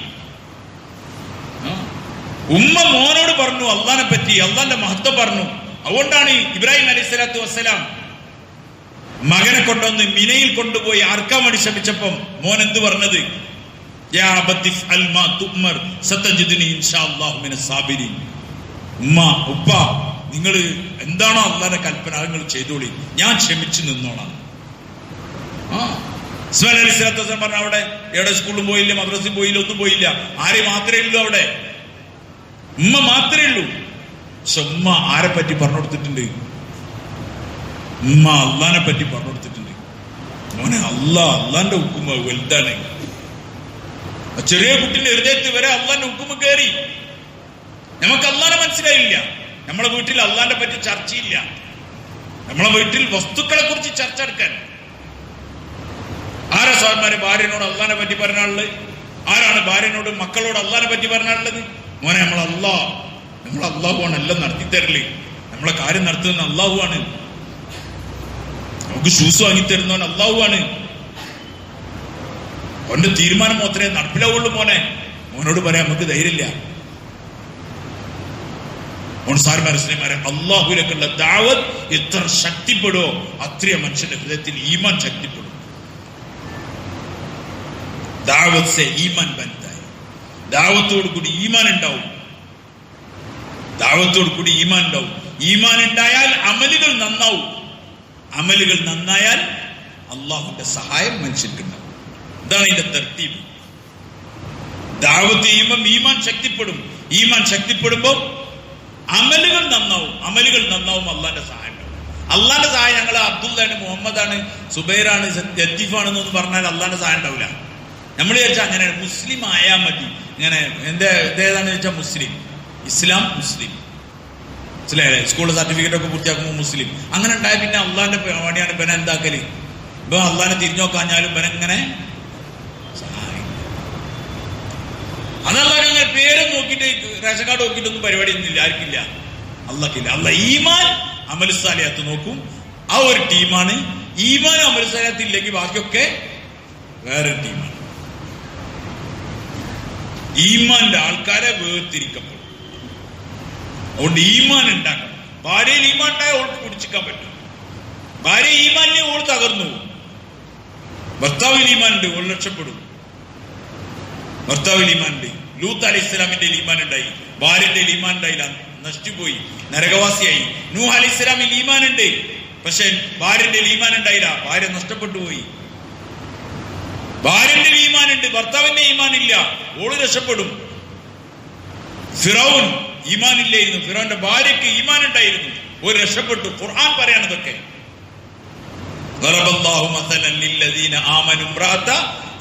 ഉമ്മ മോനോട് പറഞ്ഞു അള്ളാഹിനെ പറ്റി, അള്ളാഹിന്റെ മഹത്വം പറഞ്ഞു. അതുകൊണ്ടാണ് ഇബ്രാഹിം അലൈഹി സ്വലാത്തു വസ്സലാം മകനെ കൊണ്ടുവന്ന് മിനയിൽ കൊണ്ടുപോയി അർക്കാൻ വേണ്ടി ശ്രമിച്ചപ്പം മോൻ എന്ത് പറഞ്ഞത്? യാ അബതി ഫഅൽ മാ തുഅ്മർ സതജിദുനി ഇൻഷാഅല്ലാഹു മിനസ് സാബിരീൻ. ഉമ്മ, ഉപ്പ, നിങ്ങൾ എന്താണോ അള്ളാഹിന്റെ കൽപ്പന നിങ്ങൾ ചെയ്തോളി, ഞാൻ ക്ഷമിച്ചു നിന്നോളാം. ഇസ്മായിൽ അലൈഹി സ്വലാത്തു വസ്സലാം പറഞ്ഞ അവിടെ എവിടെ സ്കൂളിലും പോയില്ല, മദ്രസയിൽ പോയില്ല, ഒന്നും പോയില്ല. ആരെ മാത്രമേ ഉള്ളൂ അവിടെ? ഉമ്മ മാത്രമേ ഉള്ളൂ. പക്ഷെ ഉമ്മ ആരെ പറ്റി പറഞ്ഞു കൊടുത്തിട്ടുണ്ട്? ഉമ്മ അള്ളാഹിനെ പറ്റി പറഞ്ഞു കൊടുത്തിട്ടുണ്ട്. മോനെ, അള്ളാന്റെ ഹുക്കുമ വലുതാണ്. ചെറിയ കുട്ടിന്റെ ഹൃദയത്തിൽ വരെ അള്ളാന്റെ ഹുക്കുമ കയറി. നമുക്ക് അള്ളാനെ മനസ്സിലായില്ല. നമ്മളെ വീട്ടിൽ അള്ളാന്റെ പറ്റി ചർച്ചയില്ല. നമ്മളെ വീട്ടിൽ വസ്തുക്കളെ കുറിച്ച് ചർച്ച എടുക്കാൻ ആരാ സാർമാരെ ഭാര്യനോട് അള്ളാനെ പറ്റി പറഞ്ഞാളുള്ളത്? ആരാണ് ഭാര്യനോട് മക്കളോട് അള്ളാനെ പറ്റി പറഞ്ഞാളുള്ളത്? മോനെ, നമ്മൾ അള്ളാഹുവാണ് എല്ലാം നടത്തി തരല്. നമ്മളെ കാര്യം നടത്തുന്ന അള്ളാഹുവാണ്. നമുക്ക് ഷൂസ് വാങ്ങിത്തരുന്നവൻ അള്ളാഹുവാണ്. അവന്റെ തീരുമാനം മാത്രമേ നടപ്പിലാവുള്ളൂ. മോനോട് പറയാൻ നമുക്ക് ധൈര്യമില്ല. സാർമാരെ, അള്ളാഹുവിലേക്കുള്ള ദഅവത്ത് എത്ര ശക്തിപ്പെടുമോ അത്രയും മനുഷ്യന്റെ ഹൃദയത്തിൽ ഈമാൻ ശക്തിപ്പെടും. ദഅവത്ത് സേ ഈമാൻ ബൻതാ ഹൈ. ദഅവത്തോട് കൂടി ഈമാൻ ഉണ്ടാവും. ദഅവത്തോട് കൂടി ഈമാൻ ഉണ്ടാവും. ഈമാൻ ഉണ്ടായാൽ അമലുകൾ നന്നാവും. അമലുകൾ നന്നായാൽ അള്ളാഹുവിന്റെ സഹായം മനുഷ്യർക്കുണ്ടാവും. ഇതാണ് ഇതിന്റെ തർത്തീബ്. ദഅവത്ത് ചെയ്യുമ്പോൾ ഈമാൻ ശക്തിപ്പെടും. ഈമാൻ ശക്തിപ്പെടുമ്പോൾ അമലുകൾ നന്നാവും. അമലുകൾ നന്നാവും. അള്ളാന്റെ സഹായം ഉണ്ടാവും. അള്ളാന്റെ സഹായം ഞങ്ങൾ അബ്ദുള്ളാണ്, മുഹമ്മദാണ്, സുബൈറാണ്, ലത്തീഫാണെന്നൊന്നും പറഞ്ഞാൽ അള്ളാന്റെ സഹായം ഉണ്ടാവില്ല. നമ്മൾ വിചാരിച്ചാൽ അങ്ങനെയാണ്. മുസ്ലിം ആയാൽ മതി. ഇങ്ങനെ ഇതേതാണെന്ന് വെച്ചാൽ മുസ്ലിം, ഇസ്ലാം, മുസ്ലിം, മനസ്സിലായല്ലേ? സ്കൂൾ സർട്ടിഫിക്കറ്റ് ഒക്കെ പൂർത്തിയാക്കുമ്പോൾ മുസ്ലിം. അങ്ങനെ ഉണ്ടായ പിന്നെ അള്ളാന്റെ പണിയാണ് ഇവനെ എന്താക്കല്. ഇപ്പൊ അള്ളാനെ തിരിഞ്ഞു നോക്കാഞ്ഞാലും ഇവനെങ്ങനെ സഹായിക്കും. അതല്ല അങ്ങനെ പേരും നോക്കിയിട്ട് റേഷൻ കാർഡ് നോക്കിയിട്ടൊന്നും പരിപാടി ഒന്നുമില്ല, ആർക്കില്ല, അള്ളാഹില്ല. അല്ല ഈമാൻ അമലുസാലിയാത്ത് നോക്കും. ആ ഒരു ടീമാണ്. ഈമാൻ അമലുസാലിയാത്ത് ഇല്ലെങ്കിൽ ബാക്കിയൊക്കെ വേറൊരു ടീമാണ്. ഈമാന്റെ ആൾക്കാരെ വേർതിരിക്കപ്പെടും. അതുകൊണ്ട് ഈമാൻ ഉണ്ടാക്കണം. ഭാര്യയിൽ ഈമാൻ ഉണ്ടായ ഓൾക്ക് പിടിച്ചിക്കാൻ പറ്റും. ഭാര്യ ഈമാനിലെ ഓൾ തകർന്നു പോകും. ഭർത്താവിൽ ഈമാനുണ്ട്, ഓൾ രക്ഷപ്പെടും. ഭർത്താവിൽ ഈമാനുണ്ട്. ലൂത്ത് അലൈഹി ഇസ്ലാമിന്റെ ഈമാൻ ഉണ്ടായി, ഭാര്യന്റെ ഈമാൻ ഉണ്ടായില്ല, നശിച്ചുപോയി, നരകവാസിയായി. നൂഹ് അലൈഹി ഇസ്ലാമിൽ ഈമാൻ ഉണ്ട്, പക്ഷെ ഭാര്യന്റെ ഈമാൻ ഉണ്ടായില്ല, ഭാര്യ നഷ്ടപ്പെട്ടു പോയി. ഭാര്യന്റെ ഈമാൻ ഉണ്ട്, ഭർത്താവിന്റെ ഈമാൻ ഇല്ല, ഓള് രക്ഷപ്പെടും. ഫിറൗൻ ഈമാൻ ഇല്ലായിരുന്നു, ഫിറൗന്റെ ഭാര്യക്ക് ഈമാൻ ഉണ്ടായിരുന്നു, ഒരു രക്ഷപ്പെട്ടു. ഖുർആൻ പറയാനതൊക്കെ. ضربallahu مثلا للذين آمنوا امرأة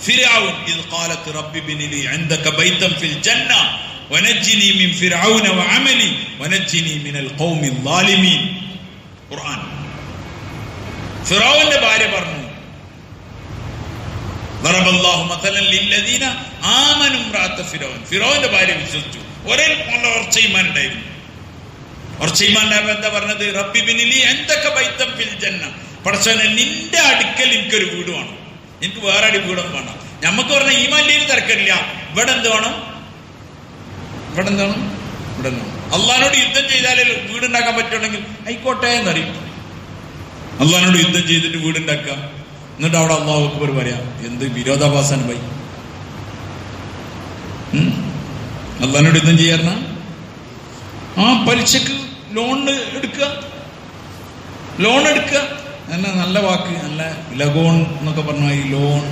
فرعون إذ قالت رب ابن لي عندك بيتا في الجنة ونجني من فرعون وعملي ونجني من القوم الظالمين. ഖുർആൻ. ഫിറൗന്റെ ഭാര്യ പറഞ്ഞു, ضربallahu مثلا للذين آمنوا امرأة فرعون. ഫിറൗന്റെ ഭാര്യ വിശ്വസിച്ചു, ഒരേ നല്ല ഉറച്ചയിമാൻ ഉണ്ടായിരുന്നു. ഉറച്ചയിമാൻ ഉണ്ടായപ്പോ എന്താ പറഞ്ഞത്? റബ്ബി ഇബ്നി ലി ഇൻദക ബൈതൻ ഫിൽ ജന്ന. പടച്ചോനെ, നിന്റെ അടുക്കൽ എനിക്കൊരു വീട് വേണം, എനിക്ക് വേറെ അടി വീടൊന്നും വേണം. ഞമ്മക്ക് പറഞ്ഞ ഈമാനിലേക്ക് തിരക്കില്ല. ഇവിടെ എന്ത് വേണം? ഇവിടെ എന്താണ്? ഇവിടെ അള്ളാഹിനോട് യുദ്ധം ചെയ്താലേ വീടുണ്ടാക്കാൻ പറ്റുള്ളെങ്കിൽ ആയിക്കോട്ടെ എന്നറിയും. അള്ളാഹിനോട് യുദ്ധം ചെയ്തിട്ട് വീടുണ്ടാക്കുക, എന്നിട്ട് അവിടെ അള്ളാഹു അക്ബർ പറയാം. എന്ത് വിരോധാഭാസമാണ് ഭൈ. അള്ളാഹിനോട് യുദ്ധം ചെയ്യാറുന്ന ആ പലിശക്ക് ലോൺ എടുക്കുക, ലോൺ എടുക്കുക എന്നെ നല്ല വാക്ക്, നല്ല ലഗോൺ എന്നൊക്കെ പറഞ്ഞ ഈ ലോൺ,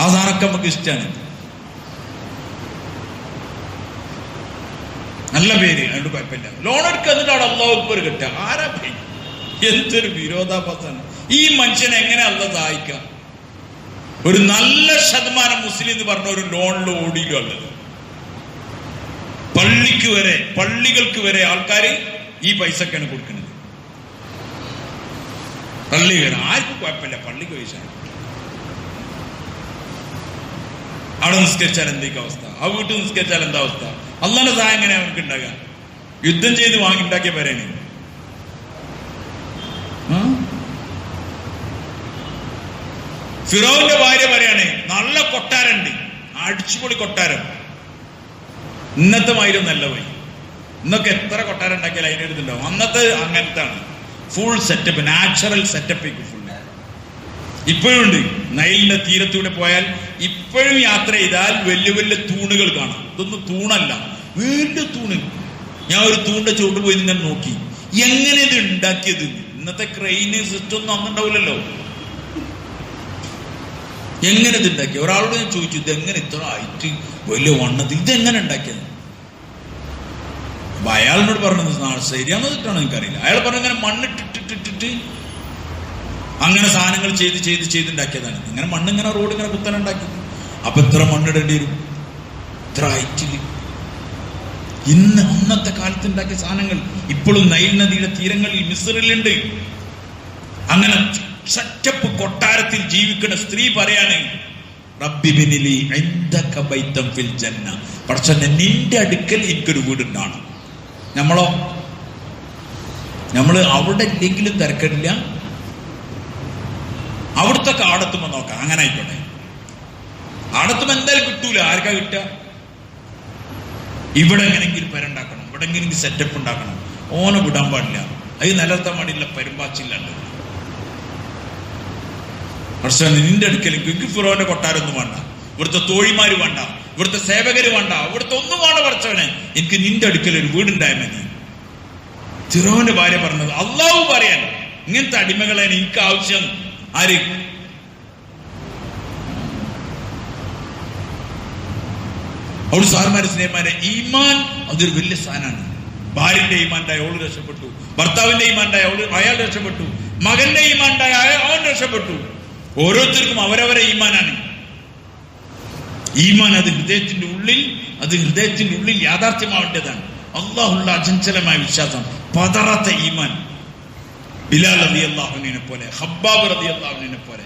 ആ സാധനമൊക്കെ നമുക്ക് ഇഷ്ടമാണ്. നല്ല പേര്, അതുകൊണ്ട് കുഴപ്പമില്ല. ലോൺ എടുക്കുക, എന്നിട്ട് അവിടെ അള്ളാഹു അക്ബർ കിട്ടുക. ആരാ ഭൈ? എന്തൊരു വിരോധാഭാസമാണ്. ഈ മനുഷ്യനെ എങ്ങനെ അള്ളാഹ് സഹായിക്കാം? ഒരു നല്ല ശതമാനം മുസ്ലിം എന്ന് പറഞ്ഞ ഒരു ലോണിൽ ഓടിയിലും ഉള്ളത്. പള്ളികൾക്ക് വരെ ആൾക്കാർ ഈ പൈസക്കാണ് കൊടുക്കുന്നത്. പള്ളി വരെ ആർക്കും കുഴപ്പമില്ല, പള്ളിക്ക് പൈസ. അവിടെ നിസ്കരിച്ചാൽ എന്തൊക്കെ അവസ്ഥ, ആ വീട്ടിൽ നിസ്കരിച്ചാൽ എന്താ അവസ്ഥ? അള്ളാന്റെ സഹായം എങ്ങനെ അവർക്ക് ഉണ്ടാകാം? യുദ്ധം ചെയ്ത് വാങ്ങിണ്ടാക്കിയ പേരാണ്. ഫിറോന്റെ ഭാര്യ പറയാണ്, നല്ല കൊട്ടാരണ്ട്, അടിച്ചുപൊളി കൊട്ടാരം. ഇന്നത്തെ മാതിരി നല്ല പോയി. ഇന്നൊക്കെ എത്ര കൊട്ടാരം ഉണ്ടാക്കിയാൽ അതിൻ്റെ ഇതുണ്ടാവും. അന്നത്തെ അങ്ങനത്തെ ആണ്, full setup, natural setup full. ഇപ്പോഴും ഉണ്ട്. നൈലിന്റെ തീരത്തൂടെ പോയാൽ ഇപ്പോഴും യാത്ര ചെയ്താൽ വലിയ വലിയ തൂണുകൾ കാണാം. ഇതൊന്നും തൂണല്ല, വലിയ തൂണ്. ഞാൻ ഒരു തൂണിന്റെ ചുവട്ട് പോയി ഇങ്ങനെ നോക്കി, എങ്ങനെ ഇത് ഉണ്ടാക്കിയത്? ഇന്നത്തെ ക്രെയിന് സിസ്റ്റം ഒന്നും അന്നുണ്ടാവില്ലല്ലോ. എങ്ങനെ ഇത് ഉണ്ടാക്കി? ഒരാളോട് ഞാൻ ചോദിച്ചു, ഇതെങ്ങനെ ഇത്ര ആയിട്ട് വലിയ വണ്ണത്തിൽ ഇതെങ്ങനെ ഉണ്ടാക്കിയത്? അപ്പൊ അയാളിനോട് പറഞ്ഞത് ശരിയാണോ തെറ്റാണോ എനിക്കറിയില്ല. അയാൾ പറഞ്ഞ ഇങ്ങനെ മണ്ണിട്ടിട്ടിട്ടിട്ട് അങ്ങനെ സാധനങ്ങൾ ചെയ്തുണ്ടാക്കിയതാണ്. ഇങ്ങനെ മണ്ണ് ഇങ്ങനെ റോഡ് ഇങ്ങനെ കുത്തനെ ഉണ്ടാക്കി. അപ്പൊ എത്ര മണ്ണിടേണ്ടി വരും? ഇത്ര ഹൈറ്റില്. ഇന്ന് അന്നത്തെ കാലത്ത് ഉണ്ടാക്കിയ സാധനങ്ങൾ ഇപ്പോഴും നൈൽ നദിയുടെ തീരങ്ങളിൽ മിസ്റിലുണ്ട്. അങ്ങനെ സെറ്റപ്പ് കൊട്ടാരത്തിൽ ജീവിക്കുന്ന സ്ത്രീ പറയാണ്, റബ്ബി ഇബ്നി ലി ഇൻദക ബൈതൻ ഫിൽ ജന്ന. പടച്ചോനെ, നിന്റെ അടുക്കൽ എനിക്കൊരു വീടുണ്ടാണ്. നമ്മളോ? നമ്മള് അവിടെ ഇല്ലെങ്കിലും തിരക്കില്ല, അവിടുത്തെ ആടത്തുമ്പോ നോക്കാം. അങ്ങനെ ആയിക്കോട്ടെ. ആടത്തുമ്പോ എന്തായാലും കിട്ടൂല. ആർക്കാ കിട്ടുക? ഇവിടെ എങ്ങനെങ്കിലും പെരണ്ടാക്കണം, ഇവിടെ എങ്ങനെയെങ്കിലും സെറ്റപ്പ് ഉണ്ടാക്കണം. ഓനെ വിടാൻ പാടില്ല, അത് നിലനിർത്താൻ പാടില്ല, പെരുമ്പാച്ചില്ലാണ്ട്. പക്ഷെ നിന്റെ അടുക്കൽ എനിക്ക് ഫിറോന്റെ കൊട്ടാരൊന്നും വേണ്ട, ഇവിടുത്തെ തോഴിമാര് വേണ്ട, ഇവിടുത്തെ സേവകര് വേണ്ട, ഇവിടുത്തെ ഒന്നും വേണ്ട. പഠിച്ചവനെ, എനിക്ക് നിന്റെ അടുക്കൽ ഒരു വീടുണ്ടായ മതി. ഫിറോന്റെ ഭാര്യ പറഞ്ഞത്. അള്ളാഹു പറയാൻ, ഇങ്ങനത്തെ അടിമകളെ എനിക്ക് ആവശ്യം. ആര്? അവിടെ സാർമാരെ സ്നേഹമാരെ ഈമാൻ അതൊരു വലിയ സ്ഥാനാണ്. ഭാര്യന്റെ ഈമാൻണ്ടായ അവള് രക്ഷപ്പെട്ടു, ഭർത്താവിന്റെ ഈമാൻണ്ടായ അയാൾ രക്ഷപ്പെട്ടു, മകന്റെ ഈമാൻണ്ടായ അവൻ രക്ഷപ്പെട്ടു. ഓരോരുത്തർക്കും അവരവരെ ഈമാനാണ്. ഈമാൻ അത് ഹൃദയത്തിന്റെ ഉള്ളിൽ യാഥാർത്ഥ്യമാവേണ്ടതാണ്. അള്ളാഹുള്ള അചഞ്ചലമായ വിശ്വാസം, പതറാത്ത ഈമാൻ. ബിലാൽ റളിയല്ലാഹുവിനെ പോലെ, ഹബ്ബാബ് റളിയല്ലാഹുവിനെ പോലെ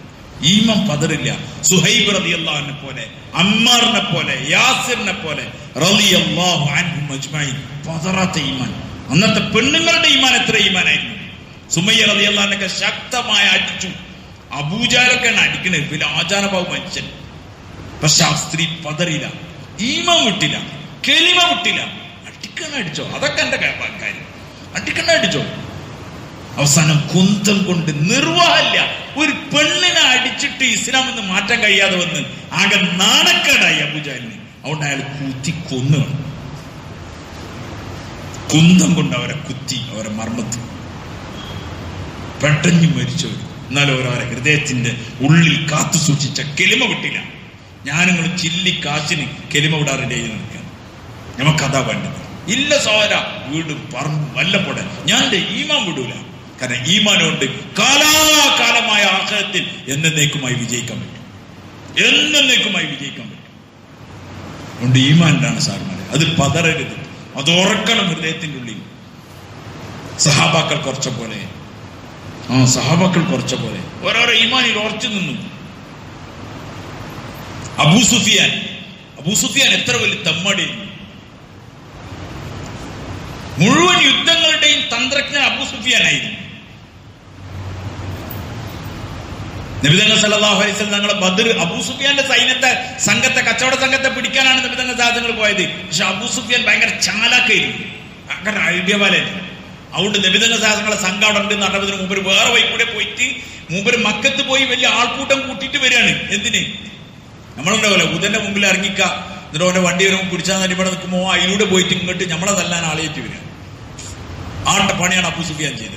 ഈമാൻ പതറില്ല. സുഹൈബ് റളിയല്ലാഹുവിനെ പോലെ, അമ്മാറിനെ പോലെ, യാസിറിനെ പോലെ റളിയല്ലാഹു അൻഹും അജ്മഈൻ പതറാത്ത ഈമാൻ. അന്നത്തെ പെണ്ണുങ്ങളുടെ ഈമാൻ എത്ര ഈമാനായിരുന്നു. സുമയ്യ റളിയല്ലാഹുവിനൊക്കെ ശക്തമായ അടിച്ചു. അബൂജാലൊക്കെയാണ് അടിക്കണത്, പിന്നെ ആചാരഭാവ മനുഷ്യൻ. പക്ഷെ ആ സ്ത്രീ പതറില്ല, ഈമാൻ വിട്ടില്ല, കെലിമ വിട്ടില്ല. അടിക്കണ അടിച്ചോ, അതൊക്കെ എന്റെ കാര്യം. അടിക്കണ അടിച്ചോ. അവസാനം കുന്തം കൊണ്ട് നിർവാഹമില്ല. ഒരു പെണ്ണിനെ അടിച്ചിട്ട് ഇസ്ലാം എന്ന് മാറ്റാൻ കഴിയാതെ വന്ന് ആകെ നാണക്കേടായി അബൂജാലിന്. അതുകൊണ്ട് അയാൾ കുത്തി കൊന്നു. കുന്തം കൊണ്ട് അവരെ കുത്തി, അവരെ മർമ്മത്ത് പെട്ടെന്ന് മരിച്ചവർ. എന്നാലും അവരവരെ ഹൃദയത്തിന്റെ ഉള്ളിൽ കാത്തു സൂക്ഷിച്ച കെലിമ വിട്ടില്ല. ഞാനിങ്ങൾ ചില്ലി കാശിന് കെലിമ വിടാറില്ല നിൽക്കാൻ. നമുക്കതാ വേണ്ടത്. ഇല്ല സഹോദര, വീടും പറമ്പും വല്ലപ്പോടെ ഞാൻ എന്റെ ഈമാൻ വിടൂല. കാരണം ഈമാനുണ്ട് കാലാകാലമായ ആഖിറത്തിൽ എന്നേക്കുമായി വിജയിക്കാൻ പറ്റും. എന്നേക്കുമായി വിജയിക്കാൻ പറ്റും. അതുകൊണ്ട് ഈമാനാണ് സാർമാരെ, അത് പതറരുത്, അത് ഉറക്കണം ഹൃദയത്തിന്റെ ഉള്ളിൽ. സഹാബാക്കൾ കുറച്ച പോലെ ഓരോരോ ഈമാനിൽ ഉറച്ചു നിന്നു. അബൂ സുഫിയാൻ എത്ര വലിയ തമ്മടി. മുഴുവൻ യുദ്ധങ്ങളുടെയും തന്ത്രജ്ഞൻ അബൂ സുഫിയാനായിരുന്നു. നബി തങ്ങൾ സല്ലല്ലാഹു അലൈഹി വസല്ലം തങ്ങളെ ബദർ അബൂ സുഫിയാന്റെ കച്ചവട സംഘത്തെ പിടിക്കാനാണ് നബി തങ്ങൾ സാധനങ്ങൾ പോയത്. പക്ഷെ അബൂ സുഫിയാൻ ഭയങ്കര ചാലാക്കായിരുന്നു, ഭയങ്കര ഐഡിയവാലായിരുന്നു. അതുകൊണ്ട് നബി തങ്ങൾ സാധനങ്ങളെ സംഘം അവിടെ ഉണ്ട് നടന്നതിന് മുമ്പ് വേറെ വഴി കൂടെ പോയിട്ട് മൂപ്പര് മക്കത്ത് പോയി വലിയ ആൾക്കൂട്ടം കൂട്ടിയിട്ട് വരികയാണ്. എന്തിന്? നമ്മളുണ്ടാവല്ലോ ഉദന്റെ മുമ്പിൽ ഇറങ്ങിക്ക, എന്നിട്ട് അവന്റെ വണ്ടി വരുമ്പോൾ പിടിച്ചാൽ തന്നെ ഇവിടെ നിൽക്കുമ്പോ അതിലൂടെ പോയിട്ട് ഇങ്ങോട്ട് നമ്മളെ തല്ലാൻ ആളേറ്റ് വരിക. ആട്ട പണിയാണ് അബൂ സുഫിയാൻ ചെയ്തത്.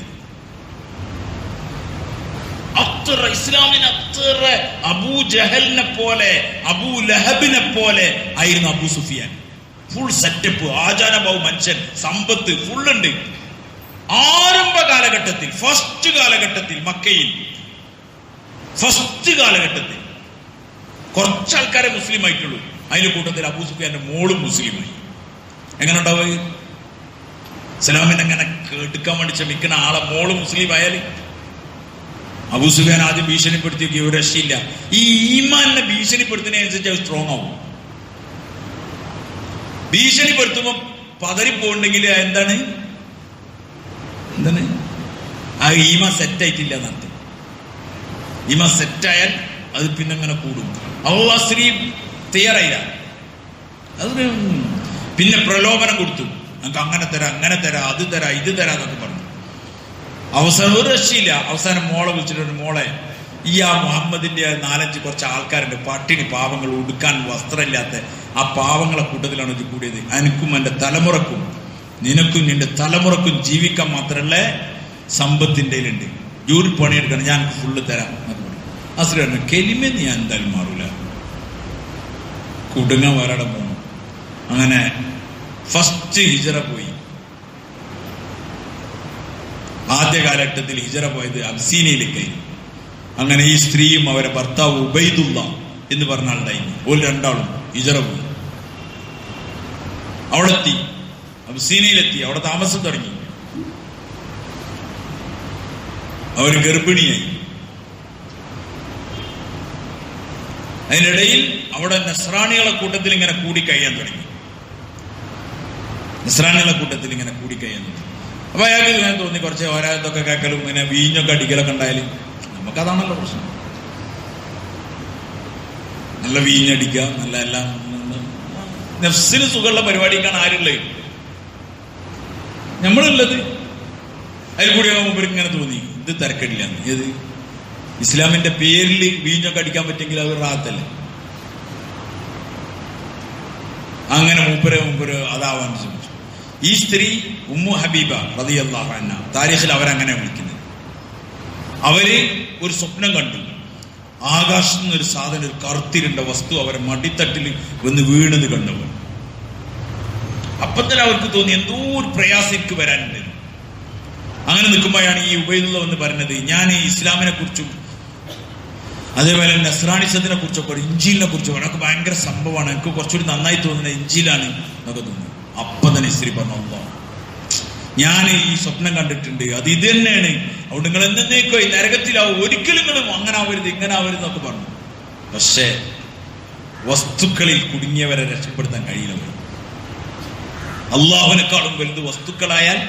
അത്ര ഇസ്ലാമിന് അത്ര അബൂ ജഹലിനെ പോലെ, അബൂ ലഹബിനെ പോലെ ആയിരുന്നു അബൂ സുഫിയാൻ. ഫുൾ സെറ്റപ്പ്, ആചാരഭാവ മനുഷ്യൻ, സമ്പത്ത് ഫുള്ളുണ്ട്. ആരംഭ കാലഘട്ടത്തിൽ, മക്കയിൽ ഫസ്റ്റ് കാലഘട്ടത്തിൽ കുറച്ചാൾക്കാരെ മുസ്ലിം ആയിട്ടുള്ളൂ. അതിന്റെ കൂട്ടത്തിൽ അബൂ സുഫിയാന്റെ മോളും മുസ്ലിമായി. എങ്ങനെ ഉണ്ടാവുക? ഇസ്ലാമിനെ അങ്ങനെ എടുക്കാൻ വേണ്ടി ശ്രമിക്കുന്ന ആളെ മോള് മുസ്ലിം ആയാൽ അബൂ സുഫിയാൻ ആദ്യം ഭീഷണിപ്പെടുത്തിയൊക്കെ ഒരു രക്ഷയില്ല. ഈ ഈമാനെ ഭീഷണിപ്പെടുത്തുന്നതിനനുസരിച്ച് അത് സ്ട്രോങ് ആവും. ഭീഷണിപ്പെടുത്തുമ്പോ പതറിപ്പോണ്ടെങ്കിൽ എന്താണ് ആ ഈമാൻ സെറ്റായിട്ടില്ല എന്നർത്ഥം. ഈമാൻ സെറ്റായാൽ അത് പിന്നെ അങ്ങനെ കൂടും. ആ സ്ത്രീ തയ്യാറായില്ല. അത് പിന്നെ പ്രലോഭനം കൊടുത്തു, നമുക്ക് അങ്ങനെ തരാം, അത് തരാം, ഇത് തരാം എന്നൊക്കെ പറഞ്ഞു. അവസാനം ഒരു രക്ഷയില്ല. അവസാനം മോളെ വിളിച്ചിട്ടുണ്ട്, മോളെ ഈ ആ മുഹമ്മദിന്റെ 4-5 കുറച്ച് ആൾക്കാരുണ്ട്, പട്ടിണി പാവങ്ങൾ, ഉടുക്കാൻ വസ്ത്രമില്ലാത്ത ആ പാവങ്ങളെ കൂട്ടത്തിലാണ് ഇത് കൂടിയത്. എനിക്കും എൻ്റെ തലമുറക്കും, നിനക്കും നിന്റെ തലമുറക്കും ജീവിക്കാൻ മാത്രമല്ല സമ്പത്തിന്റെ ഉണ്ട്, ജോലി പണിയെടുക്കണം, ഞാൻ ഫുള്ള് തരാം എന്നൊക്കെ പറഞ്ഞു. ആ സ്ത്രീ പറഞ്ഞു, കെലിമെന്ന് ഞാൻ എന്തായാലും മാറൂല, കുടുങ്ങാൻ വരാടെ പോകണം. അങ്ങനെ ഫസ്റ്റ് ഹിജറ പോയി. ആദ്യ കാലഘട്ടത്തിൽ ഹിജറ പോയത് അബ്സീനിയയിലേക്കായി. അങ്ങനെ ഈ സ്ത്രീയും അവരെ ഭർത്താവ് ഉബൈദുള്ള എന്ന് പറഞ്ഞ ആളുണ്ടായിരുന്നു. ഓല് രണ്ടാളും ഹിജറ പോയി. അവിടെത്തി, അബ്സീനിയയിലെത്തി, അവിടെ താമസം തുടങ്ങി. അവർ ഗർഭിണിയായി. അതിനിടയിൽ അവിടെ നസ്രാണികളെ കൂട്ടത്തിൽ ഇങ്ങനെ കൂടിക്കഴിയാൻ തുടങ്ങി. അപ്പൊ അയാൾക്ക് ഇങ്ങനെ തോന്നി, കുറച്ച് ഓരോത്തൊക്കെ കേൾക്കലും ഇങ്ങനെ വീഞ്ഞൊക്കെ അടിക്കലൊക്കെ ഉണ്ടായാലും നമുക്കതാണല്ലോ പ്രശ്നം. നല്ല വീഞ്ഞടിക്കുക, നല്ല എല്ലാം നഫ്സിന് സുഖമുള്ള പരിപാടിക്കാണ് ആരുള്ളത്, നമ്മളുള്ളത്. അതിൽ കൂടി മുമ്പ് ഇങ്ങനെ തോന്നി ഇത് തിരക്കില്ല. ഏത് ഇസ്ലാമിന്റെ പേരിൽ വീഞ്ഞൊക്കെ അടിക്കാൻ പറ്റെങ്കിൽ അത് റാത്തല്ലേ. അങ്ങനെ മൂപ്പര് അതാവാൻ ശ്രമിച്ചു. ഈ സ്ത്രീ ഉമ്മു ഹബീബ റളിയല്ലാഹു അൻഹ, താരീഖിൽ അവരങ്ങനെ വിളിക്കുന്നത്. അവര് ഒരു സ്വപ്നം കണ്ടു. ആകാശത്ത് നിന്നൊരു സാധനം, ഒരു കറുത്തിരുണ്ട വസ്തു അവരെ മടിത്തട്ടിൽ വന്ന് വീണത് കണ്ടവർ. അപ്പം തന്നെ അവർക്ക് തോന്നി എന്തോ ഒരു പ്രയാസം എനിക്ക് വരാനുണ്ട്. അങ്ങനെ നിൽക്കുമ്പോഴാണ് ഈ ഉബൈദുള്ള എന്ന് പറഞ്ഞത്, ഞാൻ ഈ ഇസ്ലാമിനെ കുറിച്ചും അതേപോലെ നസ്രാണിസത്തിനെ കുറിച്ചൊക്കെ ഇഞ്ചീലിനെ കുറിച്ചൊക്കെ എനിക്ക് ഭയങ്കര സംഭവമാണ്, എനിക്ക് കുറച്ചുകൂടി നന്നായി തോന്നുന്നത് ഇഞ്ചീലാണ് എന്നൊക്കെ തോന്നുന്നു. അപ്പം തന്നെ സ്ത്രീ പറഞ്ഞു, ഞാൻ ഈ സ്വപ്നം കണ്ടിട്ടുണ്ട്, അത് ഇത് തന്നെയാണ്, അതുകൊണ്ട് നിങ്ങൾ എന്നേക്കോ ഈ നരകത്തിലാവും, ഒരിക്കലും നിങ്ങളും അങ്ങനെ ആവരുത് ഇങ്ങനെ ആവരുത് എന്നൊക്കെ പറഞ്ഞു. പക്ഷേ വസ്തുക്കളിൽ കുടുങ്ങിയവരെ രക്ഷപ്പെടുത്താൻ കഴിയില്ല. അള്ളാഹുവിനെക്കാളും വലുത് വസ്തുക്കളായാൽ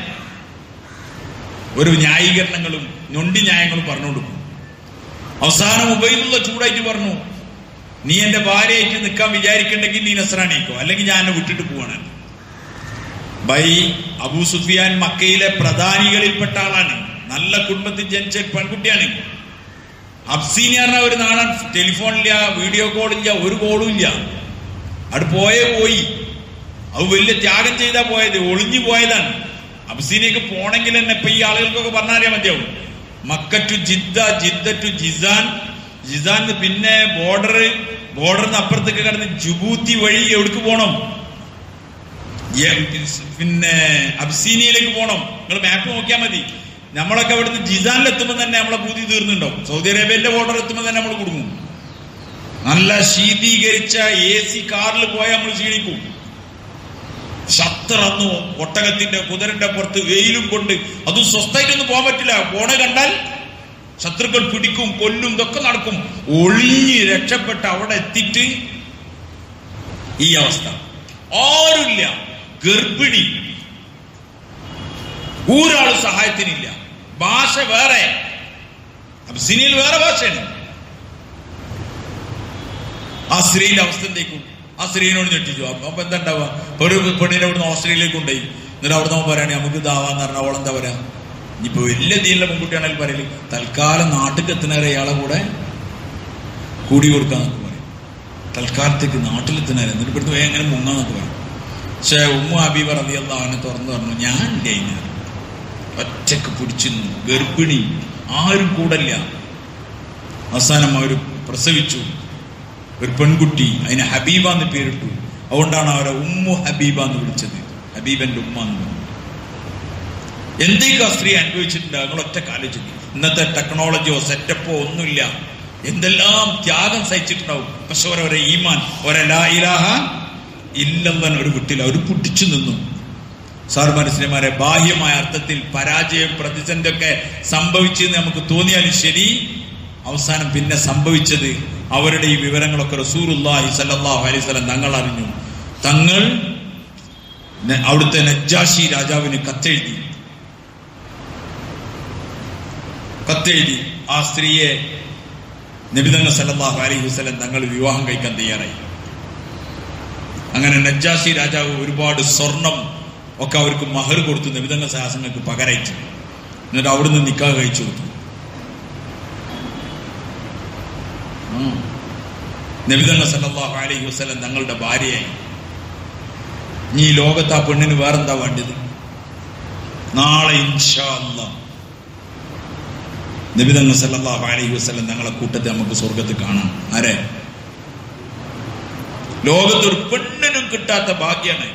ഒരു ന്യായീകരണങ്ങളും ഞൊണ്ടി ന്യായങ്ങളും പറഞ്ഞുകൊടുക്കും. അവസാനം ഉബൈദുള്ള ചൂടായിട്ട് പറഞ്ഞു, നീ എന്റെ ഭാര്യയായിട്ട് നിൽക്കാൻ വിചാരിക്കണ്ടെങ്കിൽ നീ നസ്രാണിക്കോ, അല്ലെങ്കിൽ ഞാൻ എന്നെ വിട്ടിട്ട് പോവാണ്. ബൈ അബൂ സുഫിയാൻ മക്കയിലെ പ്രധാനികളിൽപ്പെട്ട ആളാണ്, നല്ല കുടുംബത്തിൽ ജനിച്ച പെൺകുട്ടിയാണ്. അബ്സീനിയ പറഞ്ഞ ഒരു നാടാണ്, ടെലിഫോണില്ല, വീഡിയോ കോളില്ല, ഒരു കോളും ഇല്ല. അവിടെ പോയി അത് വലിയ ത്യാഗം ചെയ്താ പോയത്, ഒളിഞ്ഞു പോയതാണ്. അബ്സീനിയക്ക് പോണെങ്കിൽ തന്നെ ഇപ്പൊ ഈ ആളുകൾക്കൊക്കെ പറഞ്ഞറിയാൻ മതിയാവും. Makkah to Jeddah, Jeddah to Jizan, Jizan പിന്നെ ബോർഡറിന് അപ്പുറത്തേക്ക് കടന്ന് ജിബൂത്തി വഴി എവിടേക്ക് പോകണം, പിന്നെ അബ്സീനിയയിലേക്ക് പോകണം. നിങ്ങൾ മാപ്പ് നോക്കിയാൽ മതി. നമ്മളൊക്കെ അവിടുന്ന് ജിസാനിലെത്തുമ്പോൾ തന്നെ നമ്മളെ പൂതി തീർന്നുണ്ടാവും. സൗദി അറേബ്യന്റെ ബോർഡർ എത്തുമ്പോൾ തന്നെ നമ്മൾ കുടുങ്ങും. നല്ല ശീതീകരിച്ച AC കാറിൽ പോയാൽ നമ്മൾ ക്ഷീണിക്കും. ശത്രന്നു ഒട്ടകത്തിന്റെ കുതിരന്റെ പുറത്ത് വെയിലും കൊണ്ട്, അതും സ്വസ്ഥമായിട്ടൊന്നും പോകാൻ പറ്റില്ല. പോണ കണ്ടാൽ ശത്രുക്കൾ പിടിക്കും, കൊല്ലും, ഇതൊക്കെ നടക്കും. ഒളിഞ്ഞ് രക്ഷപ്പെട്ട് അവിടെ എത്തിയിട്ട് ഈ അവസ്ഥ, ആരുമില്ല, ഗർഭിണി, ഒരാളും സഹായത്തിനില്ല, ഭാഷ വേറെ, അബ്സീനിയയിൽ വേറെ ഭാഷയാണ്. ആ സ്ത്രീയുടെ അവസ്ഥ എന്തേക്കും? ആ സ്ത്രീനോട് ഞെട്ടിച്ചു. അപ്പൊ എന്താ ഉണ്ടാവുക? ഒരു പെണ്ണിനെ അവിടുന്ന് ഓസ്ട്രേലിയയിലേക്ക് കൊണ്ടുപോയി, എന്നിട്ട് അവിടെ നിന്ന് പറയുകയാണെങ്കിൽ നമുക്ക് ഇതാവാന്ന് പറഞ്ഞാൽ അവളെന്താ പറയാ? ഇനിയിപ്പോ വലിയ തീരുള്ള പെൺകുട്ടിയാണെങ്കിൽ പറയല് തൽക്കാലം നാട്ടിൽ എത്തുന്നവരെ ഇയാളെ കൂടെ കൂടി കൊടുക്കാന്നൊക്കെ പറയും. തൽക്കാലത്തേക്ക് നാട്ടിലെത്തുന്നവരെ, എന്നിട്ട് ഇവിടുന്ന് വേഗം എങ്ങനെ മുങ്ങാന്നൊക്കെ പറയും. പക്ഷെ ഉമ്മു ഹബീബ റളിയല്ലാഹു അൻഹ തുറന്നു പറഞ്ഞു, ഞാൻ ഇല്ല, ഒറ്റക്ക് പിടിച്ചിരുന്നു, ഗർഭിണി, ആരും കൂടല്ല. അവസാനം അവർ പ്രസവിച്ചു ഒരു പെൺകുട്ടി, അതിന് ഹബീബ എന്ന് പേരിട്ടു. അതുകൊണ്ടാണ് അവരെ ഉമ്മു ഹബീബ എന്ന് വിളിച്ചത്, ഹബീബന്റെ ഉമ്മ എന്ന് പറഞ്ഞു. എന്തൊക്കെ സ്ത്രീ അനുഭവിച്ചിട്ടുണ്ട് നിങ്ങൾ ഒറ്റ ആലോചിക്കും. ഇന്നത്തെ ടെക്നോളജിയോ സെറ്റപ്പോ ഒന്നുമില്ല, എന്തെല്ലാം ത്യാഗം സഹിച്ചിട്ടുണ്ടാവും. പക്ഷെ ഒരേ ഈമാൻ, ലാ ഇലാഹ ഇല്ലല്ലാഹ് ഒരു വിട്ടില്ല, അവർ പുട്ടിച്ചു നിന്നു. സാർമാരെ ബാഹ്യമായ അർത്ഥത്തിൽ പരാജയം, പ്രതിസന്ധി ഒക്കെ സംഭവിച്ചെന്ന് നമുക്ക് തോന്നിയാലും ശരി, അവസാനം പിന്നെ സംഭവിച്ചത് അവരുടെ ഈ വിവരങ്ങളൊക്കെ റസൂലുള്ളാഹി സ്വല്ലല്ലാഹു അലൈഹി വസല്ലം തങ്ങൾ അറിഞ്ഞു. തങ്ങൾ അവിടുത്തെ നജ്ജാശി രാജാവിന് കത്തെഴുതി. ആ സ്ത്രീയെ നബി തങ്ങൾ സല്ലല്ലാഹു അലൈഹി വസല്ലം തങ്ങൾ വിവാഹം കഴിക്കാൻ തയ്യാറായി. അങ്ങനെ നജ്ജാശി രാജാവ് ഒരുപാട് സ്വർണം ഒക്കെ അവർക്ക് മഹർ കൊടുത്തു, നബി തങ്ങൾ സഹാസങ്ങൾക്ക് പകരയച്ചു. എന്നിട്ട് അവിടുന്ന് നിക്കാഹ് കഴിച്ചു കൊടുത്തു. നബി തങ്ങൾ സല്ലല്ലാഹു അലൈഹി വസല്ലം തങ്ങളുടെ ഭാര്യയായി. ഈ ലോകത്ത് ആ പെണ്ണിന് വേറെന്താ വേണ്ടത്? നാളെ ഇൻഷാ അല്ലാഹ് നബി തങ്ങൾ സല്ലല്ലാഹു അലൈഹി വസല്ലം തങ്ങളെ കൂട്ടത്തെ നമുക്ക് സ്വർഗത്ത് കാണാം. ആരെ? ലോകത്തൊരു പെണ്ണിനും കിട്ടാത്ത ഭാഗ്യാണ്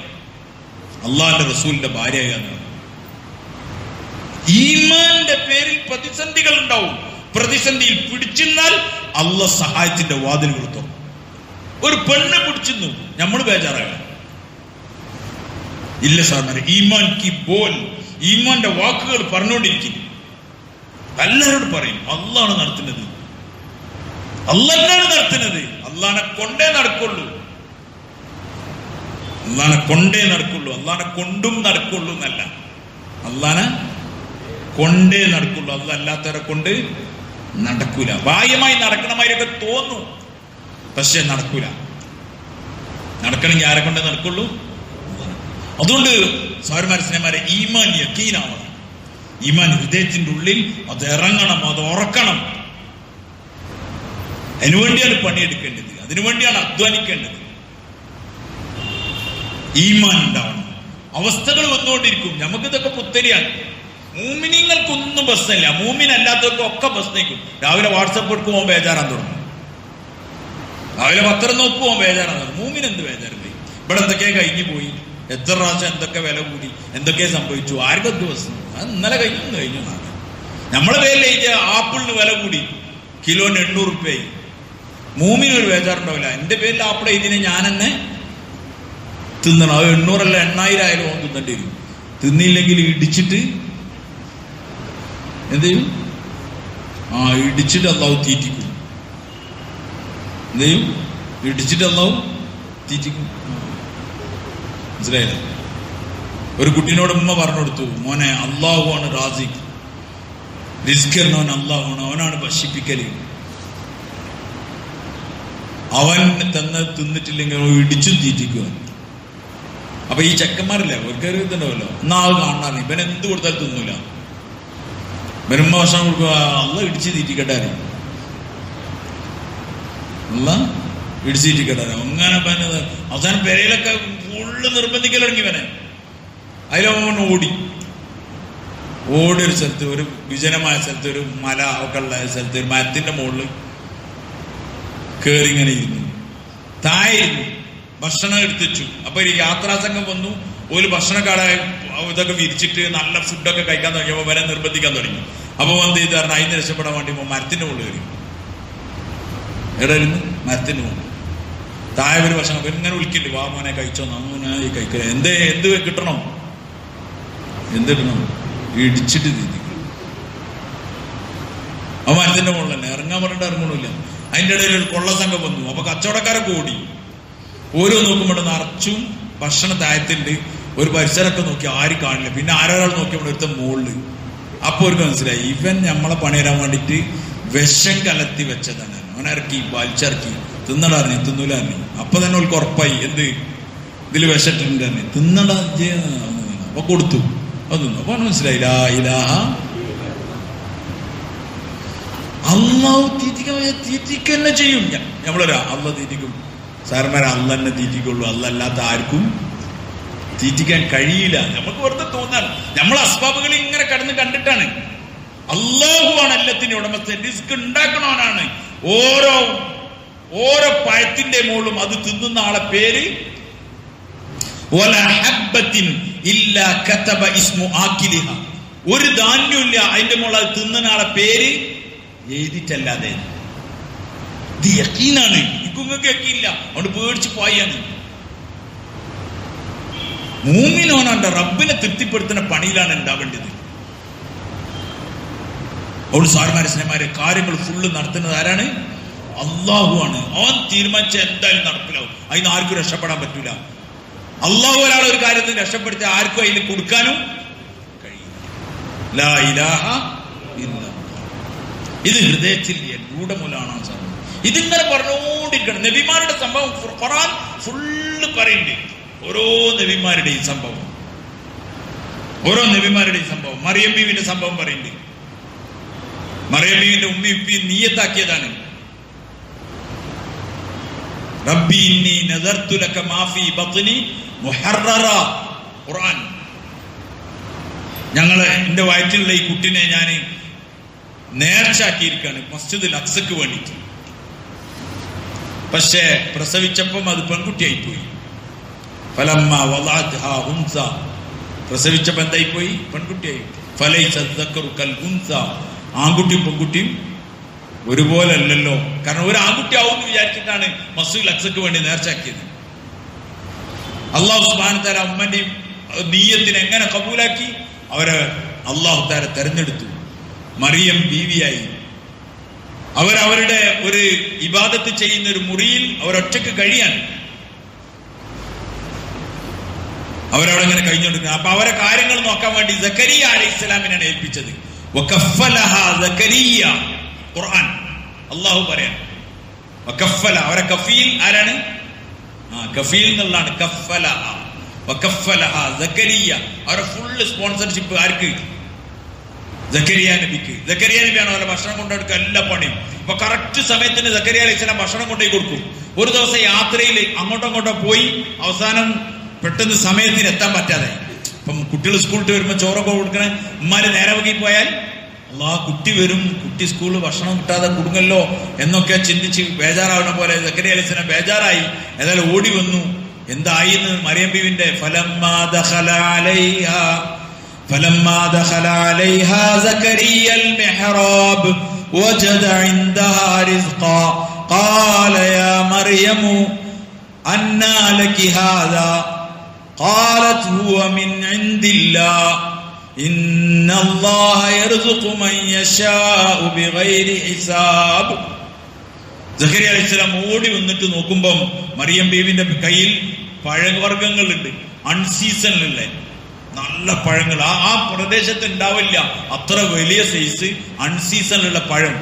അള്ളാന്റെ റസൂലിന്റെ ഭാര്യയാകുക. ഈമാന്റെ പേരിൽ പ്രതിസന്ധികൾ ഉണ്ടാവും. പ്രതിസന്ധിയിൽ പിടിച്ചിരുന്നാൽ അള്ളാഹ് സഹായത്തിന്റെ വാതിൽ കൊടുത്തു. ഒരു പെണ്ണ് പിടിച്ചിരുന്നു, നമ്മൾ ബേജാറാകണം. ഇല്ല സാറിന് ഈമാൻ കി ബോൽ, ഈമാന്റെ വാക്കുകൾ പറഞ്ഞുകൊണ്ടിരിക്കും. എല്ലാവരോട് പറയും അള്ളാണ് നടത്തുന്നത്, അള്ളാഹാണ് നടത്തുന്നത്, അള്ളാനെ കൊണ്ടേ നടക്കുള്ളൂ, അള്ളാനെ കൊണ്ടേ നടക്കുള്ളൂ, അള്ളാനെ കൊണ്ടും നടക്കുള്ളൂ എന്നല്ല, അള്ളാനെ കൊണ്ടേ നടക്കുള്ളൂ. അല്ലാത്തവരെ കൊണ്ട് നടക്കൂല. ബാഹ്യമായി നടക്കണമായൊക്കെ തോന്നും, പക്ഷെ നടക്കൂല. നടക്കണമെങ്കിൽ ആരെ കൊണ്ടേ നടക്കുള്ളൂ? അതുകൊണ്ട് സഹോദരന്മാരെ ഈമാൻ യഖീനാവണം. ഈമാൻ ഹൃദയത്തിന്റെ ഉള്ളിൽ അത് ഇറങ്ങണം, അത് ഉറക്കണം. അതിനുവേണ്ടിയാണ് പണിയെടുക്കേണ്ടത്, അതിനുവേണ്ടിയാണ് അധ്വാനിക്കേണ്ടത്. ഈമാൻ ഉണ്ടാവണം. അവസ്ഥകൾ വന്നുകൊണ്ടിരിക്കും. നമുക്കിതൊക്കെ പുത്തരിയാണ്. മൂമിനിങ്ങൾക്കൊന്നും പ്രശ്നമില്ല, മൂമിനല്ലാത്തവർക്കും ഒക്കെ പ്രശ്നിക്കും. രാവിലെ വാട്സപ്പ് എടുക്കുമ്പോൾ ബേജാറാൻ തുടങ്ങും, രാവിലെ പത്രം നോക്കുമ്പോൾ ബേജാറാൻ തുടങ്ങും. മൂമിനെന്ത് ബേജാറില്ലേ? ഇവിടെ എന്തൊക്കെയാ കഴിഞ്ഞു പോയി, എത്ര പ്രാവശ്യം എന്തൊക്കെ വില കൂടി, എന്തൊക്കെ സംഭവിച്ചു, ആർക്കും ദിവസം അത് ഇന്നലെ കഴിഞ്ഞു നാളെ. നമ്മളെ പേരിൽ ആപ്പിളിന് വില കൂടി, കിലോന് 800 രൂപയായി. മൂമിനൊരു ബേജാറുണ്ടാവില്ല. എൻ്റെ പേരിൽ ആപ്പിൾ ഇതിനെ ഞാൻ തന്നെ തിന്നണം. അത് 800 അല്ല 8000 ആയാലും ഓൻ തിന്നേണ്ടി വരും. തിന്നില്ലെങ്കിൽ ഇടിച്ചിട്ട് എന്ത് ചെയ്യും? ഇടിച്ചിട്ട് അള്ളാഹു തീറ്റിക്കും. എന്ത് ചെയ്യും? ഇടിച്ചിട്ട് അള്ളാഹു തീറ്റിക്കും. മനസ്സിലായില്ല? ഒരു കുട്ടീനോട് ഉമ്മ പറഞ്ഞു കൊടുത്തു, മോനെ അള്ളാഹു ആണ് റാസിഖ്, റിസ്ക് എന്നവൻ അള്ളാഹുവാണ്, അവനാണ് ഭക്ഷിപ്പിക്കല്. അവൻ തന്നെ തിന്നിട്ടില്ലെങ്കിൽ ഇടിച്ചും തീറ്റിക്കുക. അപ്പൊ ഈ ചെക്കന്മാരില്ല, അവർക്ക് ഇതുണ്ടാവല്ലോ, എന്നാ അത് കാണാറില്ല, ഇവൻ എന്ത് കൊടുത്താലും തിന്നൂല. ഇവനുമ്മ ഭക്ഷണം കൊടുക്കുക, അള്ള ഇടിച്ച് തീറ്റിക്കട്ടെ, അല്ല ഇടിച്ച് തീറ്റിക്കട്ടെ. അങ്ങനെ അവസാനം പെരയിലൊക്കെ ഫുള്ള് നിർബന്ധിക്കൽ തുടങ്ങി ഇവനെ. അതിലവൻ ഓടി ഒരു സ്ഥലത്ത്, ഒരു വിജനമായ സ്ഥലത്ത്, ഒരു മല ഒക്കെ ഉള്ള സ്ഥലത്ത്, ഒരു മരത്തിന്റെ മുകളിൽ കയറി ഇങ്ങനെ ഇരുന്നു. തായിരുന്നു ഭക്ഷണം എടുത്തിച്ചു. അപ്പൊ ഒരു യാത്രാസംഘം വന്നു. ഒരു ഭക്ഷണക്കാരെ ഇതൊക്കെ വിരിച്ചിട്ട് നല്ല ഫുഡൊക്കെ കഴിക്കാൻ തുടങ്ങിയപ്പോൾ വരെ നിർബന്ധിക്കാൻ തുടങ്ങി. അപ്പൊ എന്ത് ചെയ്ത് കാരണം അതിന് രക്ഷപ്പെടാൻ വേണ്ടി മരത്തിന്റെ മുകളിൽ കയറി. എവിടെയായിരുന്നു? മരത്തിന്റെ മുകളിൽ. താഴെ ഒരു ഭക്ഷണം ഇങ്ങനെ വിളിക്കില്ല, വാ മോനെ കഴിച്ചോ, അങ്ങനെ കഴിക്കുക. എന്ത് കിട്ടണം? എന്തിടണം? ഇടിച്ചിട്ട് തീറ്റിക്കും. അപ്പൊ മരത്തിന്റെ മുകളിൽ തന്നെ ഇറങ്ങാൻ പറഞ്ഞിട്ട് ഇറങ്ങണില്ല. അതിന്റെ ഇടയിൽ ഒരു കൊള്ള സംഘം വന്നു. അപ്പൊ കച്ചവടക്കാരൊക്കെ ഓടി. ഓരോ നോക്കുമ്പോൾ നിറച്ചും ഭക്ഷണ താഴത്തുണ്ട്. ഒരു പരിസരമൊക്കെ നോക്കി ആരും കാണില്ല. പിന്നെ ആരൊരാൾ നോക്കിയപ്പോൾ ഒരുത്ത മുകളിൽ. അപ്പൊ അവർക്ക് മനസ്സിലായി ഇവൻ നമ്മളെ പണി തരാൻ വേണ്ടിട്ട് വിഷം കലത്തി വെച്ചതാണ്. അവനിറക്കി വലിച്ചിറക്കി തിന്നടാറിഞ്ഞു, തിന്നൂലാറിഞ്ഞു. അപ്പൊ തന്നെ അവർക്ക് ഉറപ്പായി എന്ത് ഇതിൽ വിഷട്ടിട്ടുണ്ട് തന്നെ, തിന്നടാ. അപ്പൊ കൊടുത്തു, അത് തിന്നു. അപ്പൊ മനസ്സിലായി ലാ ഇലാഹ അള്ളാഹു തീറ്റിക്കുക തന്നെ ചെയ്യും. നമ്മളൊരാ അള്ളാഹ് തീറ്റിക്കും, സാറന്മാരെ അള്ള തന്നെ തീറ്റിക്കുള്ളൂ, അല്ലാത്ത ആർക്കും തീറ്റിക്കാൻ കഴിയില്ല. നമുക്ക് വെറുതെ തോന്നാൻ നമ്മൾ അസ്ബാബുകളിൽ ഇങ്ങനെ കടന്ന് കണ്ടിട്ടാണ്. അള്ളാഹുവാണ് എല്ലാത്തിനും ഉടമസ്ഥൻ, റിസ്ക് ഉണ്ടാക്കണവനാണ്. ഓരോ പഴത്തിന്റെ മുകളിലും അത് തിന്നുന്ന ആളെ പേര് ഒരു ധാന്യമില്ല അതിന്റെ മുകളിൽ അത് തിന്നുന്ന ആളെ പേര് എഴുതിട്ടല്ലാതെ. ഇത് യക്കീനാണ്. നിങ്ങൾക്ക് യക്കീനില്ല, അതുകൊണ്ട് പേടിച്ച് പോയാണ്. മൂമിനോനാണ്ട് റബ്ബിനെ തൃപ്തിപ്പെടുത്തുന്ന പണിയിലാണ് ഉണ്ടാവേണ്ടത്. അവൾ സാർമാരെ സ്നേഹമാരെ കാര്യങ്ങൾ ഫുള്ള് നടത്തുന്നത് ആരാണ്? അള്ളാഹുവാണ്. അവൻ തീരുമാനിച്ച എന്തായാലും നടപ്പിലാവും. അതിന് ആർക്കും രക്ഷപ്പെടാൻ പറ്റൂല. അള്ളാഹു ഒരാളെ ഒരു കാര്യത്തിൽ രക്ഷപ്പെടുത്തി ആർക്കും അതിൽ കൊടുക്കാനും കഴിയില്ല. ലാ ഇലാഹ ഇല്ലല്ലാഹ്. ഇത് ഹൃദയത്തിൽ ഗൂഢമൂലാണ് ആ സംഭവം. ഇതിങ്ങനെ പറഞ്ഞുകൊണ്ടിരിക്കണം. നബിമാരുടെ സംഭവം ഖുർആൻ ഫുള്ള് പറയുന്നുണ്ട്. ഓരോ നബിമാരുടെയും സംഭവം, ഓരോ നബിമാരുടെയും സംഭവം. മറിയം ബീവിന്റെ സംഭവം പറയുന്നുണ്ട്. മറിയം ബീവിന്റെ ഉമ്മി ഉപ്പി നിയ്യത്താക്കിയതാണ്. റബ്ബി ഇന്നി നദർതു ലക മാ ഫീ ബത്നി മുഹററ. ഖുർആൻ. എന്റെ വയറ്റിലുള്ള ഈ കുട്ടിനെ ഞാൻ നേർച്ചാക്കിയിരിക്കുകയാണ് മസ്ജിദുൽ അഖ്സക്ക് വേണ്ടിയിട്ട്. പക്ഷേ പ്രസവിച്ചപ്പം അത് പെൺകുട്ടിയായിപ്പോയി. ഫലമ്മ വദഅത്ഹാ ഉൻസ. പ്രസവിച്ചപ്പോൾ എന്തായിപ്പോയി? പെൺകുട്ടിയായി. ഫലൈസ ദക്കറു കൽ ഉൻസ. ആൺകുട്ടിയും പെൺകുട്ടിയും ഒരുപോലെ അല്ലല്ലോ. കാരണം ഒരു ആൺകുട്ടി ആവും വിചാരിച്ചിട്ടാണ് മസ്ജിദുൽ അഖ്സക്ക് വേണ്ടി നേർച്ചാക്കിയത്. അല്ലാഹു സുബ്ഹാനഹു തആല ഉമ്മന്റെയും നിയ്യത്തിനെ എങ്ങനെ കബൂലാക്കി? അവരെ അല്ലാഹു തആല തെരഞ്ഞെടുത്തു, മറിയം ബീവിയായി. അവരവരുടെ ഒരു ഇബാദത്ത് ചെയ്യുന്ന ഒരു മുറിയിൽ അവരൊറ്റക്ക് കഴിയാൻ അവരവിടെ ഇങ്ങനെ കഴിഞ്ഞുകൊണ്ടിരിക്കുന്നത്. അപ്പൊ അവരെ കാര്യങ്ങൾ നോക്കാൻ വേണ്ടി സക്കരിയ അലൈഹിസ്സലാമിനാണ് ഏൽപ്പിച്ചത്. ഖുർആൻ അല്ലാഹു പറയാൻ വകഫല. അവരെ കഫീൽ ആരാണ്? കഫീൽ എന്നുള്ളതാണ്. സക്കരിയ. അവരെ ഫുള്ള് സ്പോൺസർഷിപ്പ് ആർക്ക്? സക്കരിയ നബിക്ക്. സക്കരിയ നബിയാണ് അവരെ ഭക്ഷണം കൊണ്ടെടുക്കുക, എല്ലാ പണിയും. അപ്പൊ കറക്റ്റ് സമയത്തിന് സക്കരിയ അലൈഹിസ്സലാം ഭക്ഷണം കൊണ്ടുപോയി കൊടുക്കും. ഒരു ദിവസം യാത്രയിൽ അങ്ങോട്ടോ പോയി അവസാനം പെട്ടെന്ന് സമയത്തിന് എത്താൻ പറ്റാതെ. ഇപ്പം കുട്ടികൾ സ്കൂളിൽ വരുമ്പോൾ ചോറൊക്കെ കൊടുക്കണേ, ഉമ്മാര് നേരെ വകി പോയാൽ കുട്ടി വരും, കുട്ടി സ്കൂളിൽ ഭക്ഷണം കിട്ടാതെ കുടുങ്ങല്ലോ എന്നൊക്കെ ചിന്തിച്ച് ബേജാറാവുന്ന പോലെ സക്കരിയ അലൈഹിസ്സലാം ബേജാറായി. ഏതായാലും ഓടി വന്നു. എന്തായിന്ന് മറിയം ബീവിന്റെ ഫലമ്മാ ദഖല അലൈഹാ സക്കറിയൽ മിഹ്റാബ് വജദ ഇൻദഹാ റിസ്ഖാ ഖാല യാ മറിയമു അന്നാ ലകി ഹാദാ ഖാലത് ഹുവ മിൻ ഇൻദില്ലാഹ് ഇന്നല്ലാഹ യർസുഖു മൻ യശാഉ ബിഗൈരി ഹിസാബ്. സക്കറിയ അലൈഹിസ്സലാം ഓടി വന്നിട്ട് നോക്കുമ്പം മറിയം ബീവിന്റെ കയ്യിൽ പഴവർഗ്ഗങ്ങളുണ്ട്, അൺസീസണിലുള്ള നല്ല പഴങ്ങൾ. ആ പ്രദേശത്ത് ഉണ്ടാവില്ല അത്ര വലിയ സൈസ് അൺസീസണിലുള്ള പഴം.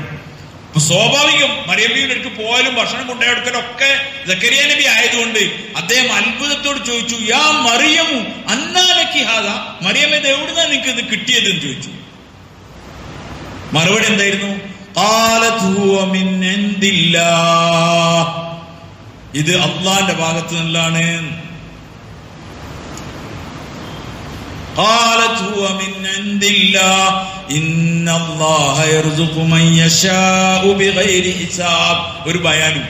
സ്വാഭാവികം മറിയം ബീവിന്റെ അടുത്ത് പോയാലും ഭക്ഷണം കൊണ്ടുപോയെടുക്കലൊക്കെ സക്കറിയ നബി ആയതുകൊണ്ട് അദ്ദേഹം അത്ഭുതത്തോട് ചോദിച്ചു, യാ മറിയമു അന്നാ ലകി ഹാദാ, മറിയമേ ഇത് എവിടുന്നാ നിങ്ങൾക്ക് ഇത് കിട്ടിയതെന്ന് ചോദിച്ചു. മറുപടി എന്തായിരുന്നു? ഖാലത് ഹുവ മിൻ ഇൻദില്ലാഹ്, ഇത് അല്ലാഹുവിന്റെ ഭാഗത്ത് നിന്നാണ്. ഖാലത് ഹുവ മിൻ ഇൻദില്ലാഹ് ഇന്നല്ലാഹ യർസുഖു മൻ യശാഉ ബിഗൈരി ഹിസാബ്. ഒരു ബയാനും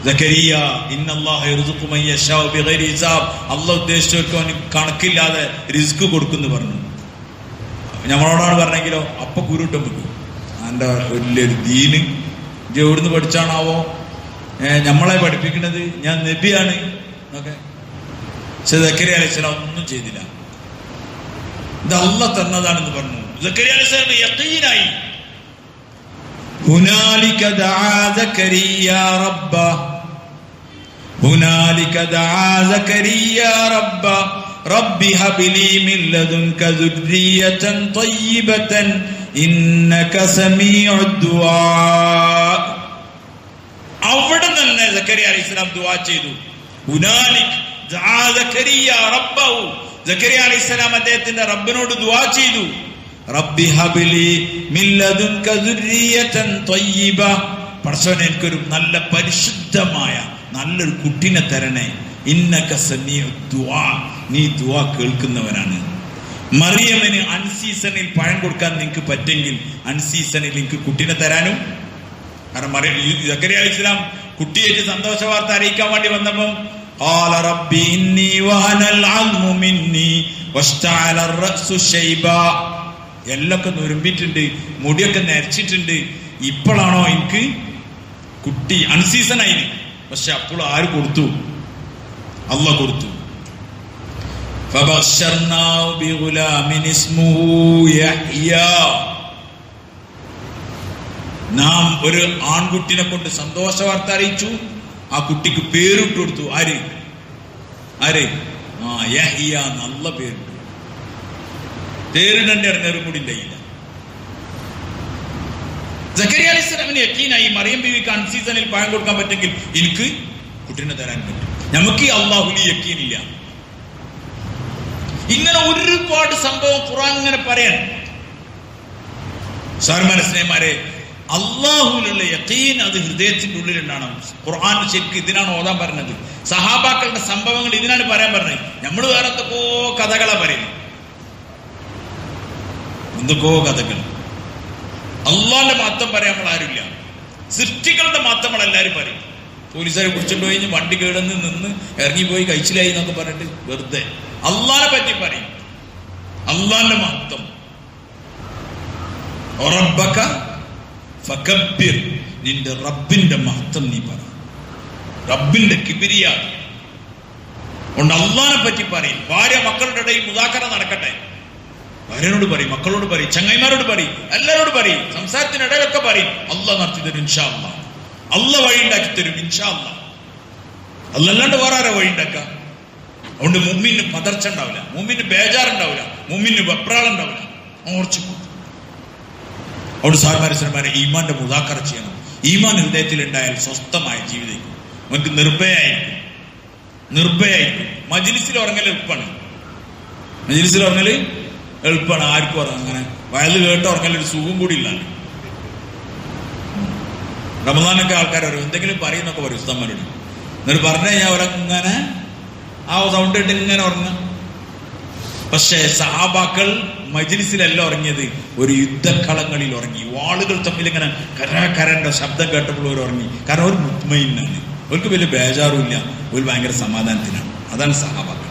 സക്കറിയ ഇന്നല്ലാഹ യർസുഖു മൻ യശാഉ ബിഗൈരി ഹിസാബ്, അല്ലാഹു ഉദ്ദേശിച്ചവർക്ക് അവന് കണക്കില്ലാതെ റിസ്ക് കൊടുക്കുന്നു പറഞ്ഞു. നമ്മളോടാണ് പറഞ്ഞെങ്കിലോ അപ്പൊ കുരുട്ടം വെക്കും. എൻ്റെ വലിയൊരു ദീന് എവിടുന്ന് പഠിച്ചാണാവോ നമ്മളെ പഠിപ്പിക്കുന്നത്, ഞാൻ നബിയാണ് എന്നൊക്കെ. പക്ഷെ സക്കറിയ അലൈഹിസ്സലാം ഒന്നും ചെയ്തില്ല. ഇത് അല്ലാഹ് തന്നതാണെന്ന് പറഞ്ഞു. സക്കറിയ അലൈഹിസ്സലാം യഖീനായി. ഹുനാലിക ദഅ സക്കറിയ റബ്ബ റബ്ബി ഹബ്ലി മിൻ ലദുൻക ദുർരിയതൻ ത്വയ്യിബതൻ ഇന്നക സമീഉദ് ദുആ. അവിടെ തന്നെ സക്കറിയ അലൈഹിസ്സലാം ദുആ ചെയ്തു. ഹുനാലിക ദഅ സക്കറിയ റബ്ബഹു, സക്കറിയ അലൈഹിസ്സലാം അദ്ദേഹത്തിന്റെ റബ്ബിനോട് ദുആ ചെയ്തു. റബ്ബി ഹബ്ലി മിൻ ലദുൻക ദുർരിയതൻ ത്വയ്യിബ, പടച്ചോനെ എനിക്കൊരു നല്ല പരിശുദ്ധമായ നല്ലൊരു കുട്ടിനെ തരണേ. ഇന്നക സമീഉദ് ദുആ, നീ ദുആ കേൾക്കുന്നവനാണ്. മറിയമിന് അൺസീസണിൽ പഴം കൊടുക്കാൻ നിങ്ങൾക്ക് പറ്റെങ്കിൽ അൺസീസണിൽ എനിക്ക് കുട്ടീനെ തരാനും. കാരണം സക്കറിയ അലൈഹിസ്സലാം കുട്ടിയായിട്ട് സന്തോഷ വാർത്ത അറിയിക്കാൻ വേണ്ടി വന്നപ്പം ഖാല റബ്ബി ഇന്നി വഹനൽ അൽമു മിന്നി വസ്തഅല അർ-റഅ്സു ശൈബാ, എല്ലൊക്കെ നുരുമ്പിട്ടുണ്ട്, മുടിയൊക്കെ നരച്ചിട്ടുണ്ട്, ഇപ്പോഴാണോ എനിക്ക് കുട്ടി അൺസീസൺ ആയിന്. പക്ഷെ അപ്പോൾ ആര് കൊടുത്തു? അല്ലാഹ് കൊടുത്തു. فبشرناه بغلام اسمه يحيى, നാം ഒരു ആൺകുട്ടിനെ കൊണ്ട് സന്തോഷ വാർത്ത അറിയിച്ചു. ആ കുട്ടിക്ക് പേരിട്ട് കൊടുത്തു. ആര്? യഹ്യ, നല്ല പേരിട്ടു. പേരിടേണ്ട ഇറങ്ങേറും കൂടി ഉണ്ടായില്ല. സക്കറിയ അലൈഹിസ്സലാമിന് യഖീനായി മറിയം ബീവിക്ക് അൺസീസണിൽ പഴം കൊടുക്കാൻ പറ്റെങ്കിൽ എനിക്ക് കുട്ടീനെ തരാൻ പറ്റും. നമുക്ക് ഈ അല്ലാഹുവിൽ യഖീനില്ല. ഇങ്ങനെ ഒരുപാട് സംഭവം ഖുർആൻ ഇങ്ങനെ പറയാൻ. സാർമാരെ സ്നേഹമാരെ, അള്ളാഹുവിലുള്ള യഖീൻ അത് ഹൃദയത്തിന്റെ ഉള്ളിലുണ്ടാണ്. ഖുർആൻ ശരിക്കും ഇതിനാണ് ഓതാൻ പറഞ്ഞത്. സഹാബാക്കളുടെ സംഭവങ്ങൾ ഇതിനാണ് പറയാൻ പറഞ്ഞത്. നമ്മൾ വേറെ എന്തൊക്കെയോ കഥകളാ പറയുന്നത്, എന്തൊക്കെയോ കഥകൾ. അള്ളാന്റെ മാത്രം പറയാൻ നമ്മൾ ആരുമില്ല. സൃഷ്ടികളുടെ മാത്രം നമ്മൾ എല്ലാവരും പറയും. പോലീസുകാരെ പിടിച്ചോണ്ട് പോയി വണ്ടി കേടന്ന് നിന്ന് ഇറങ്ങിപ്പോയി കഴിച്ചിലായി എന്നൊക്കെ പറഞ്ഞിട്ട് വെറുതെ അള്ളാനെ പറ്റി പറയും. അള്ളാന്റെ മഹത്വം, നിന്റെ റബ്ബിന്റെ മഹത്വം നീ പറ. റബ്ബിന്റെ കിബിരിയ കൊണ്ട് അള്ളാനെ പറ്റി പറയും. ഭാര്യ മക്കളുടെ ഇടയിൽ മുദാക്കറ നടക്കട്ടെ, ഭാര്യനോട് പറയും, മക്കളോട് പറയും, ചങ്ങായിമാരോട് പറയും, എല്ലാരോട് പറയും, സംസാരത്തിനിടയിലൊക്കെ പറയും. അള്ളാഹ് നടത്തി തരും ഇൻഷാ അല്ലാഹ്. അള്ളാഹ് വഴി ഉണ്ടാക്കി തരും ഇൻഷാ അല്ലാഹ്. അല്ലാണ്ട് വേറെ ആരാ വഴി ഉണ്ടാക്കുക? അതുകൊണ്ട് മുമ്മിന് പതർച്ച ഉണ്ടാവില്ല, മുമ്മിന് ബേജാറുണ്ടാവില്ല, മുമ്മിന് വെപ്രാളുണ്ടാവില്ല. ഓർച്ചു. അവിടെ സാർമാരെ ഈമാന്റെ മുദാക്കറ ചെയ്യണം. ഈമാൻ ഹൃദയത്തിൽ ഉണ്ടായാൽ സ്വസ്ഥമായ ജീവിതം നമുക്ക് നിർഭയായിരിക്കും. മജ്‌ലിസിൽ ഉറങ്ങൽ എളുപ്പമാണ്. ആർക്കും ഉറങ്ങാം. അങ്ങനെ വയല് കേട്ട് ഉറങ്ങൽ ഒരു സുഖം കൂടി ഇല്ല. റമദാനൊക്കെ ആൾക്കാർ എന്തെങ്കിലും പറയുന്നൊക്കെ പറയും ഉസ്താന്മാരോട്. എന്നിട്ട് പറഞ്ഞു കഴിഞ്ഞാൽ അവരങ്ങനെ ആ സൗണ്ട് ഇട്ട് ഇങ്ങനെ ഉറങ്ങുക. പക്ഷേ സഹാബാക്കൾ മജ്‌ലിസിലല്ല ഉറങ്ങിയത്, ഒരു യുദ്ധക്കളങ്ങളിൽ ഉറങ്ങി. വാളുകൾ തമ്മിൽ ഇങ്ങനെ കരന്റെ ശബ്ദം കേട്ടപ്പോൾ അവർ ഉറങ്ങി. കാരണം ഒരു മുത്മയിനാണ്, അവർക്ക് വലിയ ബേജാറുമില്ല, ഒരു ഭയങ്കര സമാധാനത്തിനാണ്. അതാണ് സഹാബാക്കൾ.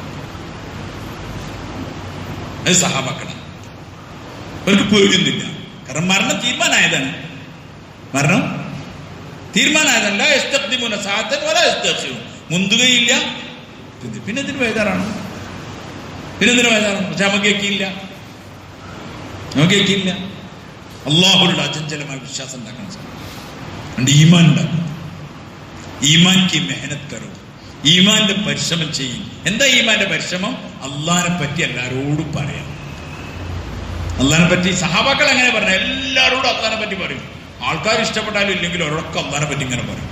അത് സഹാബാക്കളാണ്. അവർക്ക് പേടിയൊന്നുമില്ല. കാരണം മരണം തീരുമാനമായതാണ്. മരണം തീരുമാനമായതല്ല. മുന്തുകയില്ല. പിന്നെ ഇതിന് ബേജാറാണ്. പക്ഷെ നമുക്ക് കേൾക്കില്ല. അള്ളാഹുവിന്റെ അചഞ്ചലമായ വിശ്വാസം ഉണ്ടാക്കണം. ഈമാൻ ഉണ്ടാക്കണം. ഈമാൻക്ക് മെഹനത്ത് കറോ, ഈമാന്റെ പരിശ്രമം ചെയ്യും. എന്താ ഈമാന്റെ പരിശ്രമം? അള്ളാഹിനെ പറ്റി എല്ലാരോടും പറയാം. അള്ളാഹിനെ പറ്റി സഹാബാക്കൾ എങ്ങനെ പറഞ്ഞ? എല്ലാരോടും അള്ളാഹിനെ പറ്റി പറയും. ആൾക്കാർ ഇഷ്ടപ്പെട്ടാലും ഇല്ലെങ്കിലും അവരൊക്കെ അള്ളാഹിനെ പറ്റി ഇങ്ങനെ പറയും.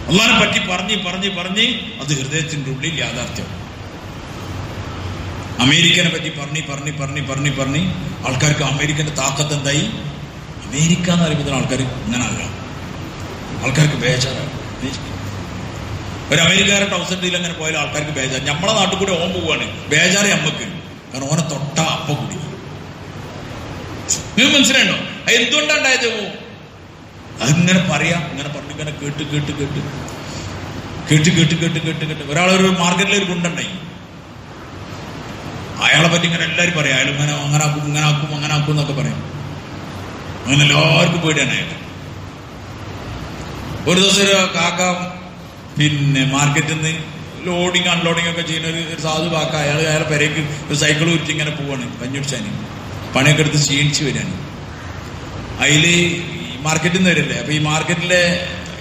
അള്ളാഹിനെ പറ്റി പറഞ്ഞ് അത് ഹൃദയത്തിന്റെ ഉള്ളിൽ യാഥാർത്ഥ്യം. അമേരിക്കനെ പറ്റി പറഞ്ഞ് ആൾക്കാർക്ക് അമേരിക്കന്റെ താക്കത്ത് എന്തായി? അമേരിക്ക എന്ന് പറയുമ്പോൾ ആൾക്കാർ ഇങ്ങനെ ആകാം. ആൾക്കാർക്ക് ബേജാറാണ്. ഒരു അമേരിക്കാരുടെ ടൗസൻഡിൽ അങ്ങനെ പോയാലും ആൾക്കാർക്ക് ബേജാറ്. നമ്മളെ നാട്ടിൽ കൂടെ ഓൻ പോവാണ്, ബേജാറ് അമ്മക്ക്. കാരണം ഓനെ തൊട്ട അപ്പ കൂടി. നിങ്ങൾ മനസ്സിലായോ? അത് എന്തുകൊണ്ടാണ്ടായത്? അതിങ്ങനെ പറയാം. ഇങ്ങനെ പറഞ്ഞു ഇങ്ങനെ കേട്ട് ഒരാളൊരു മാർക്കറ്റിൽ ഒരു ഗുണ്ടുണ്ടായി. അയാളെ പറ്റി ഇങ്ങനെ എല്ലാവരും പറയാം. അയാൾ അങ്ങനെ ആക്കും എന്നൊക്കെ പറയും. അങ്ങനെ എല്ലാവർക്കും പേടിയാണ് അയാൾ. ഒരു ദിവസം ഒരു കാക്ക മാർക്കറ്റിൽ നിന്ന് ലോഡിങ് അൺലോഡിങ് ഒക്കെ ചെയ്യുന്ന ഒരു സാധു കാക്ക, അയാളെ പെരേക്ക് ഒരു സൈക്കിൾ കുറ്റി ഇങ്ങനെ പോവാണ് കഞ്ഞുടിച്ചാന്. പണിയൊക്കെ എടുത്ത് ക്ഷീണിച്ച് വരികയാണ്. അതിൽ മാർക്കറ്റിൽ നിന്ന് വരില്ലേ. അപ്പൊ ഈ മാർക്കറ്റിലെ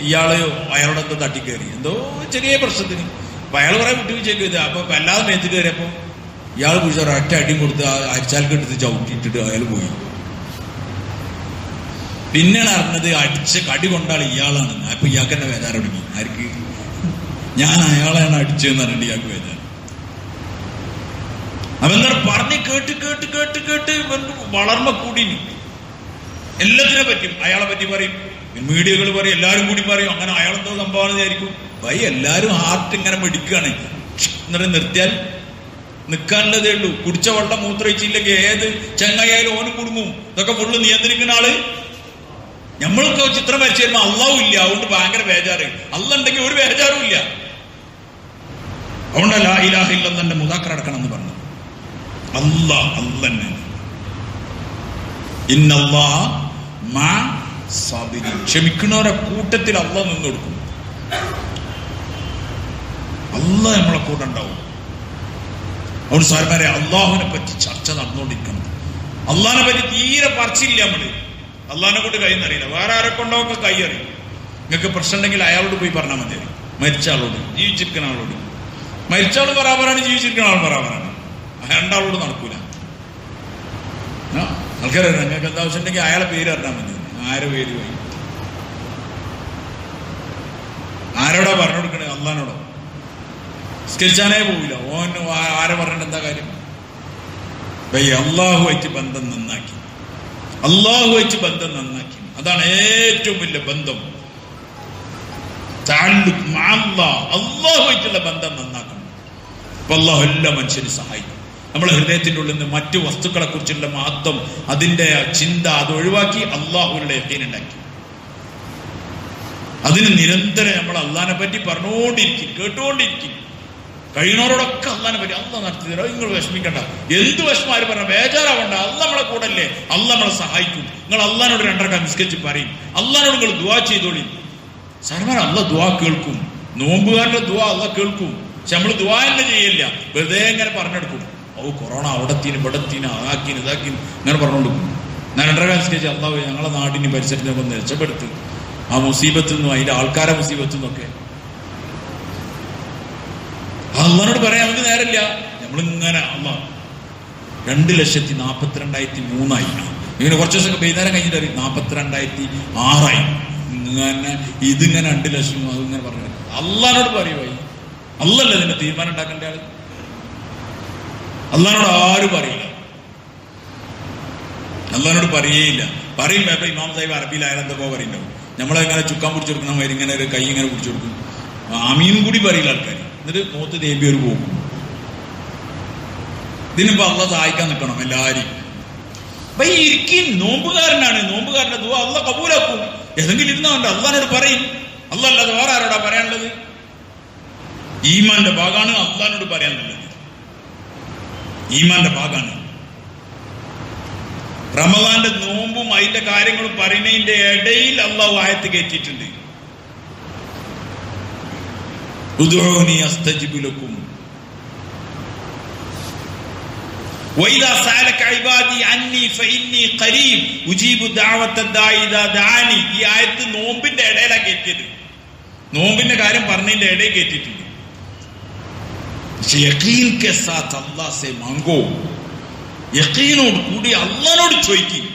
ഇയാള് അയാളോട് എന്തോ തട്ടിക്കയറി, എന്തോ ചെറിയ പ്രശ്നത്തിന്. അപ്പൊ അയാൾ കുറെ വിട്ടുവീഴ്ചയൊക്കെ ചെയ്ത്. അപ്പൊ വല്ലാതെ മേത്ത് കയറിയപ്പോ ഇയാൾ പിടിച്ച ഒരൊറ്റ അടിയും കൊടുത്ത് അരിച്ചാൽക്ക് എടുത്ത് ചവിട്ടിയിട്ടിട്ട് അയാൾ പോയി. പിന്നെയാണ് അറിഞ്ഞത് അടിച്ച കടി കൊണ്ടാൾ ഇയാളാണ്. അപ്പൊ ഇയാൾക്ക് തന്നെ വേദന തുടങ്ങി. ആർക്ക്? ഞാൻ അയാളെയാണ് അടിച്ചതെന്ന് പറഞ്ഞിട്ട് ഇയാൾക്ക് വേദന. അവന്താണ് പറഞ്ഞ് കേട്ട് വളർമ്മ കൂടി. എല്ലാത്തിനെ പറ്റും അയാളെ പറ്റി പറയും, മീഡിയകൾ പറയും, എല്ലാരും കൂടി പറയും. അങ്ങനെ അയാളെന്തോ സംഭവം വിചാരിക്കും. എല്ലാരും ഹാർട്ട് ഇങ്ങനെ മെടിക്കുകയാണ്. എന്നിട്ട് നിർത്തിയാൽ നിൽക്കാനുള്ളതേ ഉള്ളൂ. കുടിച്ച വെള്ളം മൂത്രയിച്ചില്ലെങ്കിൽ ഏത് ചെങ്ങായാലും ഓനും കുടുങ്ങും. ഇതൊക്കെ ഫുള്ള് നിയന്ത്രിക്കുന്ന ആള്. നമ്മൾക്ക് ചിത്രം വരച്ചു തരുമ്പോ അള്ളാഹും ഇല്ല. അതുകൊണ്ട് ഭയങ്കര ബേജാറ്. അള്ള ഉണ്ടെങ്കിൽ ഒരു ബേജാറും ഇല്ല. അതുകൊണ്ട് ലാ ഇലാഹ ഇല്ലല്ലാഹ് മുദാക്കർ അടക്കണം എന്ന് പറഞ്ഞു. അള്ളന്നെ ഇന്നല്ലാഹ മാ സാബിരീൻ, ക്ഷമിക്കുന്നവരെ കൂട്ടത്തിൽ അള്ളാഹ് നിന്ന് കൊടുക്കും. അള്ളാഹ് നമ്മളെ കൂടെ ഉണ്ടാവും. അതുകൊണ്ട് സാർമാരെ അള്ളാഹുവിനെ പറ്റി ചർച്ച നടന്നുകൊണ്ടിരിക്കണം. അള്ളാഹിനെ പറ്റി തീരെ പറിച്ചില്ല നമ്മള്. അള്ളാഹിനെ കൊണ്ട് കൈന്നറിയില്ല. വേറെ ആരെ കൊണ്ടൊക്കെ കൈ അറിയും. നിങ്ങൾക്ക് പ്രശ്നം ഉണ്ടെങ്കിൽ അയാളോട് പോയി പറഞ്ഞാൽ മതി. മരിച്ച ആളോട്, ജീവിച്ചിരിക്കുന്ന ആളോട്. മരിച്ച ആൾ ബറാബറാണ്, ജീവിച്ചിരിക്കുന്ന ആൾ ബറാബറാണ്. രണ്ടാളോട് നടക്കൂല. ആൾക്കാരെ നിങ്ങൾക്ക് എന്താ ആവശ്യം ഉണ്ടെങ്കിൽ അയാളെ പേര് അറിഞ്ഞാൽ മതി. ആരെ പേര് പോയി ആരോടാ പറഞ്ഞു കൊടുക്കണേ? അള്ളാഹിനോടോ? സ്കെച്ചാനേ പോവില്ല. ഓൻ ആരെ പറഞ്ഞിട്ട് എന്താ കാര്യം? അള്ളാഹുവായിട്ട് ബന്ധം നന്നാക്കി. അതാണ് ഏറ്റവും വലിയ ബന്ധം. അള്ളാഹുവായിട്ടുള്ള ബന്ധം നന്നാക്കണം. അപ്പൊ അള്ളാഹു എല്ലാ മനുഷ്യരും സഹായിക്കും. നമ്മളെ ഹൃദയത്തിന്റെ ഉള്ളിൽ നിന്ന് മറ്റു വസ്തുക്കളെ കുറിച്ചുള്ള മഹത്വം, അതിന്റെ ചിന്ത, അത് ഒഴിവാക്കി അള്ളാഹുവിന്റെ യഖീൻ ഉണ്ടാക്കി. അതിന് നിരന്തരം നമ്മൾ അള്ളാഹിനെ പറ്റി പറഞ്ഞുകൊണ്ടിരിക്കും, കേട്ടുകൊണ്ടിരിക്കും. കഴിയുന്നവരോടൊക്കെ അള്ളാഹിനെ പറ്റി അള്ളാഹ് നടത്തി തരാം. നിങ്ങൾ വിഷമിക്കണ്ട. എന്ത് വിഷമാര് പറഞ്ഞ ബേജാറാവണ്ട. അള്ളാഹ് നമ്മളെ കൂടെ അല്ലേ. അള്ളാഹ് നമ്മളെ സഹായിക്കും. നിങ്ങൾ അള്ളാഹിനോട് രണ്ടരക്കം നിസ്കരിച്ച് പറയും. അള്ളാഹിനോട് നിങ്ങൾ ദുആ ചെയ്തോളി. സാറന്മാർ അള്ളാഹ് ദുആ കേൾക്കും. നോമ്പുകാരുടെ ദുആ അള്ളാഹ് കേൾക്കും. പക്ഷെ നമ്മൾ ദുആ തന്നെ ചെയ്യില്ല. വെറുതെ ഇങ്ങനെ പറഞ്ഞെടുക്കും. കൊറോണ അവിടത്തിന് ഇവിടത്തിന് അതാക്കിന് ഇതാക്കിന് ഇങ്ങനെ പറഞ്ഞുകൊടുക്കും. ഞാൻ രണ്ടരക്കം നിസ്കരിച്ച് അള്ളാഹ് ഞങ്ങളെ നാടിന് പരിസരത്തിനൊക്കെ ഒന്ന് രക്ഷപ്പെടുത്തി ആ മുസീബത്തിൽ നിന്നും അതിന്റെ ആൾക്കാരെ മുസീബത്തിൽ നിന്നൊക്കെ. അള്ളാഹിനോട് പറയാൻ നമുക്ക് നേരമില്ല. നമ്മളിങ്ങനെ അള്ളാഹ് 2,42,003 ഇങ്ങനെ കുറച്ച് ദിവസമൊക്കെ വൈകുന്നേരം കഴിഞ്ഞിട്ട് അറിയും 42,006 ഇങ്ങനെ ഇതിങ്ങനെ 2 ലക്ഷം അതിങ്ങനെ പറഞ്ഞു. അള്ളാഹിനോട് പറയുവായി. അള്ളല്ലേ ഇതിന്റെ തീരുമാനം ഉണ്ടാക്കേണ്ട ആള്. അള്ളാഹിനോട് ആരും പറയില്ല. അള്ളാഹിനോട് പറയേയില്ല. പറയുമ്പോ ഇപ്പൊ ഇമാം സാഹിബ് അറബിയിലായാലും എന്തൊക്കെ പറയുന്നുണ്ടാവും. നമ്മളെങ്ങനെ ചുക്കാൻ പിടിച്ചു കൊടുക്കണം, ഇങ്ങനെ ഒരു കൈ ഇങ്ങനെ പിടിച്ചു കൊടുക്കും. ആമീനും കൂടി പറയില്ല ആൾക്കാർ. എന്നിട്ട് മൂത്ത് ദേബിയൊരു പോകും. ഇതിനിപ്പോ അള്ളാഹ് സഹായിക്കാൻ നിൽക്കണം എല്ലാരും. അപ്പൊ ഈ ഇരിക്കും നോമ്പുകാരനാണ്. നോമ്പുകാരന്റെ ദുആ അള്ളാഹ് കബൂലാക്കും. ഏതെങ്കിലും ഇരുന്നവന്റെ അള്ളാഹിനോട് പറയും. അല്ലാതെ വേറെ ആരോടാ പറയാനുള്ളത്? ഈമാന്റെ ഭാഗമാണ് അള്ളാഹിനോട് പറയാനുള്ളത്. ഈമാന്റെ ഭാഗമാണ്. റമദാന്റെ നോമ്പും അതിന്റെ കാര്യങ്ങളും പറയുന്നതിന്റെ ഇടയിൽ അള്ളാഹു ആയത്ത് കയറ്റിയിട്ടുണ്ട്. ഉദ്ഉനി അസ്തജിബ് ലക്കും വഇദാ സഅലക ഇബാദി അന്നി ഫഇന്നി ഖരീബ് ഉജീബു ദഅവത ദാഇ ഇദാ ദഅാനി. ഈ ആയത്ത് നോമ്പിന്റെ ഇടയിലാണ് കയറ്റിയത്. നോമ്പിന്റെ കാര്യം പറഞ്ഞതിന്റെ ഇടയിൽ കയറ്റിയിട്ടുണ്ട്. യഖീൻ കെ സാത്ത് അല്ലാഹ് സെ മാംഗോ, യഖീനോട് കൂടി അള്ളാഹിനോട് ചോദിക്കും.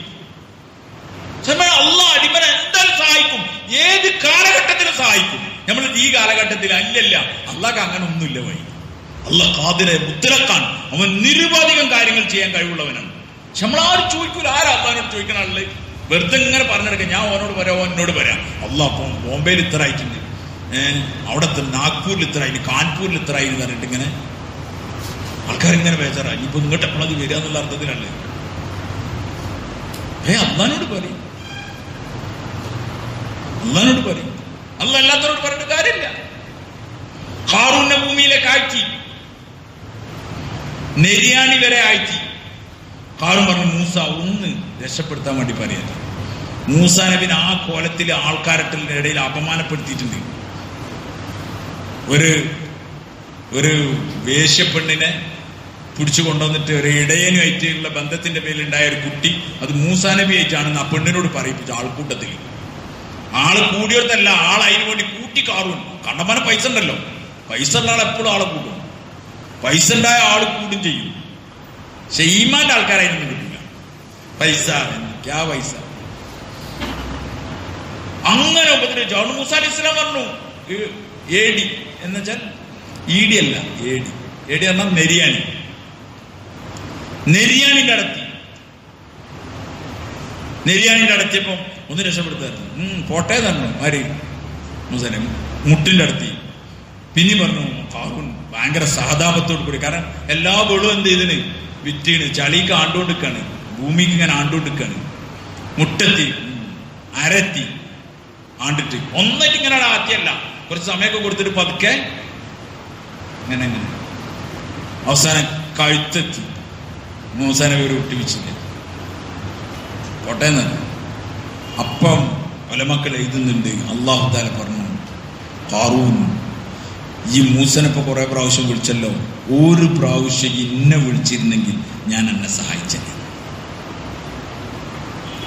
അള്ളാഹ് അടിമനെ എന്തായാലും സഹായിക്കും, ഏത് കാലഘട്ടത്തിലും സഹായിക്കും. നമ്മൾ ഈ കാലഘട്ടത്തിൽ അല്ലല്ല, അള്ളാഹ് അങ്ങനെ ഒന്നുമില്ല. വഴി അള്ളാഹ് ഖാദിറെ മുത്തലഖാണ്, അവൻ നിരുപാധികം കാര്യങ്ങൾ ചെയ്യാൻ കഴിവുള്ളവനാണ്. പക്ഷെ നമ്മളാരും ചോദിക്കൂല. ആരാ അള്ളാഹിനോട് ചോദിക്കണ ആള്? വെറുതെ ഇങ്ങനെ പറഞ്ഞെടുക്കാം, ഞാൻ ഓനോട് പറയാം, എന്നോട് പറയാം. അള്ളാഹ് അപ്പം ബോംബെയിൽ ഇത്ര ആയിട്ടുണ്ട്, അവിടെ നാഗ്പൂരിൽ ഇത്ര ആയി, കാൺപൂരിൽ ഇത്ര ആയി എന്ന് പറഞ്ഞിട്ട് ഇങ്ങനെ ആൾക്കാരിങ്ങനെ ബേജാറായി. ഇപ്പൊ ഇങ്ങോട്ട് എപ്പോഴത് വരിക എന്നുള്ള അർത്ഥത്തിലല്ലേ? അള്ളാഹിനോട് പറയും, അള്ളാഹിനോട് പറയും. അള്ളാഹ് അല്ലാത്തവരോട് പറഞ്ഞിട്ട് കാര്യമില്ല. ഖാറൂനെ ഭൂമിയിലേക്ക് ആഴ്ത്തി, നെരിയാണി വരെ ആഴ്ത്തി. ഖാറൂൻ പറഞ്ഞു മൂസ ഒന്ന് രക്ഷപ്പെടുത്താൻ വേണ്ടി പറയാൻ. മൂസാ നബിനെ ആ കോലത്തിൽ ആൾക്കാരുടെ ഇടയിൽ അപമാനപ്പെടുത്തിയിട്ടുണ്ട്. ഒരു വേശ്യപ്പെണ്ണിനെ പിടിച്ചു കൊണ്ടുവന്നിട്ട് ഒരു ഇടയനുമായിട്ടുള്ള ബന്ധത്തിന്റെ പേരിലുണ്ടായ ഒരു കുട്ടി, അത് മൂസാ നബി ആയിട്ടാണെന്ന് ആ പെണ്ണിനോട് പറയിപ്പിച്ചു. ആൾക്കൂട്ടത്തിൽ ആള് കൂടിയോടത്തല്ല, ആൾ അതിനു വേണ്ടി കൂട്ടി. ഖാറൂൻ കണ്ടമാനം പൈസ ഉണ്ടല്ലോ, പൈസ ഉള്ള ആൾ എപ്പോഴും ആളെ കൂട്ടും, പൈസ ഉണ്ടായ ആള് കൂടും ചെയ്യും. പക്ഷെ ഈമാന്റെ ആൾക്കാരായിരുന്നു കിട്ടില്ല. പൈസ ക്യാ പൈസ അങ്ങനെ ഉപദ്രവിച്ചു. അവിടെ മൂസാ അലൈഹി സ്വലാം പറഞ്ഞു ഏടി എന്നുവെച്ചാൽ ഈടി അല്ല, ഏടി. ഏടി പറഞ്ഞാൽ നെരിയാണി. നെരിയാണിന്റെ അടുത്തി. നെരിയാണിന്റെ അടുത്തിയപ്പോ ഒന്ന് രക്ഷപ്പെടുത്തായിരുന്നു. പോട്ടെ തന്നെ ആര് മൂസനെ മുട്ടിന്റെ അടുത്തി. പിന്നെ പറഞ്ഞു ഖാറൂൻ ഭയങ്കര സഹതാപത്തോട് കൂടി, കാരണം എല്ലാ വെളും എന്ത് ചെയ്തിന് വിറ്റീണ്, ചളിക്ക് ആണ്ടുകൊണ്ടിരിക്കാണ്, ഭൂമിക്ക് ഇങ്ങനെ ആണ്ടുകൊണ്ടിരിക്കാണ്. മുട്ടെത്തി അരത്തി ആണ്ടിട്ട് ഒന്നായിട്ട് ഇങ്ങനെ ആറ്റിയല്ല, കുറച്ച് സമയമൊക്കെ കൊടുത്തിട്ട് പതുക്കെ ഇങ്ങനെ ഇങ്ങനെ അവസാനം കഴുത്തെത്തി. മൂസാനെ ഒരു ഒട്ടിവിച്ചില്ല, കോട്ടയം തന്നെ. അപ്പം പല മക്കൾ എഴുതുന്നുണ്ട്, അള്ളാഹു താല പറഞ്ഞു ഖാറൂൻ ഈ മൂസനെപ്പോ കുറെ പ്രാവശ്യം വിളിച്ചല്ലോ, ഒരു പ്രാവശ്യം ഇന്നെ വിളിച്ചിരുന്നെങ്കിൽ ഞാൻ എന്നെ സഹായിച്ചത്.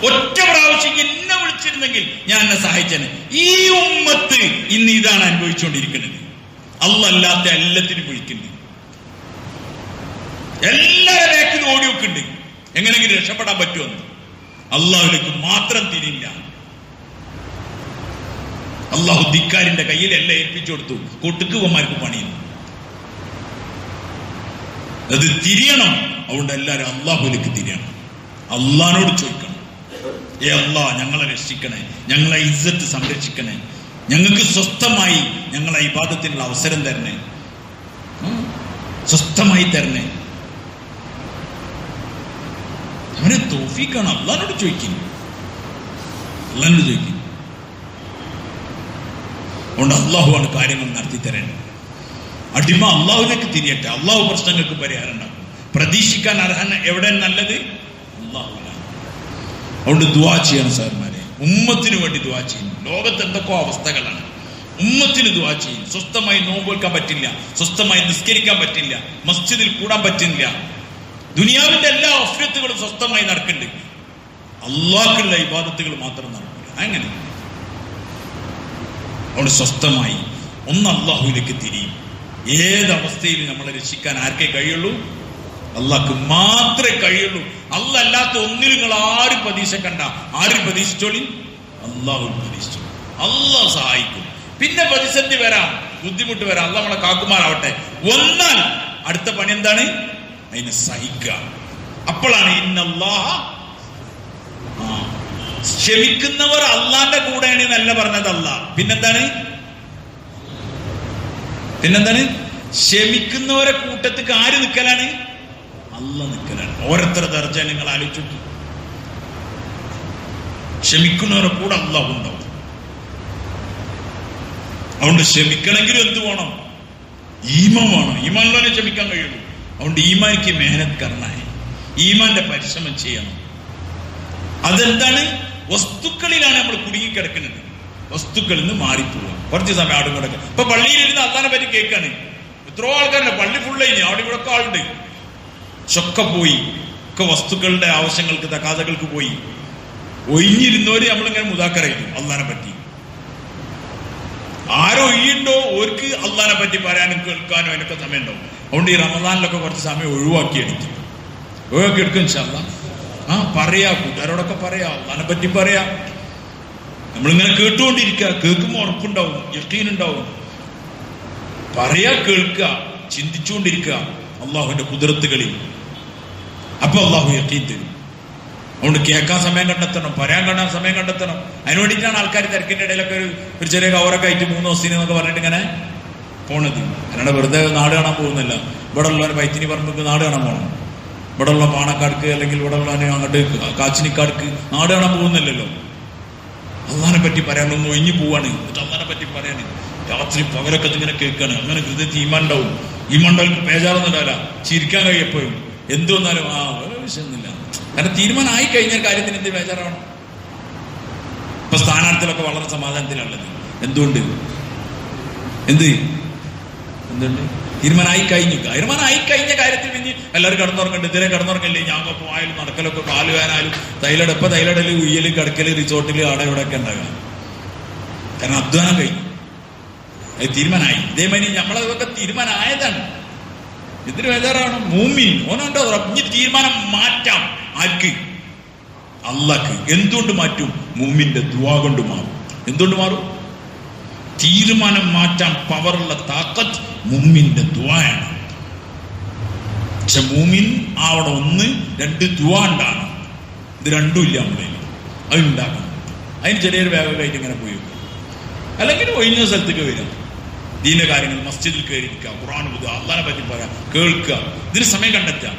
ഒറ്റ പ്രാവശ്യം എന്നെ വിളിച്ചിരുന്നെങ്കിൽ ഞാൻ എന്നെ സഹായിച്ചത്. ഈ ഉമ്മത്ത് ഇന്ന് ഇതാണ് അനുഭവിച്ചുകൊണ്ടിരിക്കുന്നത്. അല്ലാത്ത എല്ലാത്തിനും വിളിക്കുന്നുണ്ട്, എല്ലാവരുടെ ബാക്കിൽ ഓടി വെക്കുന്നുണ്ട്, എങ്ങനെയെങ്കിലും രക്ഷപ്പെടാൻ പറ്റുമെന്ന്. അള്ളാഹുലേക്ക് മാത്രം തിരിയില്ല. അള്ളാഹു ധിക്കാരിന്റെ കയ്യിൽ എല്ലാം ഏൽപ്പിച്ചു കൊടുത്തു. കൊട്ടുക്കുവന്മാർക്ക് പണിയുന്നു, അത് തിരിയണം. അതുകൊണ്ട് എല്ലാവരും അള്ളാഹുലേക്ക് തിരിയണം, അള്ളാഹിനോട് ചോദിക്കണം. അള്ളാഹ് ഞങ്ങളെ രക്ഷിക്കണേ, ഞങ്ങളെ ഇസ്സത്ത് സംരക്ഷിക്കണേ, ഞങ്ങൾക്ക് സ്വസ്ഥമായി ഞങ്ങളെ ഇബാദത്തിനുള്ള അവസരം തരണേ, സ്വസ്ഥമായി തരണേ. അവനെ തൗഫീഖാണ്. അള്ളാഹിനോട് ചോദിക്കുന്നു, അള്ളാഹിനോട് ചോദിക്കുന്നു. അതുകൊണ്ട് അള്ളാഹുവാണ് കാര്യങ്ങൾ നടത്തി തരേണ്ടത്. അടിമ അള്ളാഹുവിലേക്ക് തിരിയട്ടെ, അള്ളാഹു പ്രശ്നങ്ങൾക്ക് പരിഹാരം ഉണ്ടാക്കും. പ്രതീക്ഷിക്കാൻ അർഹന എവിടെ നല്ലത്? അള്ളാഹുവിനാണ്. അതുകൊണ്ട് ദുആ ചെയ്യണം സാർമാരെ, ഉമ്മത്തിന് വേണ്ടി ദുആ ചെയ്യണം. ലോകത്ത് എന്തൊക്കെ അവസ്ഥകളാണ്, ഉമ്മത്തിന് ദുആ ചെയ്യും. സ്വസ്ഥമായി നോമ്പെടുക്കാൻ പറ്റില്ല, സ്വസ്ഥമായി നിസ്കരിക്കാൻ പറ്റില്ല, മസ്ജിദിൽ കൂടാൻ പറ്റില്ല. ദുനിയാവിന്റെ എല്ലാ അഫ്യത്തുകളും സ്വസ്ഥമായി നടക്കുന്നുണ്ട്, അള്ളാഹ്ക്കുള്ള ഇബാദത്തുകൾ മാത്രം നടക്കില്ല. അങ്ങനെ അവിടെ സ്വസ്ഥമായി ഒന്ന് അള്ളാഹുവിലേക്ക് തിരിയും. ഏതവസ്ഥയിലും നമ്മളെ രക്ഷിക്കാൻ ആർക്കേ കഴിയുള്ളൂ? അള്ളാഹ്ക്ക് മാത്രമേ കഴിയുള്ളൂ. അല്ലാത്ത ഒന്നിലും നിങ്ങൾ ആരും പ്രതീക്ഷിക്കണ്ട. ആരും പ്രതീക്ഷിച്ചോളി, അള്ളാഹു പ്രതീക്ഷിച്ചു. അള്ളാഹ് സഹായിക്കും. പിന്നെ പ്രതിസന്ധി വരാം, ബുദ്ധിമുട്ട് വരാം, അള്ളാഹ് നമ്മളെ കാക്കുമാറാവട്ടെ. വന്നാൽ അടുത്ത പണി എന്താണ്? അതിനെ സഹിക്കുക. അപ്പോഴാണ് ഇന്നല്ലാഹ, ക്ഷമിക്കുന്നവർ അള്ളാന്റെ കൂടെയാണ് എന്നല്ല പറഞ്ഞത് അല്ലാഹ്. പിന്നെന്താണ്? ക്ഷമിക്കുന്നവരെ കൂട്ടത്തിക്ക് ആര് നിൽക്കലാണ്? അള്ളാഹ് നിൽക്കലാണ്. ഓരോരുത്തർ ദർജ നിങ്ങൾ ആലോചിച്ചു. ക്ഷമിക്കുന്നവരെ കൂടെ അള്ളാഹു ഉണ്ടാവും. അതുകൊണ്ട് ക്ഷമിക്കണമെങ്കിലും എന്ത് വേണം? ഈമാൻ വേണം. ഈമാനിലാണ് ക്ഷമിക്കാൻ കഴിയുള്ളൂ. അതുകൊണ്ട് ഈമാനിക്ക് മെഹനത്ത് കർണായി, ഈമാന്റെ പരിശ്രമം ചെയ്യണം. അതെന്താണ്? വസ്തുക്കളിലാണ് നമ്മൾ കുടുങ്ങിക്കിടക്കുന്നത്. വസ്തുക്കളിൽ നിന്ന് മാറിപ്പോവുക. കുറച്ച് സമയം ആടും കിടക്കുക. ഇപ്പൊ പള്ളിയിലിരുന്ന് അള്ളാനെ പറ്റി കേൾക്കാണ്. എത്രയോ ആൾക്കാരുണ്ട്, പള്ളി ഫുള്ളായി, അവിടെ ഇവിടെ ഒക്കെ ആളുണ്ട്. ചൊക്കെ പോയി, ഒക്കെ വസ്തുക്കളുടെ ആവശ്യങ്ങൾക്ക് തക്കാതകൾക്ക് പോയി. ഒഴിഞ്ഞിരുന്നവര് നമ്മളിങ്ങനെ മുതാക്കറിയുന്നു അള്ളാനെ പറ്റി. ആരോ ഒഴിയുണ്ടോ ഓർക്ക് അള്ളാനെ പറ്റി പറയാനും കേൾക്കാനും അതിനൊക്കെ സമയം ഉണ്ടാവും. അതുകൊണ്ട് ഈ റമദാനിലൊക്കെ കുറച്ച് സമയം ഒഴിവാക്കി എടുക്കും ഇൻഷാ അല്ലാഹ്. പറയാ, കൂട്ടുകാരോടൊക്കെ പറയാ, അള്ളാനെ പറ്റി പറയാ. നമ്മളിങ്ങനെ കേട്ടുകൊണ്ടിരിക്കുക. കേൾക്കുമ്പോൾ ഉറപ്പുണ്ടാവും, യഖീനുണ്ടാവും. പറയാ, കേൾക്കുക, ചിന്തിച്ചുകൊണ്ടിരിക്കുക അള്ളാഹുവിന്റെ കുദറത്തുകളിൽ. അപ്പൊ അള്ളാഹു യഖീൻ തരും. അതുകൊണ്ട് കേൾക്കാൻ സമയം കണ്ടെത്തണം, പറയാൻ കാണാൻ സമയം കണ്ടെത്തണം. അതിന് വേണ്ടിയിട്ടാണ് ആൾക്കാർ തിരക്കിന്റെ ഇടയിലൊക്കെ ഒരു ചെറിയ കവറൊക്കെ ആയിട്ട് 3 ദിവസത്തിന് എന്നൊക്കെ പറഞ്ഞിട്ട് ഇങ്ങനെ പോണത്. അല്ലാണ്ട് വെറുതെ നാട് കാണാൻ പോകുന്നില്ല. ഇവിടെ ഉള്ളവർ വൈത്തിനി പറമ്പ് നാട് കാണാൻ പോകണം. ഇവിടെ ഉള്ള പാണക്കാർക്ക് അല്ലെങ്കിൽ ഇവിടെ ഉള്ളവന് അങ്ങോട്ട് കാച്ചിനിക്കാർക്ക് നാട് കാണാൻ പോകുന്നില്ലല്ലോ. അള്ളാനെ പറ്റി പറയാനൊന്ന് ഒഴിഞ്ഞു പോവാണ്. എന്നിട്ട് അള്ളാനെ പറ്റി പറയാന് രാത്രി പകലൊക്കെ ഇങ്ങനെ കേൾക്കാണ്. അങ്ങനെ ഹൃദയത്തിൽ ഈമാൻ ഉണ്ടാവും. ഈമാൻ ഉണ്ടാവും, പേജാറൊന്നുണ്ടാവില്ല, ചിരിക്കാൻ കഴിയപ്പോഴും എന്ത് വന്നാലും ഓരോ വിഷയമൊന്നുമില്ല. കാരണം തീരുമാനമായി കഴിഞ്ഞാൽ കാര്യത്തിന് എന്ത് ബേജാറാവണം? ഇപ്പൊ സ്ഥാനാർത്ഥികളൊക്കെ വളരെ സമാധാനത്തിലുള്ളത് എന്തുകൊണ്ട്? എന്തുണ്ട്? തീരുമാനമായി കഴിഞ്ഞ കാര്യത്തിൽ പിന്നെ എല്ലാവരും കടന്നുറങ്ങണ്ട്. ഇതുവരെ കടന്നുറങ്ങല്ലേ? ഞാൻ പോയാലും നടക്കലൊക്കെ കാല് വേനാലും തൈലടല് ഉയ്യല് കിടക്കല് റിസോർട്ടില് അവിടെ ഇവിടെ ഒക്കെ ഉണ്ടാകുക. കാരണം അധ്വാനം കഴിഞ്ഞു, അത് തീരുമാനമായി. ഇതേമാതിരി നമ്മളതൊക്കെ തീരുമാനമായതാണ്. ഇതിന് ബേജാറാണ് മൂമിൻ. ഓനുണ്ടോ ഇനി തീരുമാനം മാറ്റാം. ആർക്ക്? അള്ളാഹ്ക്ക്. എന്തുകൊണ്ട് മാറ്റും? മൂമിന്റെ ദുആ കൊണ്ട് മാറും. എന്തുകൊണ്ട് മാറും? തീരുമാനം മാറ്റാൻ പവറുള്ള താക്കത്ത് മൂമിന്റെ ദുആയാണ്. പക്ഷെ മൂമിൻ അവിടെ 1, 2 ദുആ ഉണ്ടാണ്. ഇത് രണ്ടും ഇല്ല നമ്മുടെ. അത് ഉണ്ടാക്കണം. അതിന് ചെറിയൊരു വേഗമായിട്ട് ഇങ്ങനെ പോയി വെക്കും. അല്ലെങ്കിൽ ഒഴിഞ്ഞ സ്ഥലത്തേക്ക് വരിക, ദീന കാര്യങ്ങൾ മസ്ജിദിൽ കയറിയിരിക്കുക, ഖുർആൻ ഓതുക, അള്ളാനെ പറ്റി പറയാം, കേൾക്കുക. ഇതിന് സമയം കണ്ടെത്തുക.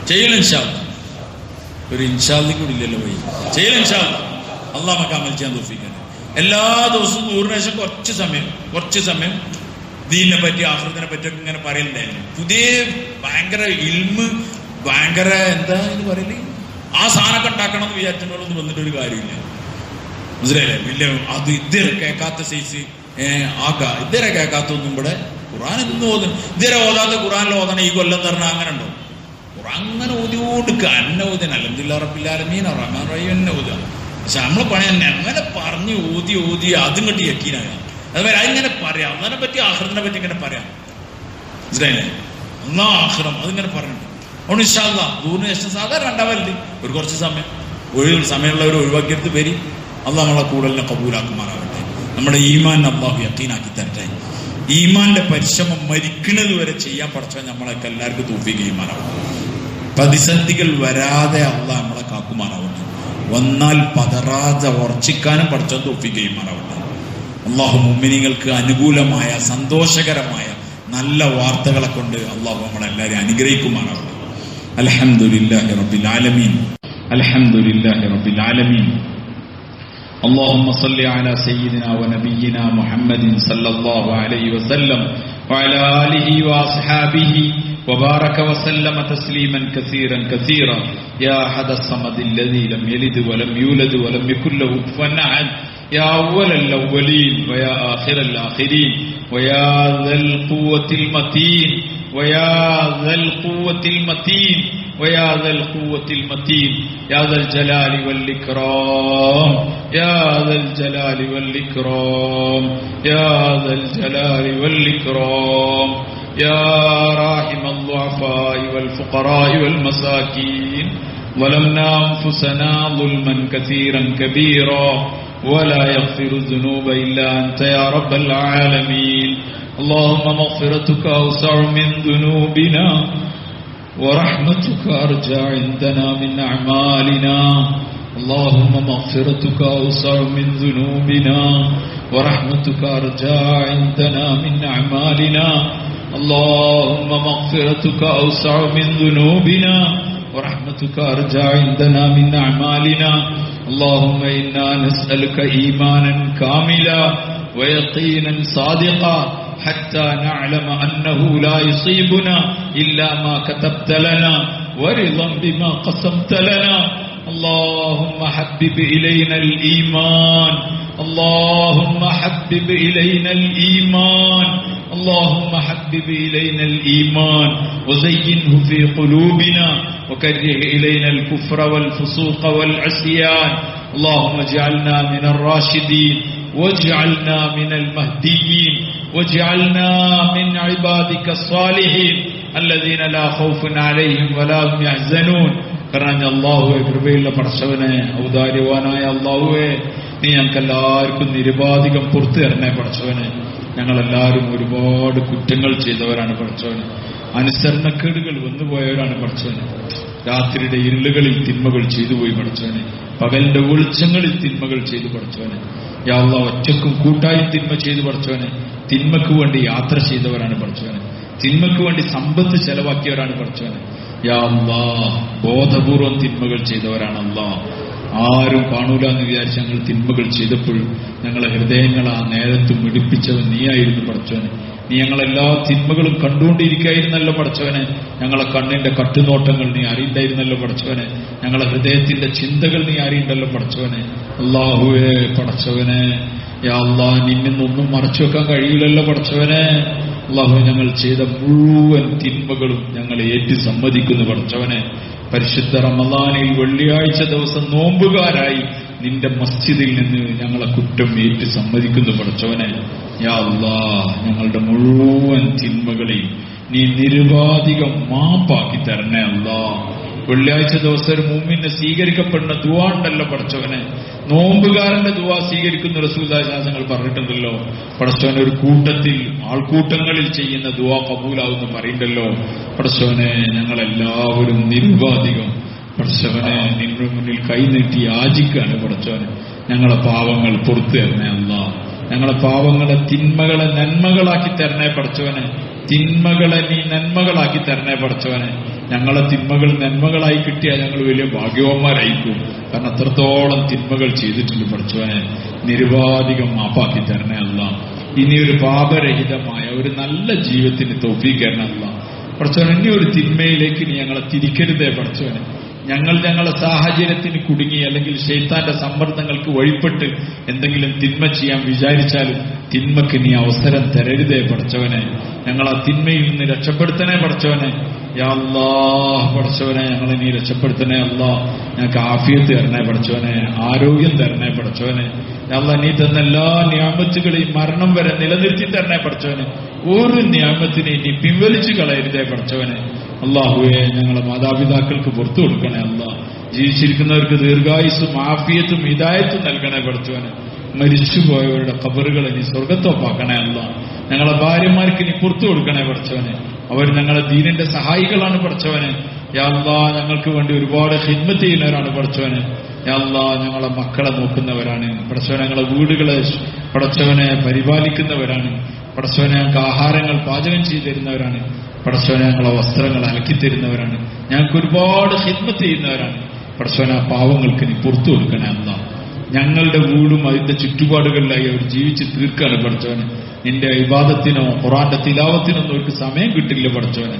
ചെയ്യലും ഇൻഷാ അല്ലാഹ്. ഒരു ഇൻഷാല്ലിക്ക് കൂടി ഇല്ലല്ലോ പോയി. ചെയ്യലും ഇൻഷാ അല്ലാഹ്. അള്ളാഹ് നമുക്ക് അമൽ ചെയ്യാൻ തൗഫീഖ്. എല്ലാ ദിവസവും 100 ശേഷം കുറച്ച് സമയം ദീനിനെ പറ്റി ആഖിറത്തിനെ പറ്റിയൊക്കെ ഇങ്ങനെ പറയലുണ്ടായിരുന്നു. പുതിയ ഭയങ്കര ഇൽമ്, ഭയങ്കര എന്താ ഇത് പറയല്, ആ സാധനമൊക്കെ ഉണ്ടാക്കണം എന്ന് വിചാരിച്ചോളൊന്നും വന്നിട്ടൊരു കാര്യമില്ല. മനസ്സിലായില്ലേ? വലിയ അത് ഇതുവരെ കേൾക്കാത്ത സൈസ് ഇതുവരെ കേൾക്കാത്തൊന്നും ഇവിടെ ഖുർആൻ ഇന്ന് ഓതുന്നു. ഇതുവരെ ഓതാത്ത ഖുർആനിൽ ഓതണം ഈ കൊല്ലം പറഞ്ഞാൽ അങ്ങനെ ഉണ്ടോ? ഖുർആൻ അങ്ങനെ ഓതിയോടുക്കുക. അന്ന ഓതിന അൽഹംദുലില്ലാഹി റബ്ബിൽ ആലമീൻ റഹ്മാൻ റഹീം എന്നെ ഓതുക. പക്ഷെ നമ്മളെ പണി തന്നെ അങ്ങനെ പറഞ്ഞ് ഓതി അതും കെട്ടി യക്കീനാകാം. അതുപോലെ അതിങ്ങനെ പറയാം, അതിനെ പറ്റി ആഖിറത്തിനെ പറ്റി ഇങ്ങനെ പറയാം. മനസ്സിലായില്ലേ? അല്ലാ ആഖിറം അതിങ്ങനെ പറയുന്നുണ്ട്. അതുകൊണ്ട് ഇൻഷാ അല്ലാഹ് ദൂറിന് ശേഷം സാധാരണ ഉണ്ടാവല്ലേ ഒരു കുറച്ച് സമയം സമയമുള്ളവർ ഒഴിവാക്കിയെടുത്ത് വരി. അള്ളാഹ് നമ്മളെ കൂടുതലിനെ കബൂലാക്കുമാറാവട്ടെ. നമ്മുടെ ഈമാൻ അള്ളാഹു യഖീനാക്കി തരട്ടെ. ഈമാന്റെ പരിശ്രമം മരിക്കുന്നത് വരെ ചെയ്യാൻ പഠിച്ചാൽ നമ്മളൊക്കെ എല്ലാവർക്കും തൗഫീഖ് ചെയ്യുമാറാവട്ടെ. പ്രതിസന്ധികൾ വരാതെ അള്ളാഹ് നമ്മളെ കാക്കുമാറാവട്ടെ. വന്നാൽ പതറാതെ ഉറച്ചിക്കാനും പഠിച്ചാൽ തൗഫീഖ് ചെയ്യുമാറാവട്ടെ. അള്ളാഹു മുഅ്മിനീങ്ങൾക്ക് അനുകൂലമായ സന്തോഷകരമായ നല്ല വാർത്തകളെ കൊണ്ട് അള്ളാഹു നമ്മളെല്ലാവരും അനുഗ്രഹിക്കുമാറാവട്ടെ. അൽഹംദുലില്ലാഹി റബ്ബിൽ ആലമീൻ. അൽഹംദുലില്ലാഹി റബ്ബിൽ ആലമീൻ. اللهم صل على سيدنا ونبينا محمد صلى الله عليه وسلم وعلى آله وأصحابه وبارك وسلم تسليما كثيرا كثيرا. يا أحد الصمد الذي لم يلد ولم يولد ولم يكن له كفوا أحد. يا أول الأولين ويا آخر الآخرين ويا ذا القوة المتين ويا ذا القوة المتين ويا ذا القوة المتين يا ذا الجلال والإكرام يا ذا الجلال والإكرام يا ذا الجلال والإكرام يا راحم الضعفاء والفقراء والمساكين. ظلمنا أنفسنا ظلما كثيرا كبيرا ولا يغفر الذنوب إلا أنت يا رب العالمين. اللهم مغفرتك أوسع من ذنوبنا ورحمتك أرجى عندنا من أعمالنا. اللهم مغفرتك أوسع من ذنوبنا ورحمتك أرجى عندنا من أعمالنا. اللهم مغفرتك أوسع من ذنوبنا ورحمتك أرجى عندنا من أعمالنا. اللهم إنا نسألك إيمانا كاملا ويقينا صادقا حتى نعلم أنه لا يصيبنا إلا ما كتبت لنا ورضا بما قسمت لنا. اللهم حبب إلينا الإيمان، اللهم حبب إلينا الإيمان، اللهم حبب إلينا الإيمان وزينه في قلوبنا وكره إلينا الكفر والفسوق والعصيان. اللهم اجعلنا من الراشدين واجعلنا من المهديين واجعلنا من عبادك الصالحين الذين لا خوف عليهم ولا هم يحزنون. കാരണം അല്ലാഹുവേ, കൃപയുള്ള പടച്ചവനെ, ഔദാര്യവാനായ അല്ലാഹുവേ, നീ ഞങ്ങൾക്ക് എല്ലാവർക്കും നിരുപാധികം പുറത്തു തരണേ പടച്ചവനെ. ഞങ്ങളെല്ലാവരും ഒരുപാട് കുറ്റങ്ങൾ ചെയ്തവരാണ് പടച്ചവനെ, അനുസരണക്കേടുകൾ വന്നുപോയവരാണ് പടച്ചവനെ. രാത്രിയുടെ ഇരുളുകളിൽ തിന്മകൾ ചെയ്തുപോയി പടച്ചവനെ, പകലിന്റെ വെളിച്ചങ്ങളിൽ തിന്മകൾ ചെയ്തു പടച്ചവനെ. യാ അല്ലാഹ്, ഒറ്റക്കും കൂട്ടായും തിന്മ ചെയ്തു പടച്ചവനെ. തിന്മക്ക് വേണ്ടി യാത്ര ചെയ്തവരാണ് പടച്ചവനെ, തിന്മക്ക് വേണ്ടി സമ്പത്ത് ചെലവാക്കിയവരാണ് പടച്ചവനെ. യാ അല്ലാഹ്, ബോധപൂർവം തിന്മകൾ ചെയ്തവരാണ് അല്ലാഹ്. ആരും കാണൂല എന്ന് വിചാരിച്ച് ഞങ്ങൾ തിന്മകൾ ചെയ്തപ്പോൾ ഞങ്ങളെ ഹൃദയങ്ങൾ ആ നേരത്ത് മിടിപ്പിച്ചവൻ നീയായിരുന്നു പടച്ചവനെ. നീ ഞങ്ങളെല്ലാ തിന്മകളും കണ്ടുകൊണ്ടിരിക്കായിരുന്നല്ലോ പടച്ചവനെ. ഞങ്ങളെ കണ്ണിന്റെ കട്ടുനോട്ടങ്ങൾ നീ അറിയണ്ടായിരുന്നല്ലോ പടച്ചവനെ. ഞങ്ങളെ ഹൃദയത്തിന്റെ ചിന്തകൾ നീ അറിയണ്ടല്ലോ പടച്ചവനെ. അല്ലാഹുവേ പടച്ചവനെ, യാ അല്ലാഹ്, നിന്നൊന്നും മറച്ചു വെക്കാൻ കഴിയില്ലല്ലോ പടച്ചവനെ. അല്ലാഹു, ഞങ്ങൾ ചെയ്ത മുഴുവൻ തിന്മകളും ഞങ്ങൾ ഏറ്റു സമ്മതിക്കുന്നു പടച്ചവനെ. പരിശുദ്ധ റമളാനിൽ വെള്ളിയാഴ്ച ദിവസം നോമ്പുകാരായി നിന്റെ മസ്ജിദിൽ നിന്ന് ഞങ്ങളെ കുറ്റം ഏറ്റു സമ്മതിക്കുന്നു പടച്ചവനെ. യാ അല്ലാഹ്, ഞങ്ങളുടെ മുഴുവൻ തിന്മകളെയും നീ നിരുപാധികം മാപ്പാക്കി തരണേ അല്ലാഹ്. വെള്ളിയാഴ്ച ദിവസം ഒരു മുഅ്മിനെ സ്വീകരിക്കപ്പെടുന്ന ദുആ ഉണ്ടല്ലോ പടച്ചവനെ, നോമ്പുകാരന്റെ ദുആ സ്വീകരിക്കുന്ന റസൂലുള്ളാഹി സ്വല്ലല്ലാഹു അലൈഹി വസല്ലം പറഞ്ഞിട്ടുണ്ടല്ലോ പടച്ചവനെ. ഒരു കൂട്ടത്തിൽ ആൾക്കൂട്ടങ്ങളിൽ ചെയ്യുന്ന ദുആ കബൂലാവുമെന്ന് പറയുന്നുണ്ടല്ലോ പടച്ചവനെ. ഞങ്ങളെല്ലാവരും നിരുപാധികം പടച്ചവനെ നിന്റെ മുന്നിൽ കൈനീട്ടി യാചിക്കുകയാണ് പടച്ചവനെ. ഞങ്ങളെ പാവങ്ങൾ പുറത്തു തരണേ അല്ലാഹ്. ഞങ്ങളെ പാവങ്ങളെ തിന്മകളെ നന്മകളാക്കി തരണേ പടച്ചവനെ. തിന്മകളെ നീ നന്മകളാക്കി തരണേ പടച്ചവനെ. ഞങ്ങളെ തിന്മകൾ നന്മകളായി കിട്ടിയാൽ ഞങ്ങൾ വലിയ ഭാഗ്യവാന്മാരായിരിക്കും. കാരണം അത്രത്തോളം തിന്മകൾ ചെയ്തിട്ടുണ്ട് പടച്ചവനെ. നിരുപാധികം മാപ്പാക്കി തരണേ അല്ലാഹ്. ഇനിയൊരു പാപരഹിതമായ ഒരു നല്ല ജീവിതത്തിന് തൗഫീഖ് തരണേ അല്ലാഹ്. പടച്ചവനെ, ഇനി ഒരു തിന്മയിലേക്ക് നീ ഞങ്ങളെ തിരിക്കരുതേ പടച്ചവനെ. ഞങ്ങളുടെ സാഹചര്യത്തിന് കുടുങ്ങി അല്ലെങ്കിൽ ശൈത്താന്റെ സമ്മർദ്ദങ്ങൾക്ക് വഴിപ്പെട്ട് എന്തെങ്കിലും തിന്മ ചെയ്യാൻ വിചാരിച്ചാലും തിന്മക്ക് നീ അവസരം തരരുതേ പടച്ചവനെ. ഞങ്ങൾ ആ തിന്മയിൽ നിന്ന് രക്ഷപ്പെടുത്തണേ പടച്ചവനെ. യാ അല്ലാഹ് പടച്ചവനെ, ഞങ്ങളെ നീ രക്ഷപ്പെടുത്തണേ അല്ലാഹ്. ഞങ്ങൾക്ക് ആഫിയത്ത് തരണേ പടച്ചവനെ, ആരോഗ്യം തരണേ പടച്ചവനെ. യാ അല്ലാഹ്, നീ തന്ന എല്ലാ നിഅമത്തുകളെയും മരണം വരെ നിലനിർത്തി തരണേ പടച്ചവനെ. ഒരു നിഅമത്തിനെയും നീ പിൻവലിച്ചു കളയരുതേ പടച്ചവനെ. അല്ലാഹുവേ, ഞങ്ങളെ മാതാപിതാക്കൾക്ക് പുറത്തു കൊടുക്കണേ അല്ലാഹ്. ജീവിച്ചിരിക്കുന്നവർക്ക് ദീർഘായുസ്സും ആഫിയത്തും ഹിദായത്തും നൽകണേ പടച്ചവനെ. മരിച്ചുപോയവരുടെ ഖബറുകളെ നീ സ്വർഗത്തോപ്പാക്കണേ അല്ലാഹ്. ഞങ്ങളെ ഭാര്യമാർക്ക് നീ പുറത്തു കൊടുക്കണേ പടച്ചവനെ. അവർ ഞങ്ങളെ ദീനിന്റെ സഹായികളാണ് പടച്ചവനെ. യാ അല്ലാഹ്, ഞങ്ങൾക്ക് വേണ്ടി ഒരുപാട് ഖിദ്മത്ത് ചെയ്യുന്നവരാണ് പടച്ചവനെ. യാ അല്ലാഹ്, ഞങ്ങളെ മക്കളെ നോക്കുന്നവരാണ് പടച്ചവനെ. ഞങ്ങളെ വീടുകളെ പടച്ചവനെ പരിപാലിക്കുന്നവരാണ് പടച്ചവനെ. ഞങ്ങൾക്ക് ആഹാരങ്ങൾ പാചകം ചെയ്തു തരുന്നവരാണ് പടച്ചവനെ. ഞങ്ങളെ വസ്ത്രങ്ങൾ അലക്കിത്തരുന്നവരാണ്. ഞങ്ങൾക്ക് ഒരുപാട് ഖിദ്മത്ത് ചെയ്യുന്നവരാണ് പടച്ചവനെ. പാവങ്ങൾക്ക് നീ പുറത്തു കൊടുക്കണേ അല്ലാഹ്. ഞങ്ങളുടെ വീടും അതിന്റെ ചുറ്റുപാടുകളിലായി അവർ ജീവിച്ച് തീർക്കാണ് പടച്ചവനെ. നിന്റെ ഇബാദത്തിനോ ഖുർആന്റെ തിലാവത്തിനോ ഒന്നും അവർക്ക് സമയം കിട്ടില്ല പടച്ചവനെ.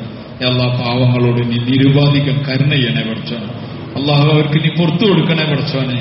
അല്ലാഹ്, പാവങ്ങളോട് നീ നിരുപാധികം കരുണ ചെയ്യണേ പടച്ചവനെ. അല്ലാഹു, അവർക്ക് നീ പുറത്തു കൊടുക്കണേ പടച്ചവനെ.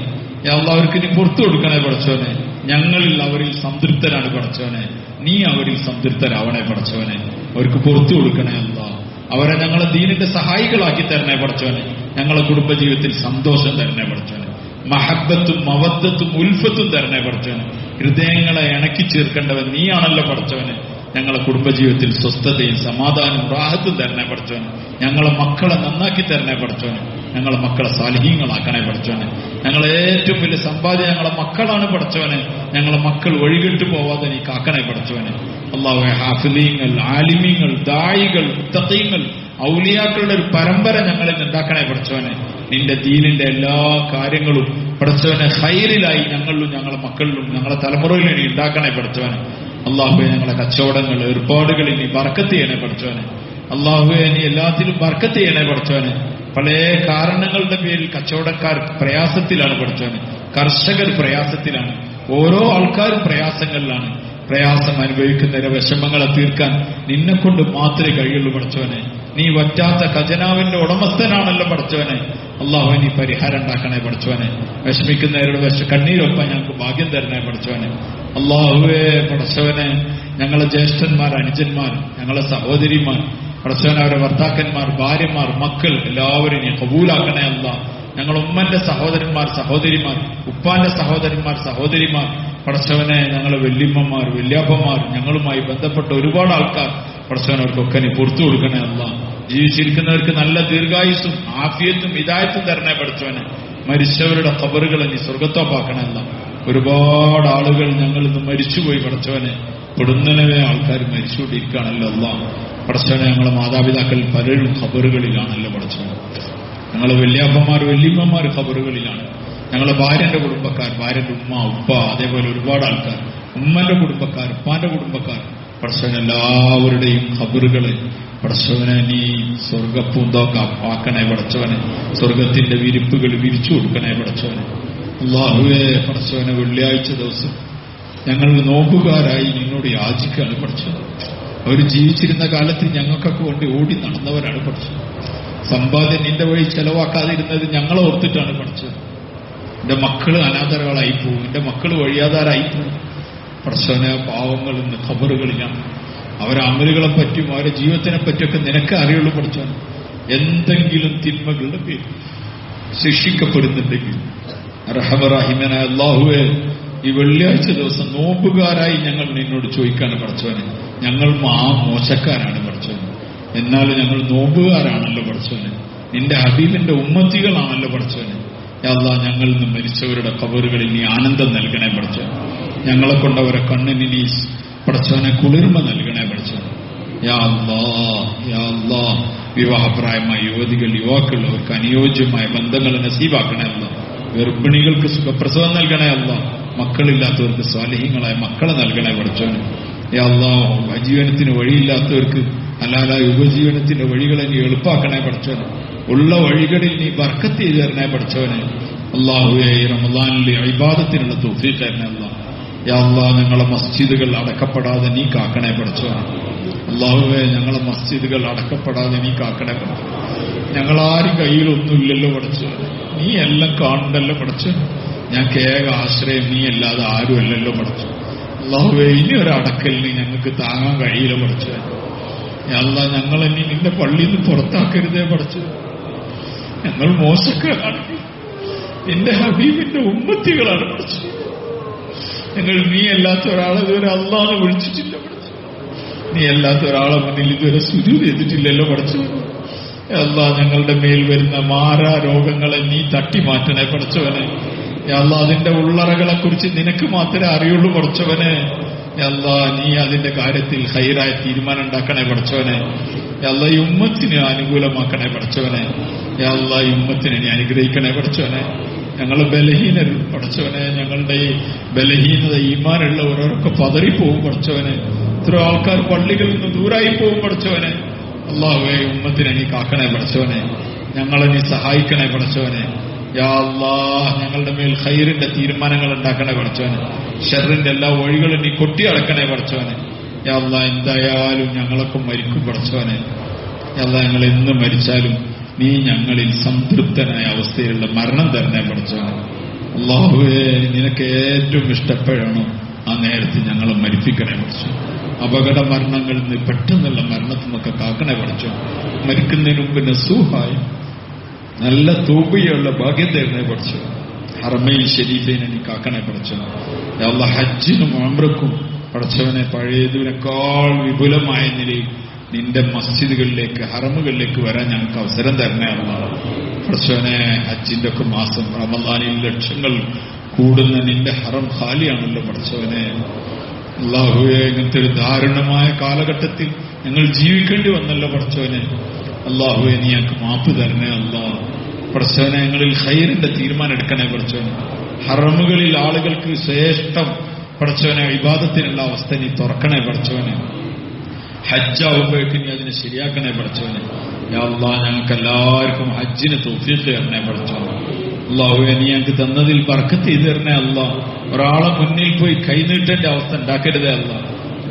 അല്ലാഹ്, അവർക്ക് നീ പുറത്തു കൊടുക്കണേ പടച്ചവനെ. ഞങ്ങളിൽ അവരിൽ സംതൃപ്തരാണ് പടച്ചവനെ. നീ അവരിൽ സംതൃപ്തരാവണേ പടച്ചവനെ. അവർക്ക് പുറത്തു കൊടുക്കണേ അല്ലാഹ്. അവരെ ഞങ്ങളെ ദീനിന്റെ സഹായികളാക്കി തരണേ പടച്ചവനെ. ഞങ്ങളെ കുടുംബജീവിതത്തിൽ സന്തോഷം തരണേ പടച്ചവനെ. മഹബത്തും മവദ്ദത്തും ഉൽഫത്തും തരണേ പടച്ചവനെ. ഹൃദയങ്ങളെ ഇണക്കി ചേർക്കേണ്ടവൻ നീയാണല്ലോ പടച്ചവനെ. ഞങ്ങളെ കുടുംബജീവിതത്തിൽ സ്വസ്ഥതയും സമാധാനവും റാഹത്തും തരണേ പടച്ചവനെ. ഞങ്ങളെ മക്കളെ നന്നാക്കി തരണേ പടച്ചവനെ. ഞങ്ങളെ മക്കളെ സാലിഹീങ്ങളാക്കണേ പടച്ചവനെ. ഞങ്ങളെ ഏറ്റവും വലിയ സമ്പാദ്യം ഞങ്ങളെ മക്കളാണ് പടച്ചവനെ. ഞങ്ങളെ മക്കൾ വഴികെട്ടു പോവാതെ നീ കാക്കണേ പടച്ചവനെ. അല്ലാഹുവേ, ഹാഫിളീങ്ങൾ, ആലിമീങ്ങൾ, ദായികൾ, മുത്തഖീങ്ങൾ, ഔലിയാക്കളുടെ ഒരു പരമ്പര ഞങ്ങളിൽ ഉണ്ടാക്കണേ പടച്ചവനെ. നിന്റെ ദീനിന്റെ എല്ലാ കാര്യങ്ങളും പടച്ചവനെ ഖൈറിലായി ഞങ്ങളിലും ഞങ്ങളെ മക്കളിലും ഞങ്ങളെ തലമുറയിലും നീ ഉണ്ടാക്കണേ പടച്ചവനെ. അല്ലാഹുവേ, ഞങ്ങളെ കച്ചവടങ്ങൾ ഏർപ്പാടുകളിൽ നീ ബർക്കത്ത് ചെയ്യണേ പടച്ചവനെ. അല്ലാഹുവേ, നീ എല്ലാത്തിലും ബർക്കത്ത് ചെയ്യണേ പടച്ചവനെ. പല കാരണങ്ങളുടെ പേരിൽ കച്ചവടക്കാർ പ്രയാസത്തിലാണ് പടച്ചവനെ. കർഷകർ പ്രയാസത്തിലാണ്. ഓരോ ആൾക്കാരും പ്രയാസങ്ങളിലാണ്. പ്രയാസം അനുഭവിക്കുന്നതിന്റെ വിഷമങ്ങളെ തീർക്കാൻ നിന്നെക്കൊണ്ട് മാത്രമേ കഴിയുള്ളൂ പടച്ചവനെ. നീ വറ്റാത്ത ഖജനാവിന്റെ ഉടമസ്ഥനാണല്ലോ പടച്ചവനെ. അള്ളാഹു നീ പരിഹാരം ഉണ്ടാക്കണേ പടച്ചവനെ. വിഷമിക്കുന്നവരുടെ കണ്ണീരൊപ്പം ഞങ്ങൾക്ക് ഭാഗ്യം തരണേ പടച്ചവനെ. അള്ളാഹുവേ പടച്ചവനെ, ഞങ്ങളെ ജ്യേഷ്ഠന്മാർ, അനുജന്മാർ, ഞങ്ങളെ സഹോദരിമാർ പടച്ചവൻ, അവരുടെ ഭർത്താക്കന്മാർ, ഭാര്യമാർ, മക്കൾ എല്ലാവരും നീ കബൂലാക്കണേ അല്ലാ. ഞങ്ങൾ ഉമ്മന്റെ സഹോദരന്മാർ, സഹോദരിമാർ, ഉപ്പാന്റെ സഹോദരന്മാർ, സഹോദരിമാർ പടച്ചവനെ, ഞങ്ങളെ വല്യമ്മമാർ, വല്യാപ്പമാർ, ഞങ്ങളുമായി ബന്ധപ്പെട്ട ഒരുപാട് ആൾക്കാർ പടച്ചവൻ, അവർക്കൊക്കെ നീ പുറത്തു കൊടുക്കണേ അല്ലാ. ജീവിച്ചിരിക്കുന്നവർക്ക് നല്ല ദീർഘായുസ്സും ആഫിയത്തും ഹിദായത്തും തരണേ പടച്ചവനെ. മരിച്ചവരുടെ ഖബറുകളെ നീ സ്വർഗത്തോപ്പാക്കണേ അല്ലാ. ഒരുപാട് ആളുകൾ ഞങ്ങൾ ഇന്ന് മരിച്ചുപോയി പടച്ചവനെ. പൊടുന്നനവേ ആൾക്കാർ മരിച്ചുകൊണ്ടിരിക്കുകയാണല്ലോ അല്ലാ. പടച്ചവനെ, ഞങ്ങളെ മാതാപിതാക്കൾ പലരും ഖബറുകളിലാണല്ലോ പടച്ചവനെ. ഞങ്ങളെ വല്യാപ്പന്മാർ, വല്യമ്മമാർ ഖബറുകളിലാണ്. ഞങ്ങളെ ഭാര്യന്റെ കുടുംബക്കാർ, ഭാര്യന്റെ ഉമ്മ, ഉപ്പ, അതേപോലെ ഒരുപാട് ആൾക്കാർ, ഉമ്മന്റെ കുടുംബക്കാർ, ഉപ്പാന്റെ കുടുംബക്കാർ പടച്ചവൻ, എല്ലാവരുടെയും ഖബറുകളെ പടച്ചവനെ നീ സ്വർഗപ്പൂന്തോക്ക ആക്കണേ പടച്ചവനെ. സ്വർഗത്തിന്റെ വിരിപ്പുകൾ വിരിച്ചു കൊടുക്കണേ പടച്ചവനെ. അല്ലാഹുവേ പടച്ചവനെ, വെള്ളിയാഴ്ച ദിവസം ഞങ്ങൾ നോമ്പുകാരായി നിന്നോട് യാചിക്കുകയാണ് പടച്ചവൻ. അവർ ജീവിച്ചിരുന്ന കാലത്ത് ഞങ്ങൾക്കൊക്കെ വേണ്ടി ഓടി നടന്നവരാണ് പടച്ചവൻ. സമ്പാദ്യം നിന്റെ വഴി ചെലവാക്കാതിരുന്നത് ഞങ്ങളെ ഓർത്തിട്ടാണ് പടച്ചവൻ. എന്റെ മക്കള് അനാഥകളായി പോകും, എന്റെ മക്കള് വഴിയാതാരായി പോകും പടച്ചവനെ. പാവങ്ങൾ ഇന്ന് ഖബറുകളിലാണ്. അവരെ അമലുകളെ പറ്റിയും അവരുടെ ജീവിതത്തിനെ പറ്റിയൊക്കെ നിനക്ക് അറിയുള്ളൂ പടച്ചവൻ. എന്തെങ്കിലും തിന്മകളുടെ പേര് ശിക്ഷിക്കപ്പെടുന്നുണ്ടെങ്കിൽ റഹ്മാനായ അല്ലാഹുവേ, ഈ വെള്ളിയാഴ്ച ദിവസം നോമ്പുകാരായി ഞങ്ങൾ നിന്നോട് ചോദിക്കാണ് പടച്ചവനെ. ഞങ്ങൾ മോശക്കാരാണ് പടച്ചവനെ, എന്നാലും ഞങ്ങൾ നോമ്പുകാരാണല്ലോ പടച്ചവനെ. നിന്റെ ഹബീബിന്റെ ഉമ്മത്തികളാണല്ലോ പടച്ചവനെ. യാ അല്ലാഹ്, ഞങ്ങളിൽ നിന്ന് മരിച്ചവരുടെ ഖബറുകളിൽ നീ ആനന്ദം നൽകണേ പടച്ചവൻ. ഞങ്ങളെ കൊണ്ടവരെ കണ്ണിന് നീ പടച്ചവനെ കുളിർമ നൽകണേ പടച്ചവൻ. യാ അല്ലാഹ്, യാ അല്ലാഹ്, വിവാഹപ്രായമായ യുവതികൾ, യുവാക്കൾ, അവർക്ക് അനുയോജ്യമായ ബന്ധങ്ങൾ നസീബാക്കണേ അല്ലാഹ്. ഗർഭിണികൾക്ക് സുഖപ്രസവം നൽകണേ അല്ലാഹ്. മക്കളില്ലാത്തവർക്ക് സ്വാലിഹീങ്ങളായ മക്കളെ നൽകണേ പടച്ചവൻ. യാ അല്ലാഹ്, ഉപജീവനത്തിന് വഴിയില്ലാത്തവർക്ക് ഹലാലായ ഉപജീവനത്തിന്റെ വഴികളെ നീ എളുപ്പാക്കണേ പടച്ചവൻ. ഉള്ള വഴികളിൽ നീ ബർക്കത്ത് ചെയ്ത് തരണേ പടച്ചവനെ. അല്ലാഹുവേ, റമളാനിലെ ഇബാദത്തിനുള്ള തൗഫീഖ് തരണേ അല്ലാഹ്. യാ അല്ലാഹ്, ഞങ്ങളെ മസ്ജിദുകൾ അടക്കപ്പെടാതെ നീ കാക്കണേ പടച്ചവനെ. അല്ലാഹുവേ, ഞങ്ങളെ മസ്ജിദുകൾ അടക്കപ്പെടാതെ നീ കാക്കണേ പടച്ചവൻ. ഞങ്ങളാരും കയ്യിലൊന്നുമില്ലല്ലോ പടച്ചവനെ. നീ എല്ലാം കാണണ്ടല്ലോ പടച്ചവൻ. ഞങ്ങൾക്ക് ഏക ആശ്രയം നീ അല്ലാതെ ആരും അല്ലല്ലോ പടച്ചവൻ. അല്ലാഹുവേ, ഇനി ഒരടക്കലിന് ഞങ്ങൾക്ക് താങ്ങാൻ കഴിയില്ല പടച്ചവൻ. യാ അല്ലാഹ്, ഞങ്ങളെന്നെ നിന്റെ പള്ളിയിൽ നിന്ന് പുറത്താക്കരുതേ പടച്ചവൻ. ഞങ്ങൾ മോശക്കാരാണ്, നിന്റെ ഹബീബിന്റെ ഉമ്മത്തികളാണ് പടച്ചവൻ. ഞങ്ങൾ നീ അല്ലാത്ത ഒരാളെ ഇതുവരെ അല്ലാഹ് വിളിച്ചിട്ടില്ല പടച്ചവൻ. നീ അല്ലാത്ത ഒരാളെ മുന്നിൽ ഇതുവരെ സുജൂദ് ചെയ്തിട്ടില്ലല്ലോ പടച്ചവൻ. അല്ലാഹ്, ഞങ്ങളുടെ മേൽ വരുന്ന മാറാ രോഗങ്ങളെ നീ തട്ടി മാറ്റണേ പടച്ചവനെ. അല്ലാഹ്, അതിന്റെ ഉള്ളറകളെ കുറിച്ച് നിനക്ക് മാത്രമേ അറിയുള്ളൂ പടച്ചവനെ. അല്ലാഹ്, നീ അതിന്റെ കാര്യത്തിൽ ഹൈറായ തീരുമാനം ഉണ്ടാക്കണേ പടച്ചവനെ. അല്ലാഹ്, ഈ ഉമ്മത്തിന് അനുകൂലമാക്കണേ പടച്ചവനെ. അല്ലാഹ്, ഈ ഉമ്മത്തിനെ നീ അനുഗ്രഹിക്കണേ പടച്ചവനെ. ഞങ്ങൾ ബലഹീനർ പടച്ചവനെ. ഞങ്ങളുടെ ഈ ബലഹീനത ഈമാനുള്ള ഓരോരൊക്കെ പതറിപ്പോവും പടച്ചവനെ. ഇത്ര ആൾക്കാർ പള്ളികളിൽ നിന്ന് ദൂരായി പോവും പടച്ചവനെ. അല്ലാഹുവേ, ഉമ്മത്തിനെ നീ കാക്കണേ പടച്ചവനെ. ഞങ്ങളെ നീ സഹായിക്കണേ പടച്ചവനെ. യാ അല്ലാഹ്, ഞങ്ങളുടെ മേൽ ഖൈറിന്റെ തീരുമാനങ്ങൾ ഉണ്ടാക്കണേ പടച്ചവനെ. ഷർറിന്റെ എല്ലാ വഴികളും നീ കൊട്ടിയടക്കണേ പടച്ചവനെ. യാ അല്ലാഹ്, എന്തായാലും ഞങ്ങളൊക്കെ മരിക്കും പടച്ചവനെ. യാ അല്ലാഹ്, ഞങ്ങൾ എന്ന് മരിച്ചാലും നീ ഞങ്ങളിൽ സംതൃപ്തനായ അവസ്ഥയിലുള്ള മരണം തരണേ പടച്ചവനെ. അല്ലാഹുവേ, നിനക്ക് ഏറ്റവും ഇഷ്ടപ്പെടണോ ആ നേരത്ത് ഞങ്ങളെ മരിപ്പിക്കണേ പടച്ചവൻ. അപകട മരണങ്ങളിൽ നിന്ന് പെട്ടെന്നുള്ള മരണത്തിൽ നിന്നൊക്കെ കാക്കണേ പടച്ചവൻ. മരിക്കുന്നതിന് മുമ്പ് നസൂഹായി നല്ല തൗബയുള്ള ഭാഗ്യം തരണേ പടച്ചവൻ. ഹറമൈൻ ശരീഫിനെ നീ കാക്കണേ പടച്ചവൻ. യാ അല്ലാഹ്, ഹജ്ജിനും ഉംറക്കും പടച്ചവനെ പഴയതിനേക്കാൾ വിപുലമായ നിലയിൽ നിന്റെ മസ്ജിദുകളിലേക്ക്, ഹറമുകളിലേക്ക് വരാൻ ഞങ്ങൾക്ക് അവസരം തരണേ അല്ലാഹ്. പടച്ചവനെ, ഹജ്ജിന്റെ ഒക്കെ മാസം റമളാനിൽ ലക്ഷങ്ങൾ കൂടുന്ന നിന്റെ ഹറം ഖാലിയാണല്ലോ പടച്ചവനെ. അല്ലാഹുവേ, ഇങ്ങനത്തെ ഒരു ദാരുണമായ കാലഘട്ടത്തിൽ ഞങ്ങൾ ജീവിക്കേണ്ടി വന്നല്ലോ പടച്ചവനെ. അല്ലാഹുവേ, നീ ഞങ്ങൾക്ക് മാപ്പ് തരണേ അല്ലാഹ്. പടച്ചവനെ, ഞങ്ങളിൽ ഖൈറിന്റെ തീരുമാനം എടുക്കണേ പടച്ചവനെ. ഹറമുകളിൽ ആളുകൾക്ക് ശ്രേഷ്ഠം പടച്ചവനെ ഇബാദത്തിനുള്ള അവസ്ഥ നീ തുറക്കണേ പടച്ചവനെ. ഹജ്ജാവുമ്പോഴേക്കും നീ അതിനെ ശരിയാക്കണേ പടച്ചവനെ. യാ അല്ലാഹ്, ഞങ്ങൾക്ക് എല്ലാവർക്കും ഹജ്ജിന് തൗഫീഖ് തരണേ പടച്ചവനെ. അള്ളാഹുവെ നീ ഞങ്ങൾക്ക് തന്നതിൽ ബർക്കത്ത് ചെയ്ത് തരണേ അല്ലാ. ഒരാളെ മുന്നിൽ പോയി കൈനീട്ടേണ്ട അവസ്ഥ ഉണ്ടാക്കരുതേ അല്ലാ.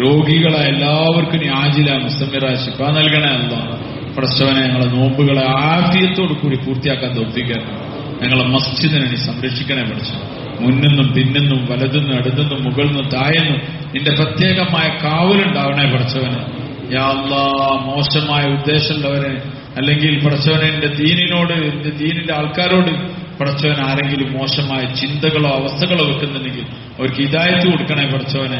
രോഗികളെ എല്ലാവർക്കും നീ ആജില മുസ്തമിറ ശിഫ നൽകണേ അല്ലാ. പടച്ചവനെ ഞങ്ങളെ നോമ്പുകളെ ആഫിയത്തോടു കൂടി പൂർത്തിയാക്കാൻ തൗഫീഖ്. ഞങ്ങളെ മസ്ജിദിനെ നീ സംരക്ഷിക്കണേ പഠിച്ചു. മുന്നിന്നും പിന്നിന്നും വലതുനിന്നും അടുത്തുനിന്നും മുകളിൽ തായെന്നും നിന്റെ പ്രത്യേകമായ കാവലുണ്ടാവണേ പഠിച്ചവന്. യാ അല്ലാ, മോശമായ ഉദ്ദേശമുള്ളവരെ അല്ലെങ്കിൽ പഠിച്ചവനെ എന്റെ ദീനിനോട് എന്റെ ദീനിന്റെ ആൾക്കാരോട് പഠിച്ചവൻ ആരെങ്കിലും മോശമായ ചിന്തകളോ അവസ്ഥകളോ വെക്കുന്നുണ്ടെങ്കിൽ അവർക്ക് ഹിദായത്ത് കൊടുക്കണേ പഠിച്ചവനെ.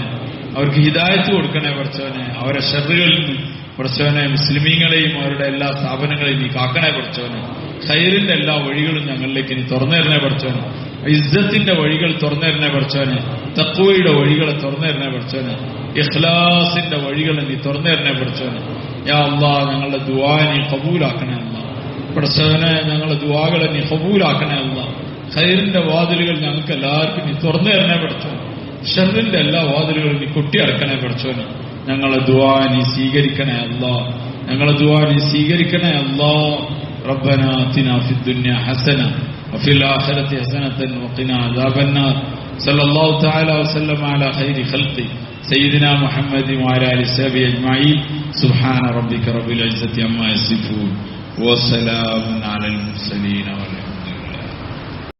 അവർക്ക് ഹിദായത്ത് കൊടുക്കണേ പഠിച്ചവനെ. അവരെ ഷർറുകളിൽ നിന്ന് പഠിച്ചവനെ മുസ്ലിമീങ്ങളെയും അവരുടെ എല്ലാ സ്ഥാപനങ്ങളെയും നീ കാക്കണേ പഠിച്ചവനെ. ഖൈറിന്റെ എല്ലാ വഴികളും ഞങ്ങളിലേക്ക് നീ തുറന്നു തരണേ പഠിച്ചവനെ. ഇസ്സത്തിന്റെ വഴികൾ തുറന്നു തരണേ പഠിച്ചവനെ. തഖ്വയുടെ വഴികളെ തുറന്നു തരണേ പഠിച്ചവനെ. ഇഖ്ലാസിന്റെ വഴികളെ നീ തുറന്നു തരണേ പഠിച്ചവനെ. യാ അല്ലാഹ്, ഞങ്ങളുടെ ദുആ നീ ഖബൂലാക്കണേ അല്ലാഹ്. പഠിച്ചവനെ, ഞങ്ങളുടെ ദുആകളെ നീ ഖബൂലാക്കണേ അല്ലാഹ്. ഖൈറിന്റെ വാതിലുകൾ ഞങ്ങൾക്ക് എല്ലാവർക്കും നീ തുറന്നു തരണേ പഠിച്ചവനെ. ഷർറിന്റെ എല്ലാ വാതിലുകളും നീ കൊട്ടിയടക്കണേ പഠിച്ചവനെ. ഞങ്ങളെ ദുആ നീ സ്വീകരിക്കണേ അല്ലാഹ്. ഞങ്ങളെ ദുആ നീ സ്വീകരിക്കണേ അല്ലാഹ്. റബ്ബനാ ആതിനാ ഫിദ്ദുനിയ ഹസന വഫിൽ ആഖിറതി ഹസനതൻ വഖിനാ അദാബന്നാർ. സല്ലല്ലാഹു തആല വസല്ലമ അലാ ഖൈരി ഖൽഖി സയ്യിദിനാ മുഹമ്മദി വഅലാ ആലിഹി വസഹ്ബിഹി അജ്മഈൻ. സുബ്ഹാന റബ്ബിക റബ്ബിൽ ഇസ്സതി അമ്മാ യസിഫൂൻ വസലാമുൻ അലൽ മുർസലീൻ.